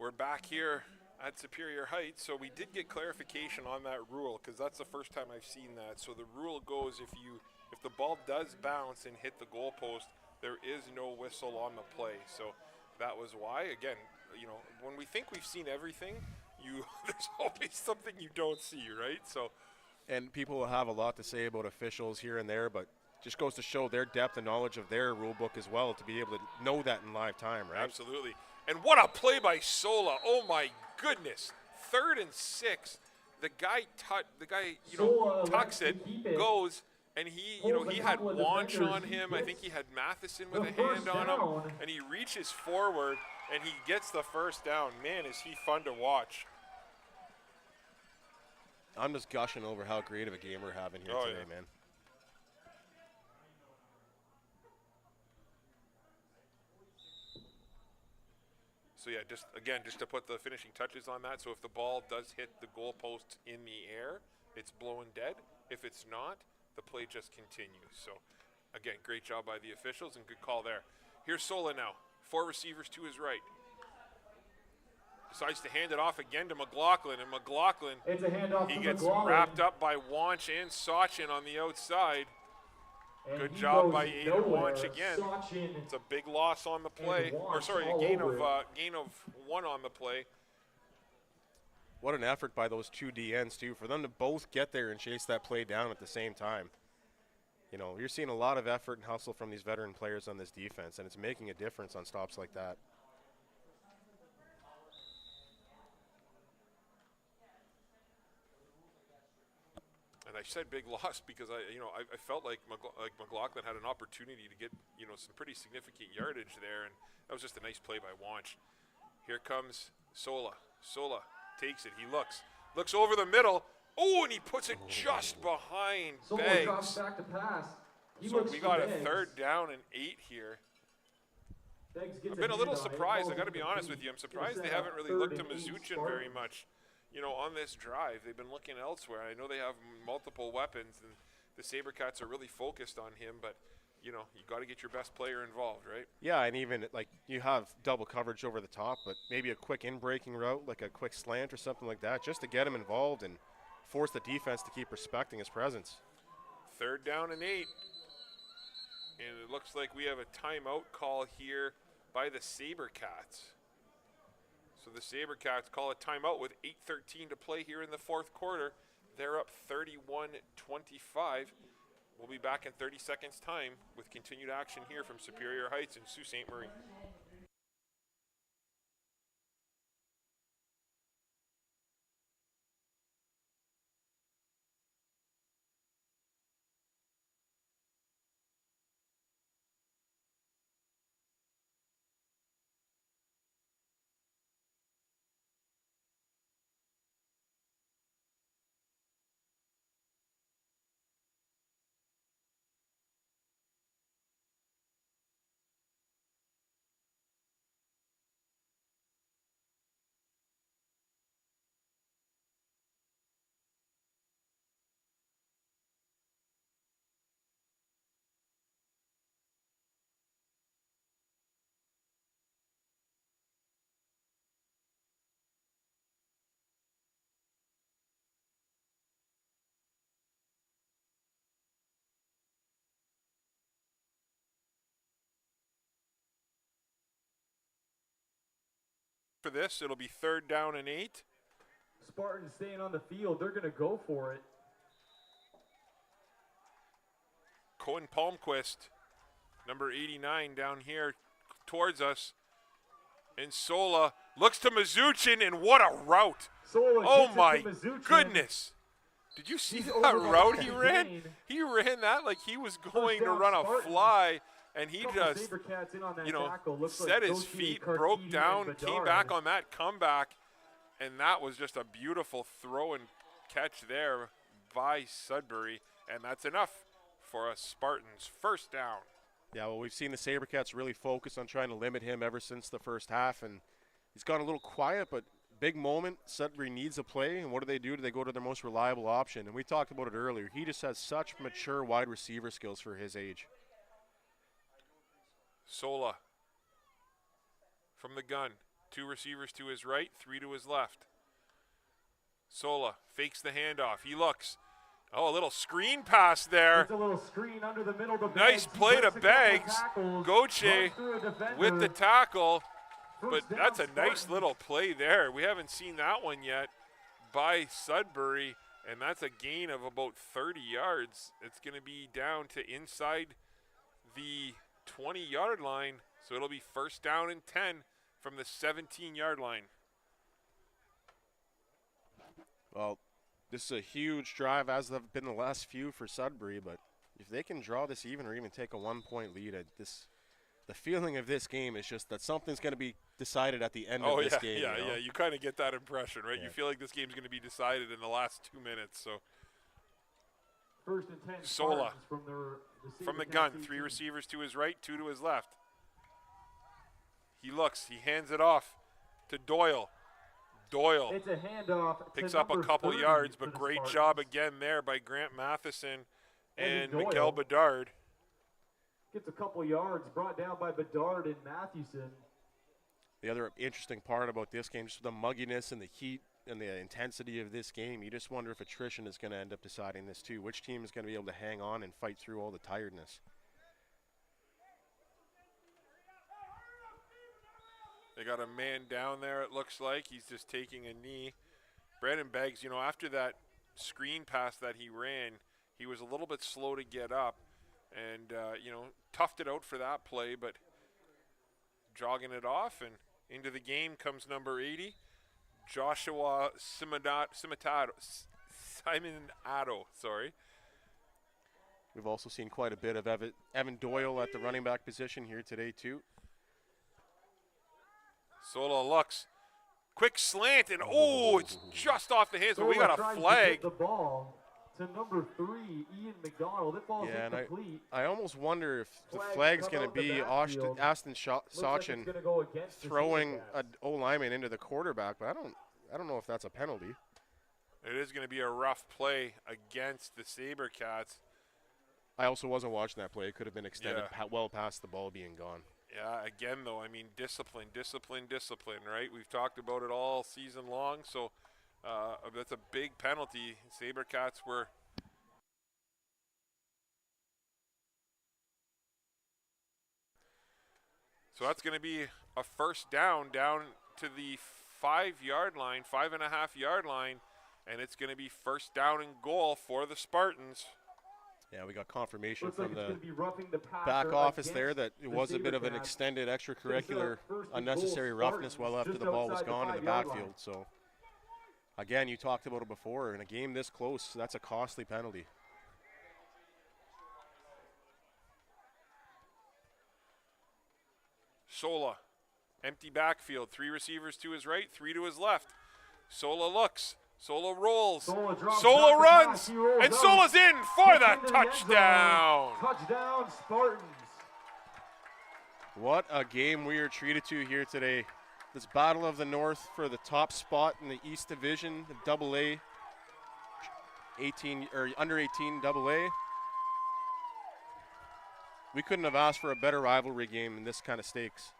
We're back here at Superior Heights, so we did get clarification on that rule because that's the first time I've seen that. So the rule goes if the ball does bounce and hit the goalpost, there is no whistle on the play. So that was why. Again, you know, when we think we've seen everything, there's always something you don't see, right? So, and people will have a lot to say about officials here and there, but just goes to show their depth and knowledge of their rule book as well to be able to know that in live time, right? Absolutely. And what a play by Sola! Oh my goodness! 3rd and 6. The guy tucks it, goes, and he had Wanch on him. I think he had Matheson with a hand on him, and he reaches forward and he gets the first down. Man, is he fun to watch! I'm just gushing over how great of a game we're having here today, man. So yeah, just to put the finishing touches on that. So if the ball does hit the goalpost in the air, it's blown dead. If it's not, the play just continues. So again, great job by the officials and good call there. Here's Sola now. 4 receivers to his right. Decides to hand it off again to McLaughlin, and McLaughlin, it's a handoff he to gets McLaughlin. wrapped up by Wanch and Sachin on the outside. And Good he job goes by Aiden nowhere. Wanch again. Sachin It's a big loss on the play. Wanch Or sorry, all a gain over of 1 on the play. What an effort by those 2 DNs, too, for them to both get there and chase that play down at the same time. You know, you're seeing a lot of effort and hustle from these veteran players on this defense, and it's making a difference on stops like that. And I said big loss because I felt like McLaughlin had an opportunity to get some pretty significant yardage there, and that was just a nice play by Wanch. Here comes Sola. Sola takes it. He looks over the middle. Oh, and he puts it just behind Sola Beggs. drops back to pass. So we got a 3rd down and 8 here. Beggs gets I've been a little hand on it. surprised. I Ball's got to be honest with incomplete. you. I'm surprised they It's a haven't really 3rd looked to and 8 Mazuchin very Spartans. much. on this drive. They've been looking elsewhere. I know they have multiple weapons, and the Sabercats are really focused on him, but you got to get your best player involved, right? Yeah, and even like you have double coverage over the top, but maybe a quick in-breaking route, like a quick slant or something like that, just to get him involved and force the defense to keep respecting his presence. 3rd down and 8. And it looks like we have a timeout call here by the Sabercats. So the Sabercats call a timeout with 8:13 to play here in the 4th quarter. They're up 31-25. We'll be back in 30 seconds' time with continued action here from Superior Heights and Sault Ste. Marie. For this, it'll be 3rd down and 8. Spartans staying on the field. They're going to go for it. Cohen Palmquist, number 89, down here towards us. And Sola looks to Mazuchin, and what a route. Sola Oh my gets it to Mazuchin. goodness. Did you see He's that over the route he line. ran? He ran that like he was going to down, run a Spartans. fly, and he Couple just, Sabercats in on that tackle. Looks set like his Goshi, feet, Karkidi, broke and down, Bedard. came back on that comeback, and that was just a beautiful throw and catch there by Sudbury, and that's enough for us Spartans. 1st down. Yeah, well, we've seen the Sabercats really focus on trying to limit him ever since the first half, and he's gone a little quiet, but big moment. Sudbury needs a play, and what do? They go to their most reliable option, and we talked about it earlier. He just has such mature wide receiver skills for his age. Sola from the gun. 2 receivers to his right, 3 to his left. Sola fakes the handoff. He looks. Oh, a little screen pass there. It's a little screen under the middle to Nice Beggs. He play to breaks a couple Beggs. tackles, Goche runs through a defender. with the tackle. But First down, that's a nice Spartans. little play there. We haven't seen that one yet by Sudbury, and that's a gain of about 30 yards. It's going to be down to inside the 20-yard line, so it'll be 1st down and 10 from the 17-yard line. Well, this is a huge drive, as have been the last few for Sudbury, but if they can draw this even or even take a 1-point lead, the feeling of this game is just that something's going to be decided at the end of this game. Yeah. You kind of get that impression, right? Yeah. You feel like this game's going to be decided in the last 2 minutes. So 1st and 10. Sola Spartans from the Sabercats gun, 18. 3 receivers to his right, 2 to his left. He looks, he hands it off to Doyle. Doyle It's a handoff. picks to up a number couple 30 yards, for but the great Spartans. job again there by Grant Matheson and Doyle Miguel Bedard. Gets a couple yards, brought down by Bedard and Mathewson. The other interesting part about this game, just the mugginess and the heat and the intensity of this game, you just wonder if attrition is going to end up deciding this too. Which team is going to be able to hang on and fight through all the tiredness? They got a man down there, it looks like. He's just taking a knee. Brandon Beggs, after that screen pass that he ran, he was a little bit slow to get up and, toughed it out for that play, but jogging it off, and into the game comes number 80, Joshua Simonado. We've also seen quite a bit of Evan Doyle at the running back position here today too. Sola looks, quick slant, and it's just off the hands, but we Sola got a tries to flag. get the ball to number 3, Ian McDonald. It falls Yeah, and incomplete. I almost wonder if the Flag flag's come going to out the be backfield. Aston Looks like it's Sachin gonna go against the throwing Sabercats. an O-lineman into the quarterback, but I don't know if that's a penalty. It is going to be a rough play against the Sabercats. I also wasn't watching that play. It could have been extended well past the ball being gone. Yeah, again, though, I mean, discipline, right? We've talked about it all season long, so that's a big penalty. Sabercats were... So that's going to be a first down to the 5-yard line, 5.5-yard line, and it's going to be first down and goal for the Spartans. Yeah, we got confirmation Looks from like the back office there that it was a bit of an extended extracurricular unnecessary roughness well after the ball was gone in the backfield. So, again, you talked about it before. In a game this close, that's a costly penalty. Sola, empty backfield, 3 receivers to his right, 3 to his left. Sola looks, Sola rolls, Sola runs, and Sola's in for that touchdown. Touchdown, Spartans. What a game we are treated to here today. This battle of the North for the top spot in the East Division, the Double A, under 18 Double A. We couldn't have asked for a better rivalry game in this kind of stakes.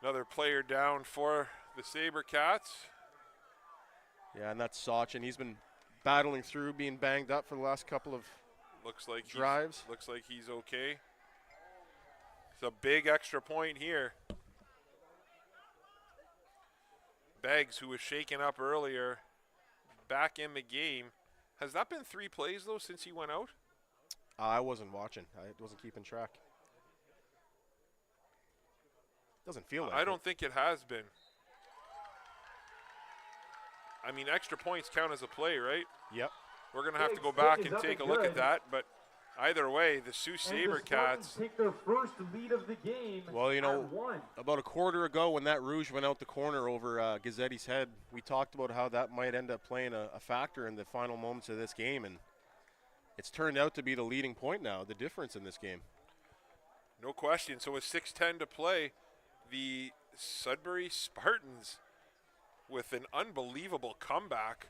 Another player down for the Sabercats. Yeah, and that's Sachin. He's been battling through, being banged up for the last couple of drives. Looks like he's okay. It's a big extra point here. Beggs, who was shaken up earlier, back in the game. Has that been 3 plays, though, since he went out? I wasn't watching. I wasn't keeping track. Doesn't feel like I don't think it has been. I mean, extra points count as a play, right? Yep. We're going to have to go back and take a look at that, but either way, the Sault Sabercats take their first lead of the game. Well, you know, about a quarter ago when that Rouge went out the corner over Gazzetti's head, we talked about how that might end up playing a factor in the final moments of this game, and it's turned out to be the leading point now, the difference in this game. No question. So with 6:10 to play, the Sudbury Spartans, with an unbelievable comeback,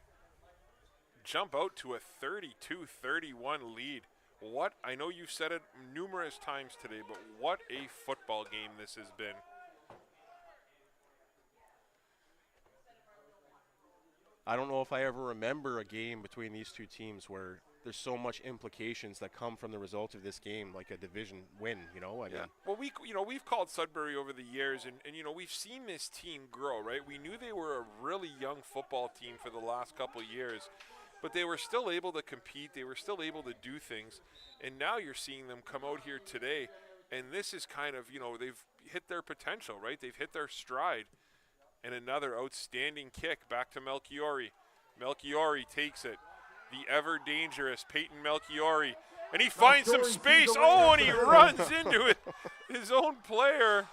jump out to a 32-31 lead. What, I know you've said it numerous times today, but what a football game this has been. I don't know if I ever remember a game between these two teams where there's so much implications that come from the result of this game, like a division win, you know? I mean, well, we've called Sudbury over the years, and you know, we've seen this team grow, right? We knew they were a really young football team for the last couple of years, but they were still able to compete. They were still able to do things, and now you're seeing them come out here today, and this is kind of, you know, they've hit their potential, right? They've hit their stride, and another outstanding kick back to Melchiori. Melchiori takes it. The ever-dangerous Peyton Melchiori. And he finds some space. Oh, and he runs into it. His own player.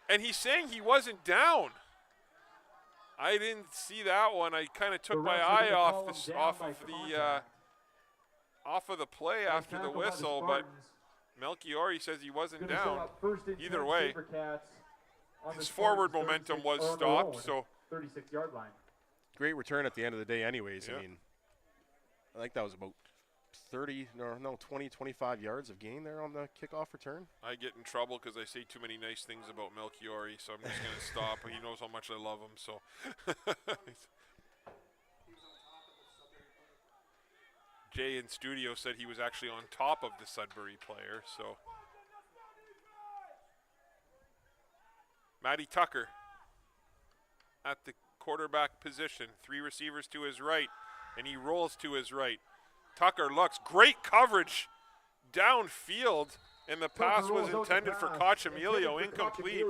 And he's saying he wasn't down. I didn't see that one. I kind of took my eye off of the play after the whistle, but Melchiori says he wasn't down. Either way, his forward momentum was stopped. So 36-yard line. Great return at the end of the day anyways. Yeah. I mean, I think that was about 20, 25 yards of gain there on the kickoff return. I get in trouble because I say too many nice things about Melchiori, so I'm just going to stop. He knows how much I love him, so. Jay in studio said he was actually on top of the Sudbury player, so. Matty Tucker at the quarterback position, 3 receivers to his right, and he rolls to his right. Tucker looks, great coverage downfield, and the pass was intended for Cochamilio, incomplete.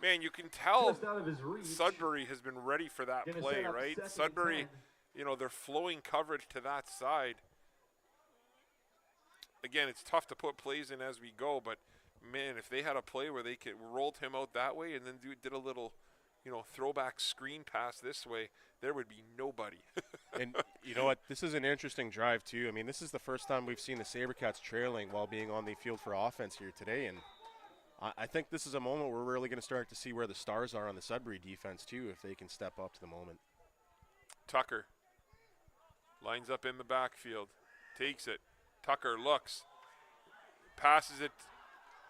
Man, you can tell Sudbury has been ready for that play, right? Sudbury, you know, they're flowing coverage to that side. Again, it's tough to put plays in as we go, but man, if they had a play where they could rolled him out that way and then did a little, you know, throwback screen pass this way, there would be nobody. And you know what? This is an interesting drive, too. I mean, this is the first time we've seen the Sabercats trailing while being on the field for offense here today. And I think this is a moment where we're really going to start to see where the stars are on the Sudbury defense, too, if they can step up to the moment. Tucker lines up in the backfield, takes it. Tucker looks, passes it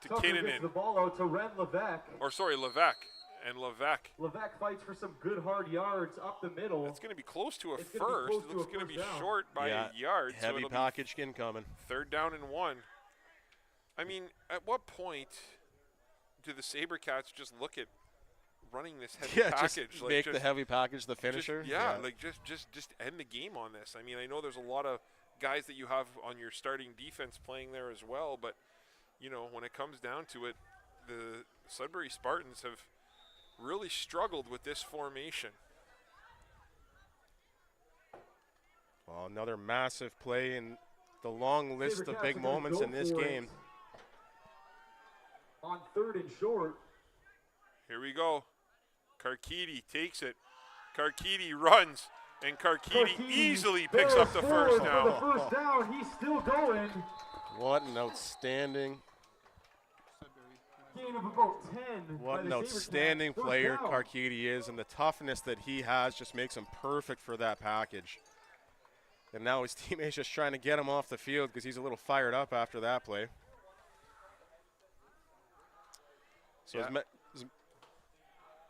to Tucker gets the Kinnunen. ball out to Ren Levesque. Or sorry, Levesque. And Levesque. Levesque fights for some good hard yards up the middle. It's going to be close to a It's gonna be first. close It to looks a going to be first down. short by a yard. So Heavy it'll be package incoming. 3rd down and 1. I mean, at what point do the Sabercats just look at running this heavy package? Just make the heavy package the finisher. Just end the game on this. I mean, I know there's a lot of guys that you have on your starting defense playing there as well, but, you know, when it comes down to it, the Sudbury Spartans have really struggled with this formation. Well, another massive play in the long list of Sabercats big are gonna moments go in this for it game. On 3rd and short. Here we go. Karkidi takes it. Karkidi runs, and Karkidi easily picks up the first For the down. first down, he's still going. What an outstanding, Gain of about 10. what by an the outstanding Sabercats. First player down. Karkidi is, and the toughness that he has just makes him perfect for that package. And now his teammate's just trying to get him off the field because he's a little fired up after that play. So Yeah.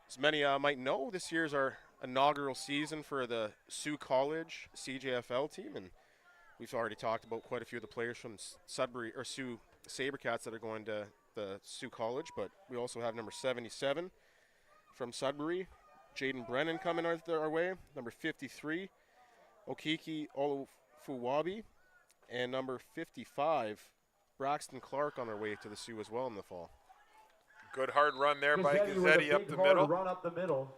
as many might know, this year's our inaugural season for the Sioux College CJFL team, and we've already talked about quite a few of the players from Sudbury or Sault Sabercats that are going to the Sioux College, but we also have number 77 from Sudbury, Jaden Brennan coming our way, number 53, Okiki Olufuwabi, and number 55, Braxton Clark on their way to the Sioux as well in the fall. Good hard run there by Gazzetti with a Gazzetti up big the hard middle. Run up the middle.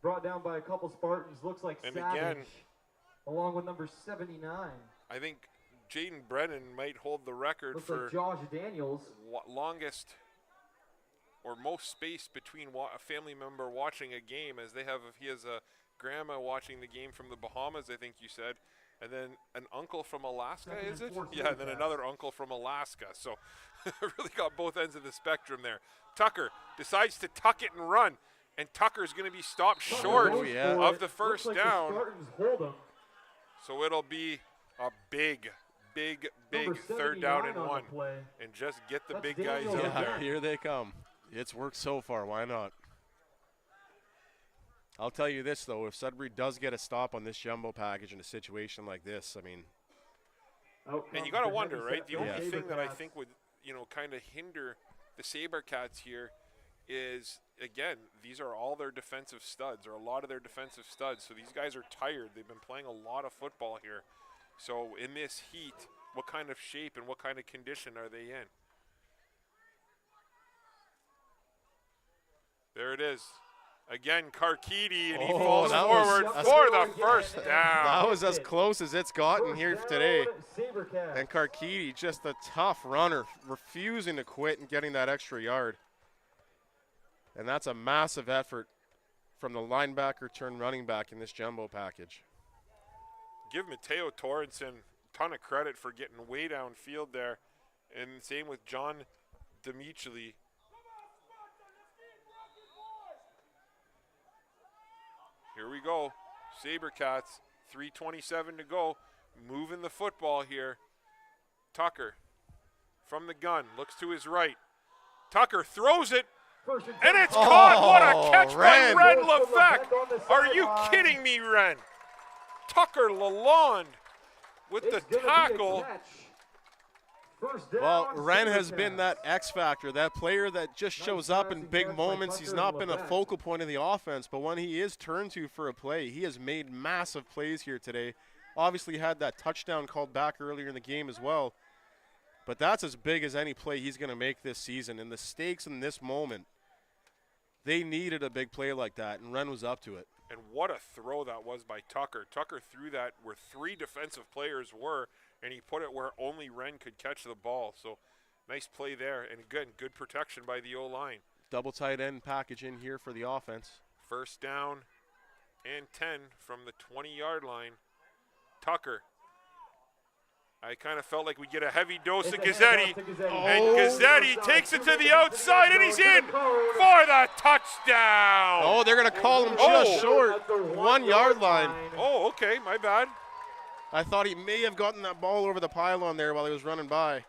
Brought down by a couple Spartans. Looks like And Savage, again, along with number 79. I think Jaden Brennan might hold the record Looks for like Josh Daniels. longest or most space between a family member watching a game, as he has a grandma watching the game from the Bahamas, I think you said, and then an uncle from Alaska, Second is and it? 4 Yeah, and then Sabercats. another uncle from Alaska. So really got both ends of the spectrum there. Tucker decides to tuck it and run, and Tucker's going to be stopped short Goes yeah. for of it. the first Looks like down. The Spartans hold him. So it'll be a big Number 3rd down 79 and on 1, the play. and just get the That's big guys Daniels out again. there. Here they come. It's worked so far. Why not? I'll tell you this, though. If Sudbury does get a stop on this jumbo package in a situation like this, I mean, Out And you comes got to the wonder, heavy right? set The for only the thing that I Sabercats. think would, kind of hinder the Sabercats here is, again, these are all their defensive studs, or a lot of their defensive studs. So these guys are tired. They've been playing a lot of football here. So in this heat, what kind of shape and what kind of condition are they in? There it is. Again, Karkidi, and he Oh, falls that was- forward that's- for the first down. that was as close as it's gotten First here down, today. Sabercats. And Karkidi, just a tough runner, refusing to quit and getting that extra yard. And that's a massive effort from the linebacker turned running back in this jumbo package. Give Mateo Torrenson a ton of credit for getting way downfield there. And same with John Demicheli. Here we go. Sabercats, 3:27 to go. Moving the football here. Tucker from the gun, looks to his right. Tucker throws it, First and 10. it's caught. What a catch Ren. by Ren Goes to Levesque. Levesque on the Are you sideline. kidding me, Ren? Tucker Lalonde with It's the gonna be a tackle. catch. First down, Well, Ren has been Sabercats. that X factor, that player that just Nice shows up pass in and big catch by moments. He's Tucker not been a Levesque. focal point of the offense, but when he is turned to for a play, he has made massive plays here today. Obviously had that touchdown called back earlier in the game as well. But that's as big as any play he's going to make this season. And the stakes in this moment, they needed a big play like that, and Ren was up to it. And what a throw that was by Tucker. Tucker threw that where three defensive players were, and he put it where only Ren could catch the ball. So nice play there, and again, good protection by the O-line. Double tight end package in here for the offense. First down and 10 from the 20-yard line. Tucker I kind of felt like we'd get a heavy dose of It's a handoff Gazzetti. to Gazzetti. And Oh. Gazzetti takes it to the outside, and he's in for the touchdown. Oh, they're going to call him Oh. just short. At the 1 yard line. Oh, okay, my bad. I thought he may have gotten that ball over the pylon there while he was running by.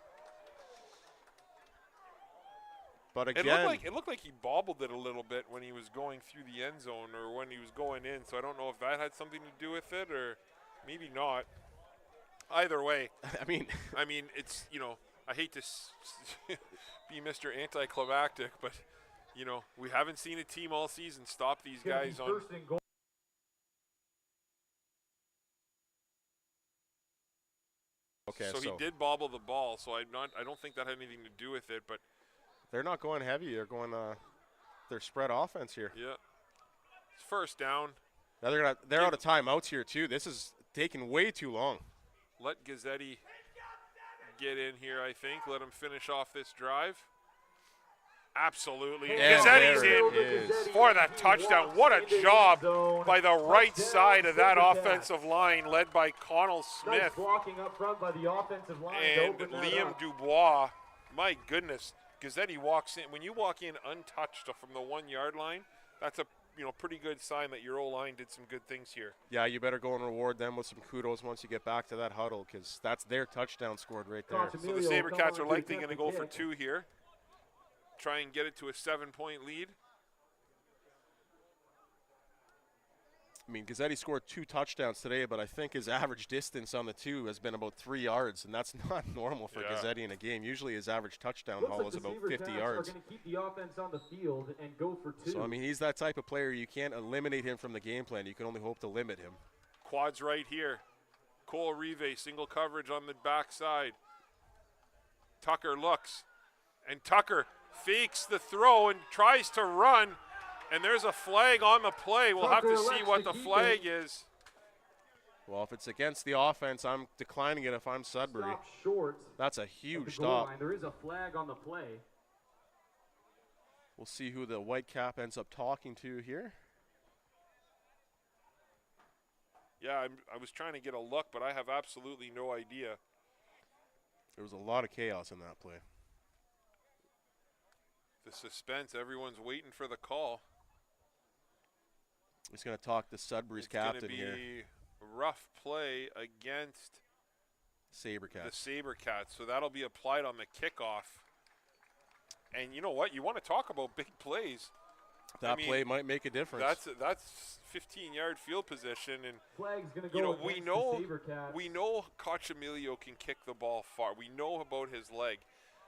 But again, It looked like he bobbled it a little bit when he was going through the end zone or when he was going in. So I don't know if that had something to do with it or maybe not. Either way, I mean, it's, I hate to be Mr. Anticlimactic, but, we haven't seen a team all season stop these guys on. First and goal. okay, So he did bobble the ball, so I don't think that had anything to do with it, but they're not going heavy. They're going their spread offense here. yeah. It's first down. Now they're out of timeouts here too. This is taking way too long. Let Gazzetti get in here, I think. Let him finish off this drive. Absolutely. And Gazzetti's there in it is. for that touchdown. What a job by the right side of that offensive line led by Connell Nice Smith blocking up front by the offensive line. to and open that Liam up. Dubois. My goodness. Gazzetti walks in. When you walk in untouched from the 1 yard line, that's a pretty good sign that your O-line did some good things here. Yeah, you better go and reward them with some kudos once you get back to that huddle because that's their touchdown scored right there. So the Sabercats are likely going to go for 2 here. Try and get it to a 7-point lead. I mean, Gazzetti scored 2 touchdowns today, but I think his average distance on the 2 has been about 3 yards, and that's not normal for Yeah. Gazzetti in a game. Usually his average touchdown Looks haul like is the about Sabercats 50 are yards. going to keep the offense on the field and go for 2. So, I mean, he's that type of player. You can't eliminate him from the game plan. You can only hope to limit him. Quads right here. Cole Rive, single coverage on the backside. Tucker looks, and Tucker fakes the throw and tries to run, and there's a flag on the play. We'll have to see what the flag is. Well, if it's against the offense, I'm declining it if I'm Sudbury. Stop short. That's a of the huge goal stop. line. There is a flag on the play. We'll see who the white cap ends up talking to here. Yeah, I was trying to get a look, but I have absolutely no idea. There was a lot of chaos in that play. The suspense, everyone's waiting for the call. He's going to talk to Sudbury's captain here. It's going to be a rough play against the Sabercats. Sabercats, so that'll be applied on the kickoff. And you know what? You want to talk about big plays. That I mean, play might make a difference. That's 15-yard field position, and Flag's going to go we against know the Sabercats. we know Cochamilio can kick the ball far. We know about his leg.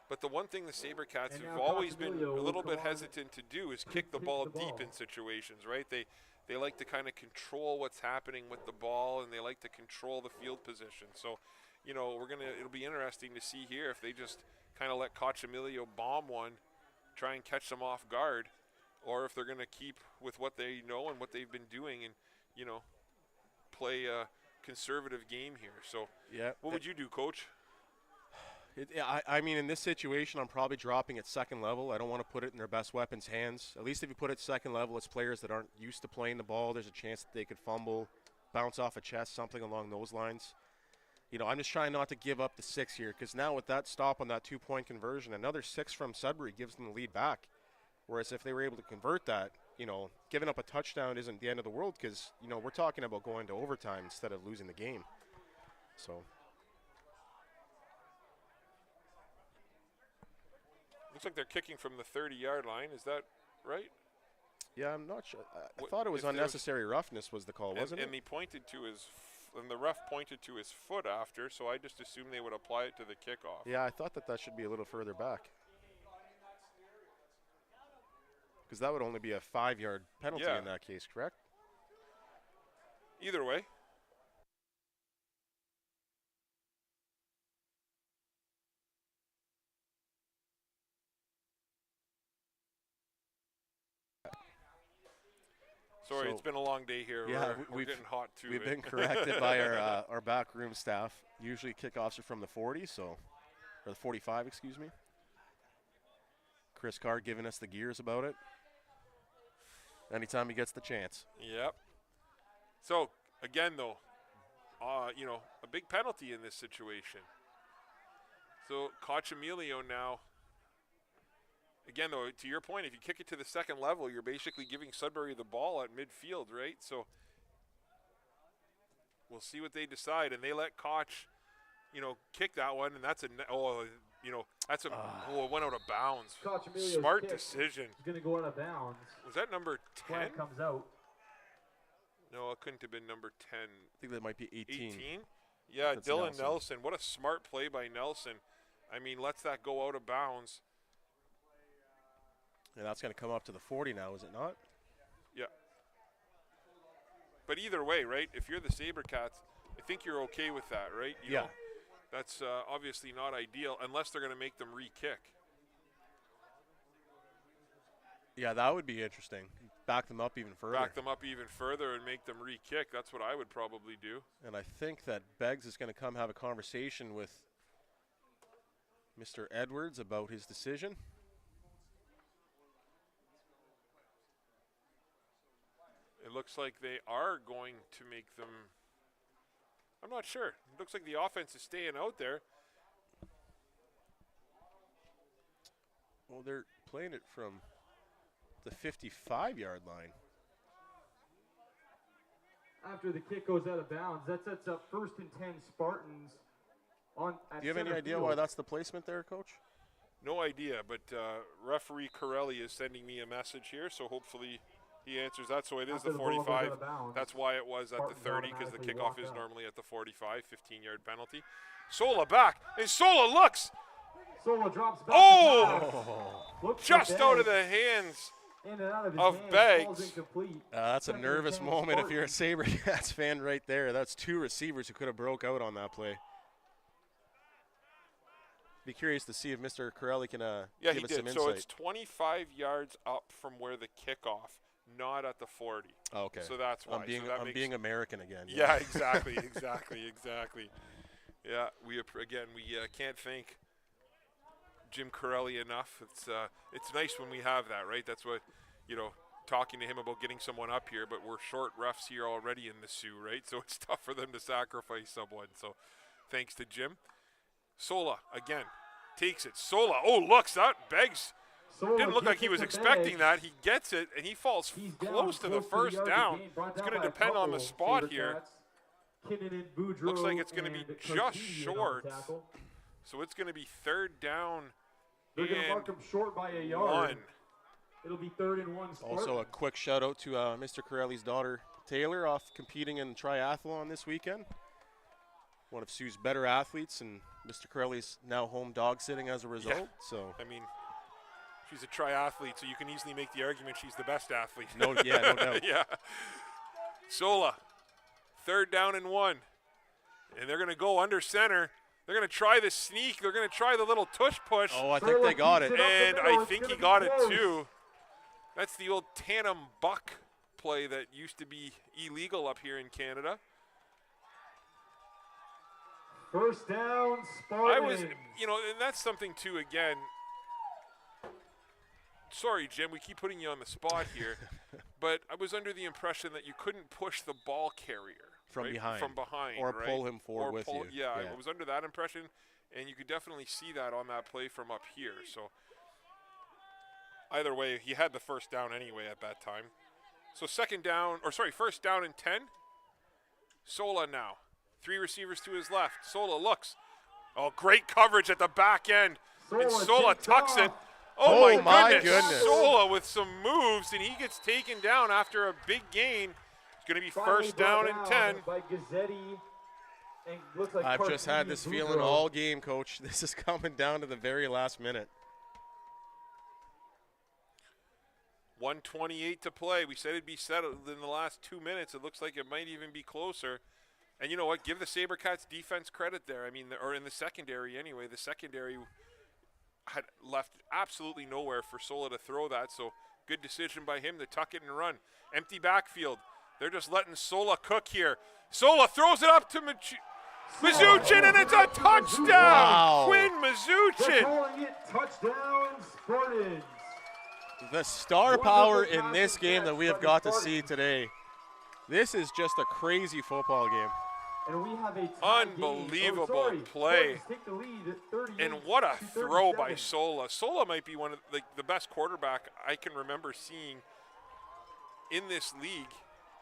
But the one thing the Sabercats And have now always been Cochamilio a will little bit come on hesitant to do is kick the ball deep in situations, right? They like to kind of control what's happening with the ball, and they like to control the field position. So, it'll be interesting to see here if they just kind of let Cochamilio bomb one, try and catch them off guard, or if they're going to keep with what they know and what they've been doing and, play a conservative game here. So yeah. what would you do, Coach? I mean, in this situation, I'm probably dropping at second level. I don't want to put it in their best weapon's hands. At least if you put it second level, it's players that aren't used to playing the ball. There's a chance that they could fumble, bounce off a chest, something along those lines. I'm just trying not to give up the 6 here because now with that stop on that 2-point conversion, another 6 from Sudbury gives them the lead back. Whereas if they were able to convert that, giving up a touchdown isn't the end of the world because, we're talking about going to overtime instead of losing the game. So. Looks like they're kicking from the 30-yard line. Is that right? Yeah, I'm not sure. I What- thought it was if there was- unnecessary roughness was the call, wasn't And it? he pointed to and the ref pointed to his foot after, so I just assumed they would apply it to the kickoff. Yeah, I thought that should be a little further back. Because that would only be a 5-yard penalty Yeah. in that case, correct? Either way. Sorry, So- it's been a long day here. Yeah, we're we've- getting hot too. We've been corrected by our backroom staff. Usually kickoffs are from the 40, or the 45, excuse me. Chris Carr giving us the gears about it. Anytime he gets the chance. Yep. So, again, though, a big penalty in this situation. So Cochamilio now. Again, though, to your point, if you kick it to the second level, you're basically giving Sudbury the ball at midfield, right? So we'll see what they decide, and they let Koch, kick that one, and that's it went out of bounds. Cochamilio's Smart kick decision. is going to go out of bounds. Was that number 10? Flag comes out. No, it couldn't have been number 10. I think that might be 18. 18? Yeah, That's Dylan Nelson. Nelson. What a smart play by Nelson. I mean, lets that go out of bounds. And that's going to come up to the 40 now, is it not? Yeah. But either way, right, if you're the Sabercats, I think you're okay with that, right? You know, that's obviously not ideal unless they're going to make them re-kick. Yeah, that would be interesting. Back them up even further. Back them up even further and make them re-kick. That's what I would probably do. And I think that Beggs is going to come have a conversation with Mr. Edwards about his decision. It looks like they are going to make them. I'm not sure. It looks like the offense is staying out there. Well, they're playing it from the 55-yard line. After the kick goes out of bounds, that sets up 1st and 10 Spartans. Do you have any idea why that's the placement there, Coach? No idea, but referee Corelli is sending me a message here, so hopefully he answers that. So it is the 45. That's why it was at the 30, because the kickoff is normally at the 45, 15-yard penalty. Sola back, and Sola looks. Sola drops back. Just out of the hands of Beggs. That's a nervous moment if you're a Sabercats fan right there. That's two receivers who could have broke out on that play. Be curious to see if Mr. Corelli can give us some insight. So it's 25 yards up from where the kickoff, not at the 40. Oh, okay. So that's why. I'm being American again. Yeah, exactly. Yeah, we can't thank Jim Corelli enough. It's nice when we have that, right? That's what, talking to him about getting someone up here, but we're short refs here already in the Sioux, right? So it's tough for them to sacrifice someone. So thanks to Jim. Sola, again, takes it. Sola, looks, that Beggs didn't look like he was expecting that. He gets it, and he falls close to the first down. It's going to depend on the spot here. Looks like it's going to be just short. So it's going to be 3rd down. They're going to mark him short by a yard. 1. It'll be 3rd and 1. Also, a quick shout out to Mr. Corelli's daughter, Taylor, off competing in triathlon this weekend. One of Sioux's better athletes, and Mr. Corelli's now home dog sitting as a result. Yeah. So I mean, she's a triathlete, so you can easily make the argument she's the best athlete. No doubt. Yeah. Sola, 3rd down and 1. And they're going to go under center. They're going to try the sneak. They're going to try the little tush push. I think they got it. And I think he got it too. That's the old tandem buck play that used to be illegal up here in Canada. 1st down, Spartans. and that's something too, again. Sorry, Jim, we keep putting you on the spot here. But I was under the impression that you couldn't push the ball carrier. From behind. Or pull him forward with you. Yeah, I was under that impression, and you could definitely see that on that play from up here. So either way, he had the 1st down anyway at that time. So 1st down and 10. Sola now. 3 receivers to his left. Sola looks. Great coverage at the back end. And Sola tucks it. Oh my goodness. Sola with some moves, and he gets taken down after a big gain. It's going to be 1st down and 10. I've just had this feeling all game, Coach. This is coming down to the very last minute. 1:28 to play. We said it'd be settled in the last 2 minutes. It looks like it might even be closer. And you know what? Give the Sabercats defense credit there. I mean, or in the secondary anyway. The secondary had left absolutely nowhere for Sola to throw that. So good decision by him to tuck it and run. Empty backfield. They're just letting Sola cook here. Sola throws it up to Mazuchin, and it's a touchdown. Wow. Quinn Mazuchin. Calling it touchdown, Spartans. The star power in this game that we have got to see today. This is just a crazy football game. And we have a tie Unbelievable game. play. Spartans take the lead at 38 And what a to throw 37. by Sola. Sola might be one of the best quarterback I can remember seeing in this league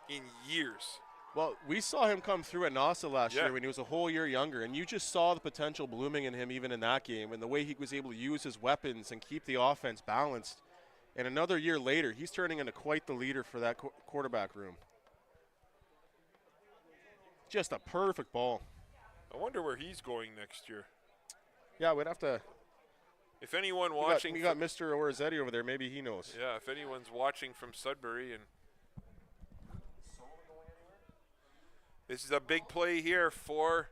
in years. Well, we saw him come through at NASA last Yeah. year when he was a whole year younger, and you just saw the potential blooming in him even in that game and the way he was able to use his weapons and keep the offense balanced. And another year later, he's turning into quite the leader for that quarterback room. Just a perfect ball. I wonder where he's going next year. Yeah, we'd have to. If anyone We watching, got Mr. Orizetti over there. Maybe he knows. yeah, if anyone's watching from Sudbury, and this is a big play here for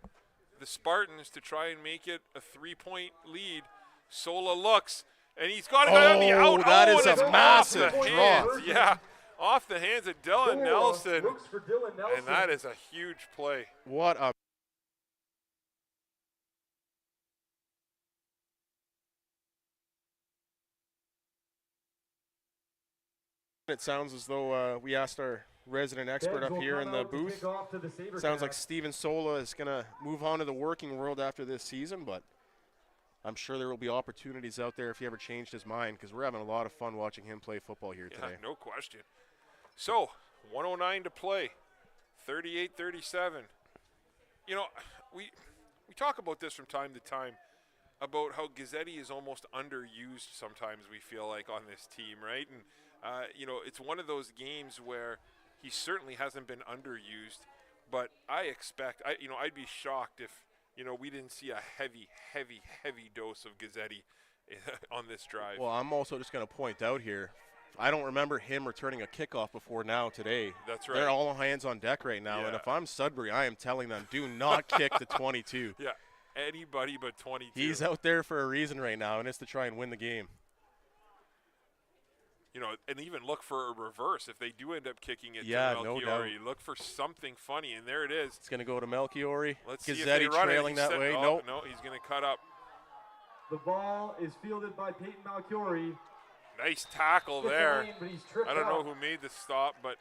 the Spartans to try and make it a 3-point lead. Sola looks, and he's got it on the out. That is and it's a off massive the drop. hands. Yeah, off the hands of Dylan Nelson, Looks for Dylan Nelson. and that is a huge play. What a. It sounds as though we asked our resident expert Benz up will here come in the out to booth. kick off to the Sabercats. Sounds like Steven Sola is going to move on to the working world after this season, but I'm sure there will be opportunities out there if he ever changed his mind, because we're having a lot of fun watching him play football here Yeah, today. no question. So, 109 to play, 38-37. You know, we talk about this from time to time, about how Gazzetti is almost underused sometimes, we feel like, on this team, right? And, you know, it's one of those games where he certainly hasn't been underused, but I expect, I'd be shocked if, you know, we didn't see a heavy dose of Gazzetti on this drive. Well, I'm also just going to point out here, I don't remember him returning a kickoff before now today. That's right. They're all hands on deck right now, and Yeah. if I'm Sudbury, I am telling them, do not kick the 22. Yeah, anybody but 22. He's out there for a reason right now, and it's to try and win the game. You know, and even look for a reverse if they do end up kicking it Yeah, to no Melchiori. doubt. Look for something funny, and there it is. It's going to go to Melchiori. Let's see if they Gazzetti run trailing it. He's that way. oh, Nope. No, he's going to cut up. The ball is fielded by Peyton Malchiori. Nice tackle Gets there. lane, but he's tripped I don't know up. who made the stop, but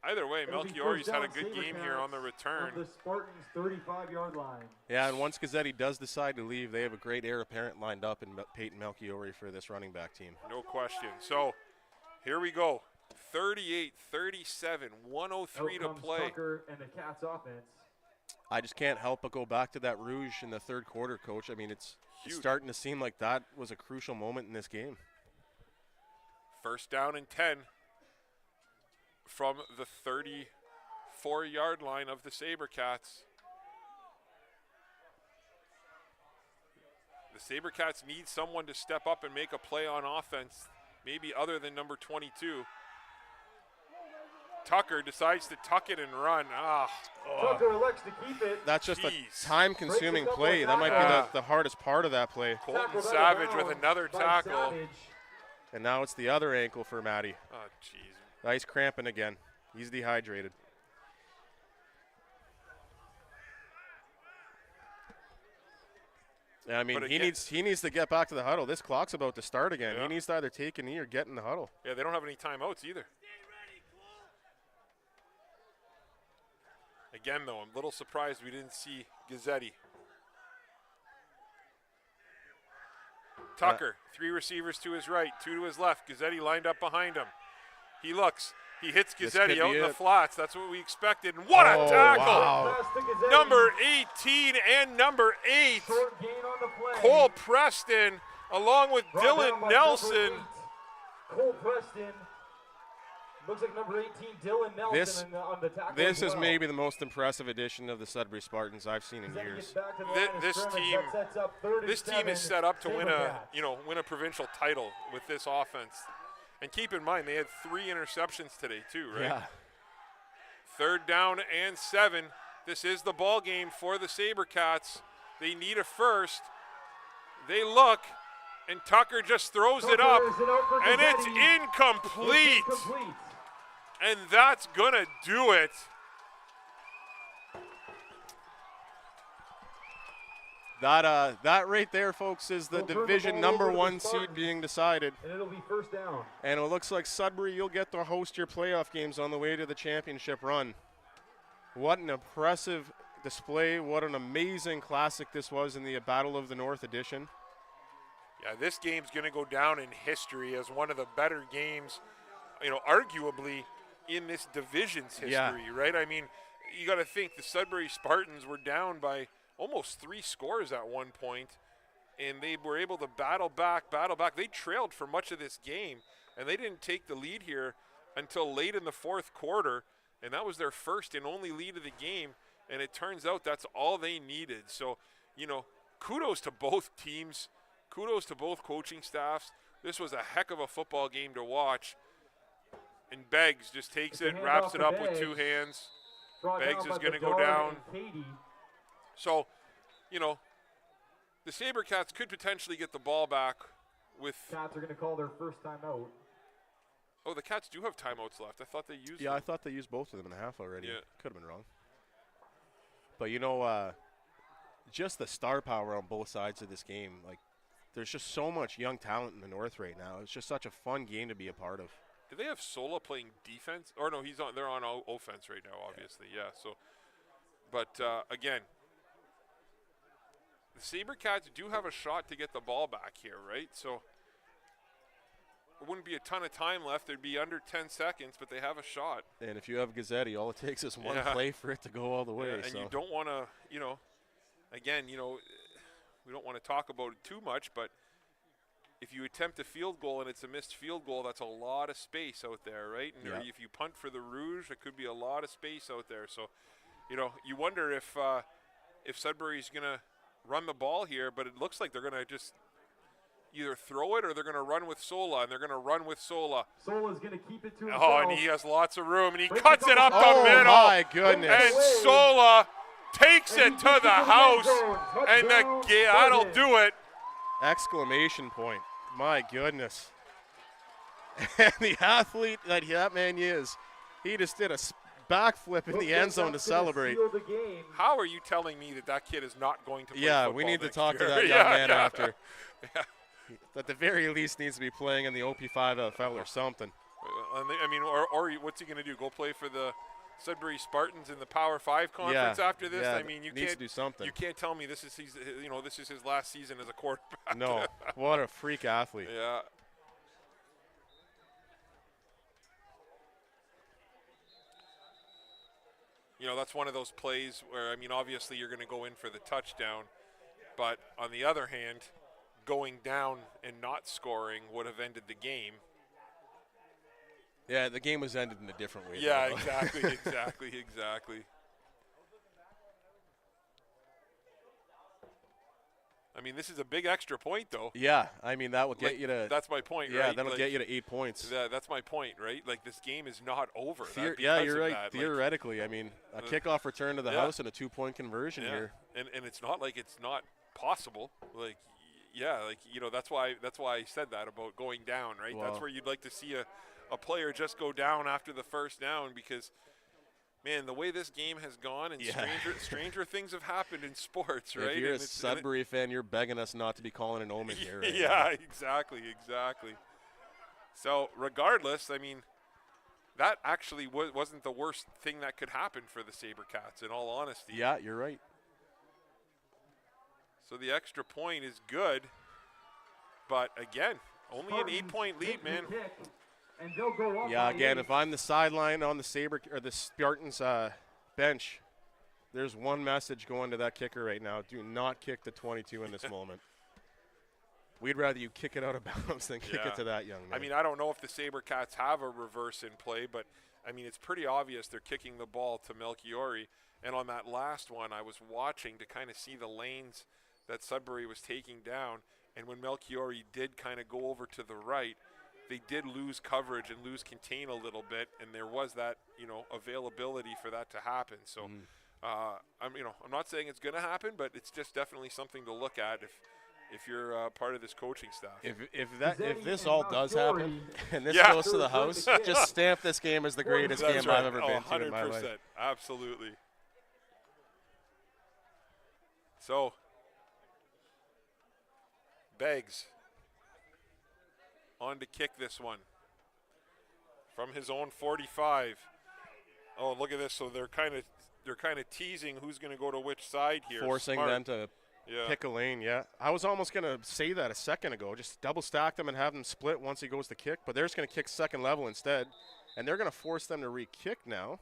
either way, It'll be Melchiori's first had a down, good game here Sabercats on the return. on the Spartans' 35-yard line. Yeah, and once Gazzetti does decide to leave, they have a great heir apparent lined up in Peyton Melchiori for this running back team. No question. So here we go. 38-37, 103 Out to comes play. Tucker and the Cats offense. I just can't help but go back to that rouge in the third quarter, Coach. I mean, it's Huge. starting to seem like that was a crucial moment in this game. First down and 10 from the 34-yard line of the Sabercats. The Sabercats need someone to step up and make a play on offense, maybe other than number 22. Tucker decides to tuck it and run. Tucker elects to keep it. That's just Jeez. a time-consuming Breaks a couple play. of That might tackles. be the hardest part of that play. Colton Tackled out of Savage with bounds another by tackle. Savage. And now it's the other ankle for Matty. Oh, jeez. Nice cramping again. He's dehydrated. Yeah, I mean, But he again- needs to get back to the huddle. This clock's about to start again. Yeah. He needs to either take a knee or get in the huddle. Yeah, they don't have any timeouts either. Again, though, I'm a little surprised we didn't see Gazzetti. Tucker, 3 receivers to his right, 2 to his left. Gazzetti lined up behind him. He looks. He hits This Gazzetti could out be in the it. flats. That's what we expected. And what Oh, a tackle! wow. Pass to Gazzetti. Number 18 and number 8. Short gain on the play. Cole Preston, along with Brought down Dylan by Nelson. number 8, Cole Preston. Looks like number 18, Dylan Nelson on the tackle. This as is well. maybe the most impressive addition of the Sudbury Spartans I've seen in Gazzetti years. gets back to the Thi- line of this scrimmage. team- That sets up 3rd and This team is 7, set up to win Sabercats. win a provincial title with this offense. And keep in mind, they had 3 interceptions today too, right? Yeah. 3rd down and 7. This is the ball game for the Sabercats. They need a first. They look, and Tucker just throws it up, Tucker is out for and it's Gazzetti. incomplete. It's incomplete. And that's gonna do it. That right there, folks, is the They'll turn the division ball number over to the 1 seed Spartans. being decided. And it'll be first down. And it looks like Sudbury, you'll get to host your playoff games on the way to the championship run. What an impressive display. What an amazing classic this was in the Battle of the North edition. Yeah, this game's going to go down in history as one of the better games, arguably in this division's history, right? I mean, you got to think the Sudbury Spartans were down by almost 3 scores at one point, and they were able to battle back. They trailed for much of this game, and they didn't take the lead here until late in the fourth quarter, and that was their first and only lead of the game, and it turns out that's all they needed. So, kudos to both teams. Kudos to both coaching staffs. This was a heck of a football game to watch. And Beggs just takes it, wraps it up with 2 hands. Beggs is going to go down. So, the Sabercats could potentially get the ball back with... Cats are going to call their first timeout. Oh, the Cats do have timeouts left. I thought they used them. I thought they used both of them in a half already. Yeah. Could have been wrong. But, just the star power on both sides of this game. Like, there's just so much young talent in the North right now. It's just such a fun game to be a part of. Do they have Sola playing defense? Or no, they're on offense right now, obviously. Yeah. So, but again, the Sabercats do have a shot to get the ball back here, right? So there wouldn't be a ton of time left. There'd be under 10 seconds, but they have a shot. And if you have Gazzetti, all it takes is one play for it to go all the way. And you don't want to, again, we don't want to talk about it too much, but if you attempt a field goal and it's a missed field goal, that's a lot of space out there, right? And if you punt for the Rouge, it could be a lot of space out there. So, you wonder if Sudbury's going to run the ball here, but it looks like they're going to just either throw it or they're going to run with Sola, and they're going to run with Sola. Sola's going to keep it to himself. Oh, and he has lots of room, and he cuts it up the middle. Oh, my goodness. And Sola takes it to the house, and that'll do it. Exclamation point. My goodness. And the athlete that man is, he just did a backflip in the end zone to celebrate. How are you telling me that kid is not going to play football we need to next talk year? to that young man after. Yeah. At the very least needs to be playing in the OP5 or something. I mean, or what's he going to do? Go play for the Sudbury Spartans in the Power 5 conference after this? Yeah, I mean, you needs can't to do something. You can't tell me this is his last season as a quarterback. No, what a freak athlete. Yeah. That's one of those plays where, I mean, obviously you're going to go in for the touchdown, but on the other hand, going down and not scoring would have ended the game. Yeah, the game was ended in a different way. Yeah, exactly. I mean, this is a big extra point, though. Yeah, I mean, that will get you to... That's my point, right? Yeah, that'll get you to 8 points. That's my point, right? Like, this game is not over. You're right. Theoretically, I mean, a kickoff return to the house and a 2-point conversion here. And it's not like it's not possible. Like, that's why I said that about going down, right? Well, that's where you'd like to see a player just go down after the first down because – man, the way this game has gone, and stranger things have happened in sports, right? If you're a Sudbury fan, you're begging us not to be calling an omen here. Right now. Exactly. So, regardless, I mean, that actually wasn't the worst thing that could happen for the Sabercats, in all honesty. Yeah, you're right. So the extra point is good, but again, only an 8-point lead, man. And they'll go up. Yeah, again, if I'm the sideline on the Spartans bench, there's one message going to that kicker right now. Do not kick the 22 in this moment. We'd rather you kick it out of bounds than kick it to that young man. I mean, I don't know if the Sabercats have a reverse in play, but, I mean, it's pretty obvious they're kicking the ball to Melchiori. And on that last one, I was watching to kind of see the lanes that Sudbury was taking down. And when Melchiori did kind of go over to the right, they did lose coverage and lose contain a little bit, and there was that, availability for that to happen. So, I'm not saying it's going to happen, but it's just definitely something to look at if you're part of this coaching staff. If this all does happen and this goes to the house, just stamp this game as the greatest game I've ever been to in my life. 100%, absolutely. So, Beggs on to kick this one from his own 45. Oh, look at this. So they're kind of they're kind of teasing who's going to go to which side here. Forcing Smart. them to pick a lane, yeah. I was almost going to say that a second ago. Just double stack them and have them split once he goes to kick. But they're just going to kick second level instead. And they're going to force them to re-kick now.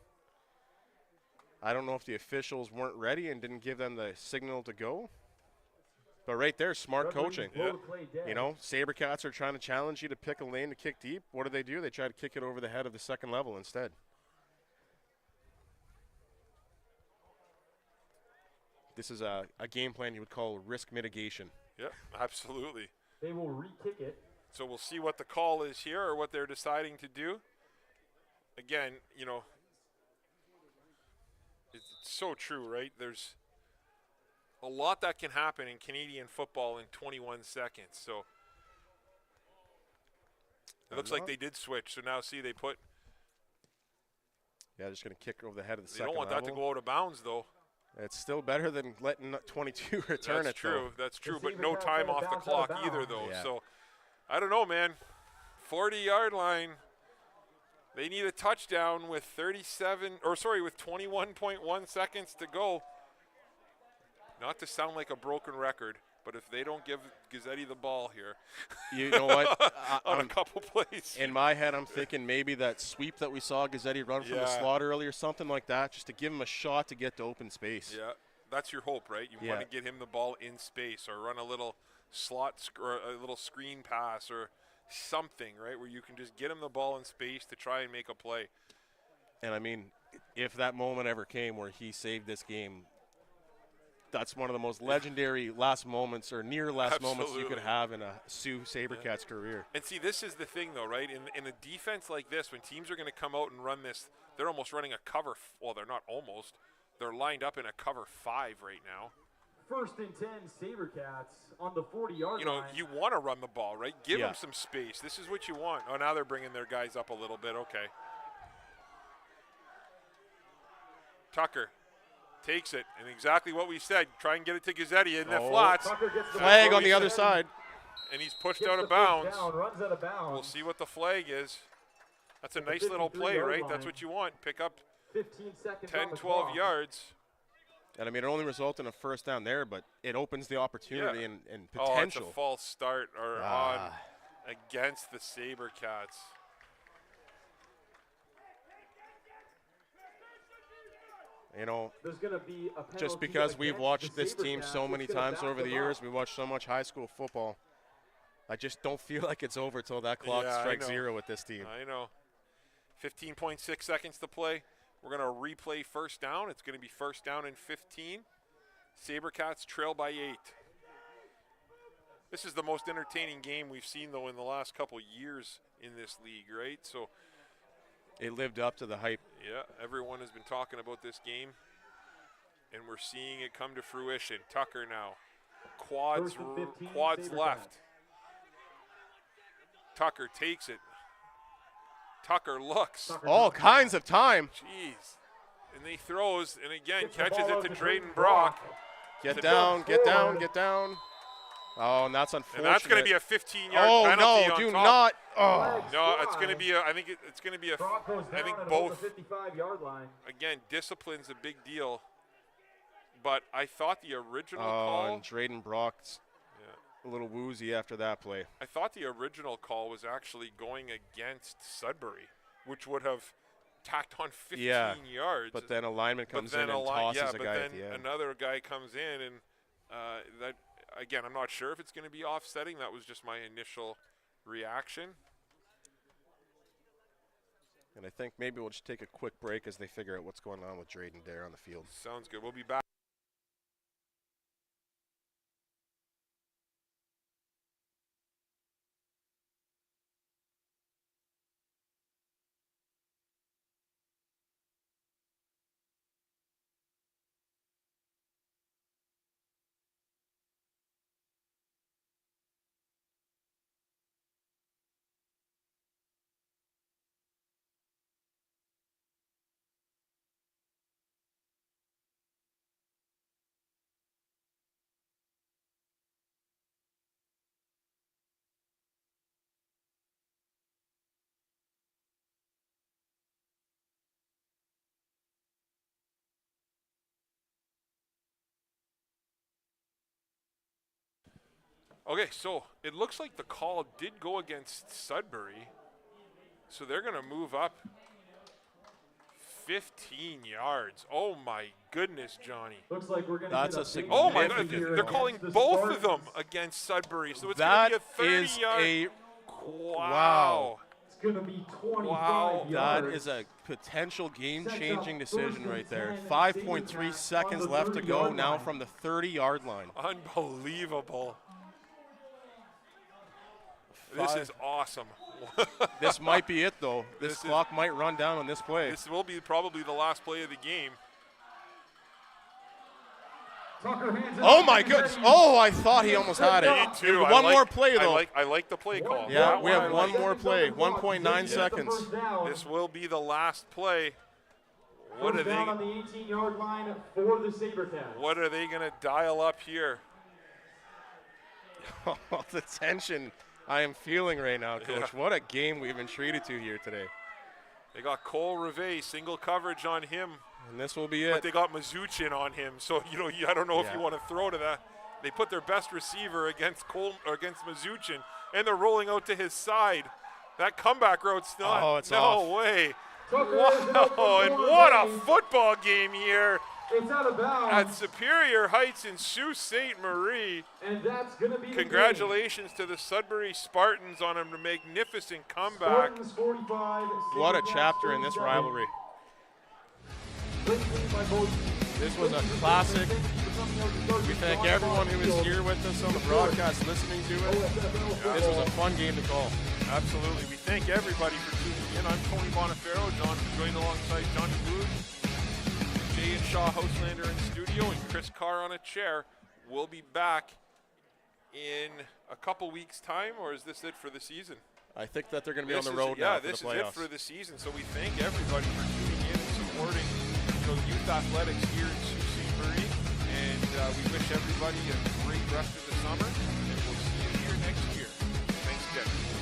I don't know if the officials weren't ready and didn't give them the signal to go. But right there, smart coaching. Yeah. You know, Sabercats are trying to challenge you to pick a lane to kick deep. What do? They try to kick it over the head of the second level instead. This is a game plan you would call risk mitigation. Yeah, absolutely. They will re-kick it. So we'll see what the call is here or what they're deciding to do. Again, you know, it's so true, right? There's a lot that can happen in Canadian football in 21 seconds. So it looks like they did switch. So now, see, they put. Yeah, just going to kick over the head of the They second don't want level. that to go out of bounds, though. It's still better than letting 22 return That's it. true. Though. That's true. The But no Sabercats time had off the bounce out of clock either, bounds. though. Yeah. So I don't know, man. 40-yard line. They need a touchdown with 21.1 seconds to go. Not to sound like a broken record, but if they don't give Gazzetti the ball here, You know what? on a couple plays. In my head, I'm thinking maybe that sweep that we saw Gazzetti run from the slot earlier, something like that, just to give him a shot to get to open space. Yeah, that's your hope, right? You want to get him the ball in space or run a little or a little screen pass or something, right, where you can just get him the ball in space to try and make a play. And, I mean, if that moment ever came where he saved this game, that's one of the most legendary last moments or near last moments you could have in a Sioux Sabercats career. And see, this is the thing, though, right? In a defense like this, when teams are going to come out and run this, they're almost running a cover. Well, they're not almost. They're lined up in a cover 5 right now. 1st and 10, Sabercats on the 40-yard line. You know, you want to run the ball, right? Give Yeah. them some space. This is what you want. Oh, now they're bringing their guys up a little bit. Okay. Tucker takes it, and exactly what we said. Try and get it to Gazzetti in the flats. Tucker gets the Flag ball. on the other side. And he's pushed Gets out the of first bounds. down, runs out of bounds. We'll see what the flag is. That's a At the nice little play, 53-yard right? line. That's what you want. Pick up 15 seconds 10, on the 12 clock. yards. And, I mean, it only resulted in a first down there, but it opens the opportunity and Oh, it's potential. a false start on against the Sabercats. You know, There's going to be a penalty just because we've against watched the this team Sabercats, so it's many gonna times back over the them years, up. we watched so much high school football. I just don't feel like it's over till that clock Yeah, I strikes know. 0 with this team. I know. 15.6 seconds to play. We're going to replay first down. It's going to be first down and 15. Sabercats trail by 8. This is the most entertaining game we've seen, though, in the last couple years in this league, right? So, It lived up to the hype. yeah, everyone has been talking about this game, and we're seeing it come to fruition. Tucker now. Quads, 1st and 15, quads Sabercats. left. Tucker takes it. Tucker looks. Tucker All drops kinds of time. Jeez. And he throws, and again, Gets the catches ball it out to to Drayden Brock. Get To down, get down, forward. get down. Oh, and that's And unfortunate. that's going to be a 15-yard Oh, penalty no, on do top. not. Oh. Flags No, it's fly. going to be a, I think it's going to be a, Brock goes I down think at about both, the 55-yard line. again, discipline's a big deal. But I thought the original Oh, call, and Drayden Brock's a little woozy after that play. I thought the original call was actually going against Sudbury, which would have tacked on 15 yards. But then a lineman But comes then in and tosses a but guy then at the end. another guy comes in, and that, again, I'm not sure if it's going to be offsetting. That was just my initial reaction. And I think maybe we'll just take a quick break as they figure out what's going on with Drayden Dare on the field. Sounds good. We'll be back. Okay, so it looks like the call did go against Sudbury. So they're going to move up 15 yards. Oh, my goodness, Johnny. Looks like we're going to That's get a big Oh, my win God. here They're calling against the both of them Spartans. against Sudbury. So it's That going to be a 30 is yard. a Wow. It's going to be 25 Wow. yards. That is a potential game-changing Sets up decision first right there. and 10, 5.3 Sabercats seconds on the left to go 30-yard now line. from the 30-yard line. Unbelievable. This is awesome. This might be it, though. This This is- clock might run down on this play. This will be probably the last play of the game. Tucker hands it Oh, off my and goodness. ready. Oh, I thought he almost had Me it. too. One more play, though. I like the play call. Yeah, That we one have I one like. more play. 1.9 Gets the seconds. first down. This will be the last play. What are First down on they? the 18-yard line for the Sabercats. What are they going to dial up here? The tension I am feeling right now, Coach. Yeah. What a game we've been treated to here today. They got Cole Reve, single coverage on him, And this will be but it. they got Mazuchin on him. So I don't know if Yeah. you want to throw to that. They put their best receiver against Cole or against Mazuchin, and they're rolling out to his side. That comeback road's not. Oh, it's no off. way. Tucker hands it off Wow, for and Cole what a Reve. football game here It's out of at bounds, Superior Heights in Sault Ste. Marie. and that's going to be the game. Congratulations to the Sudbury Spartans on a magnificent comeback. Spartans 45. What a Sabercats chapter in this 37. rivalry. Great game by both. This was a classic. We thank everyone who is here with us on the broadcast listening to it. This was a fun game to call. Absolutely. We thank everybody for tuning in. I'm Tony Bonifero. John joined alongside Johnny Booth, Jay and Shaw Houselander in studio, and Chris Carr on a chair. We'll be back in a couple weeks' time, or is this it for the season? I think that they're going to be This on the is road it. now Yeah, for this the is it playoffs. for the season. So we thank everybody for tuning in and supporting youth athletics here in Sault Ste. Marie. And we wish everybody a great rest of the summer. And we'll see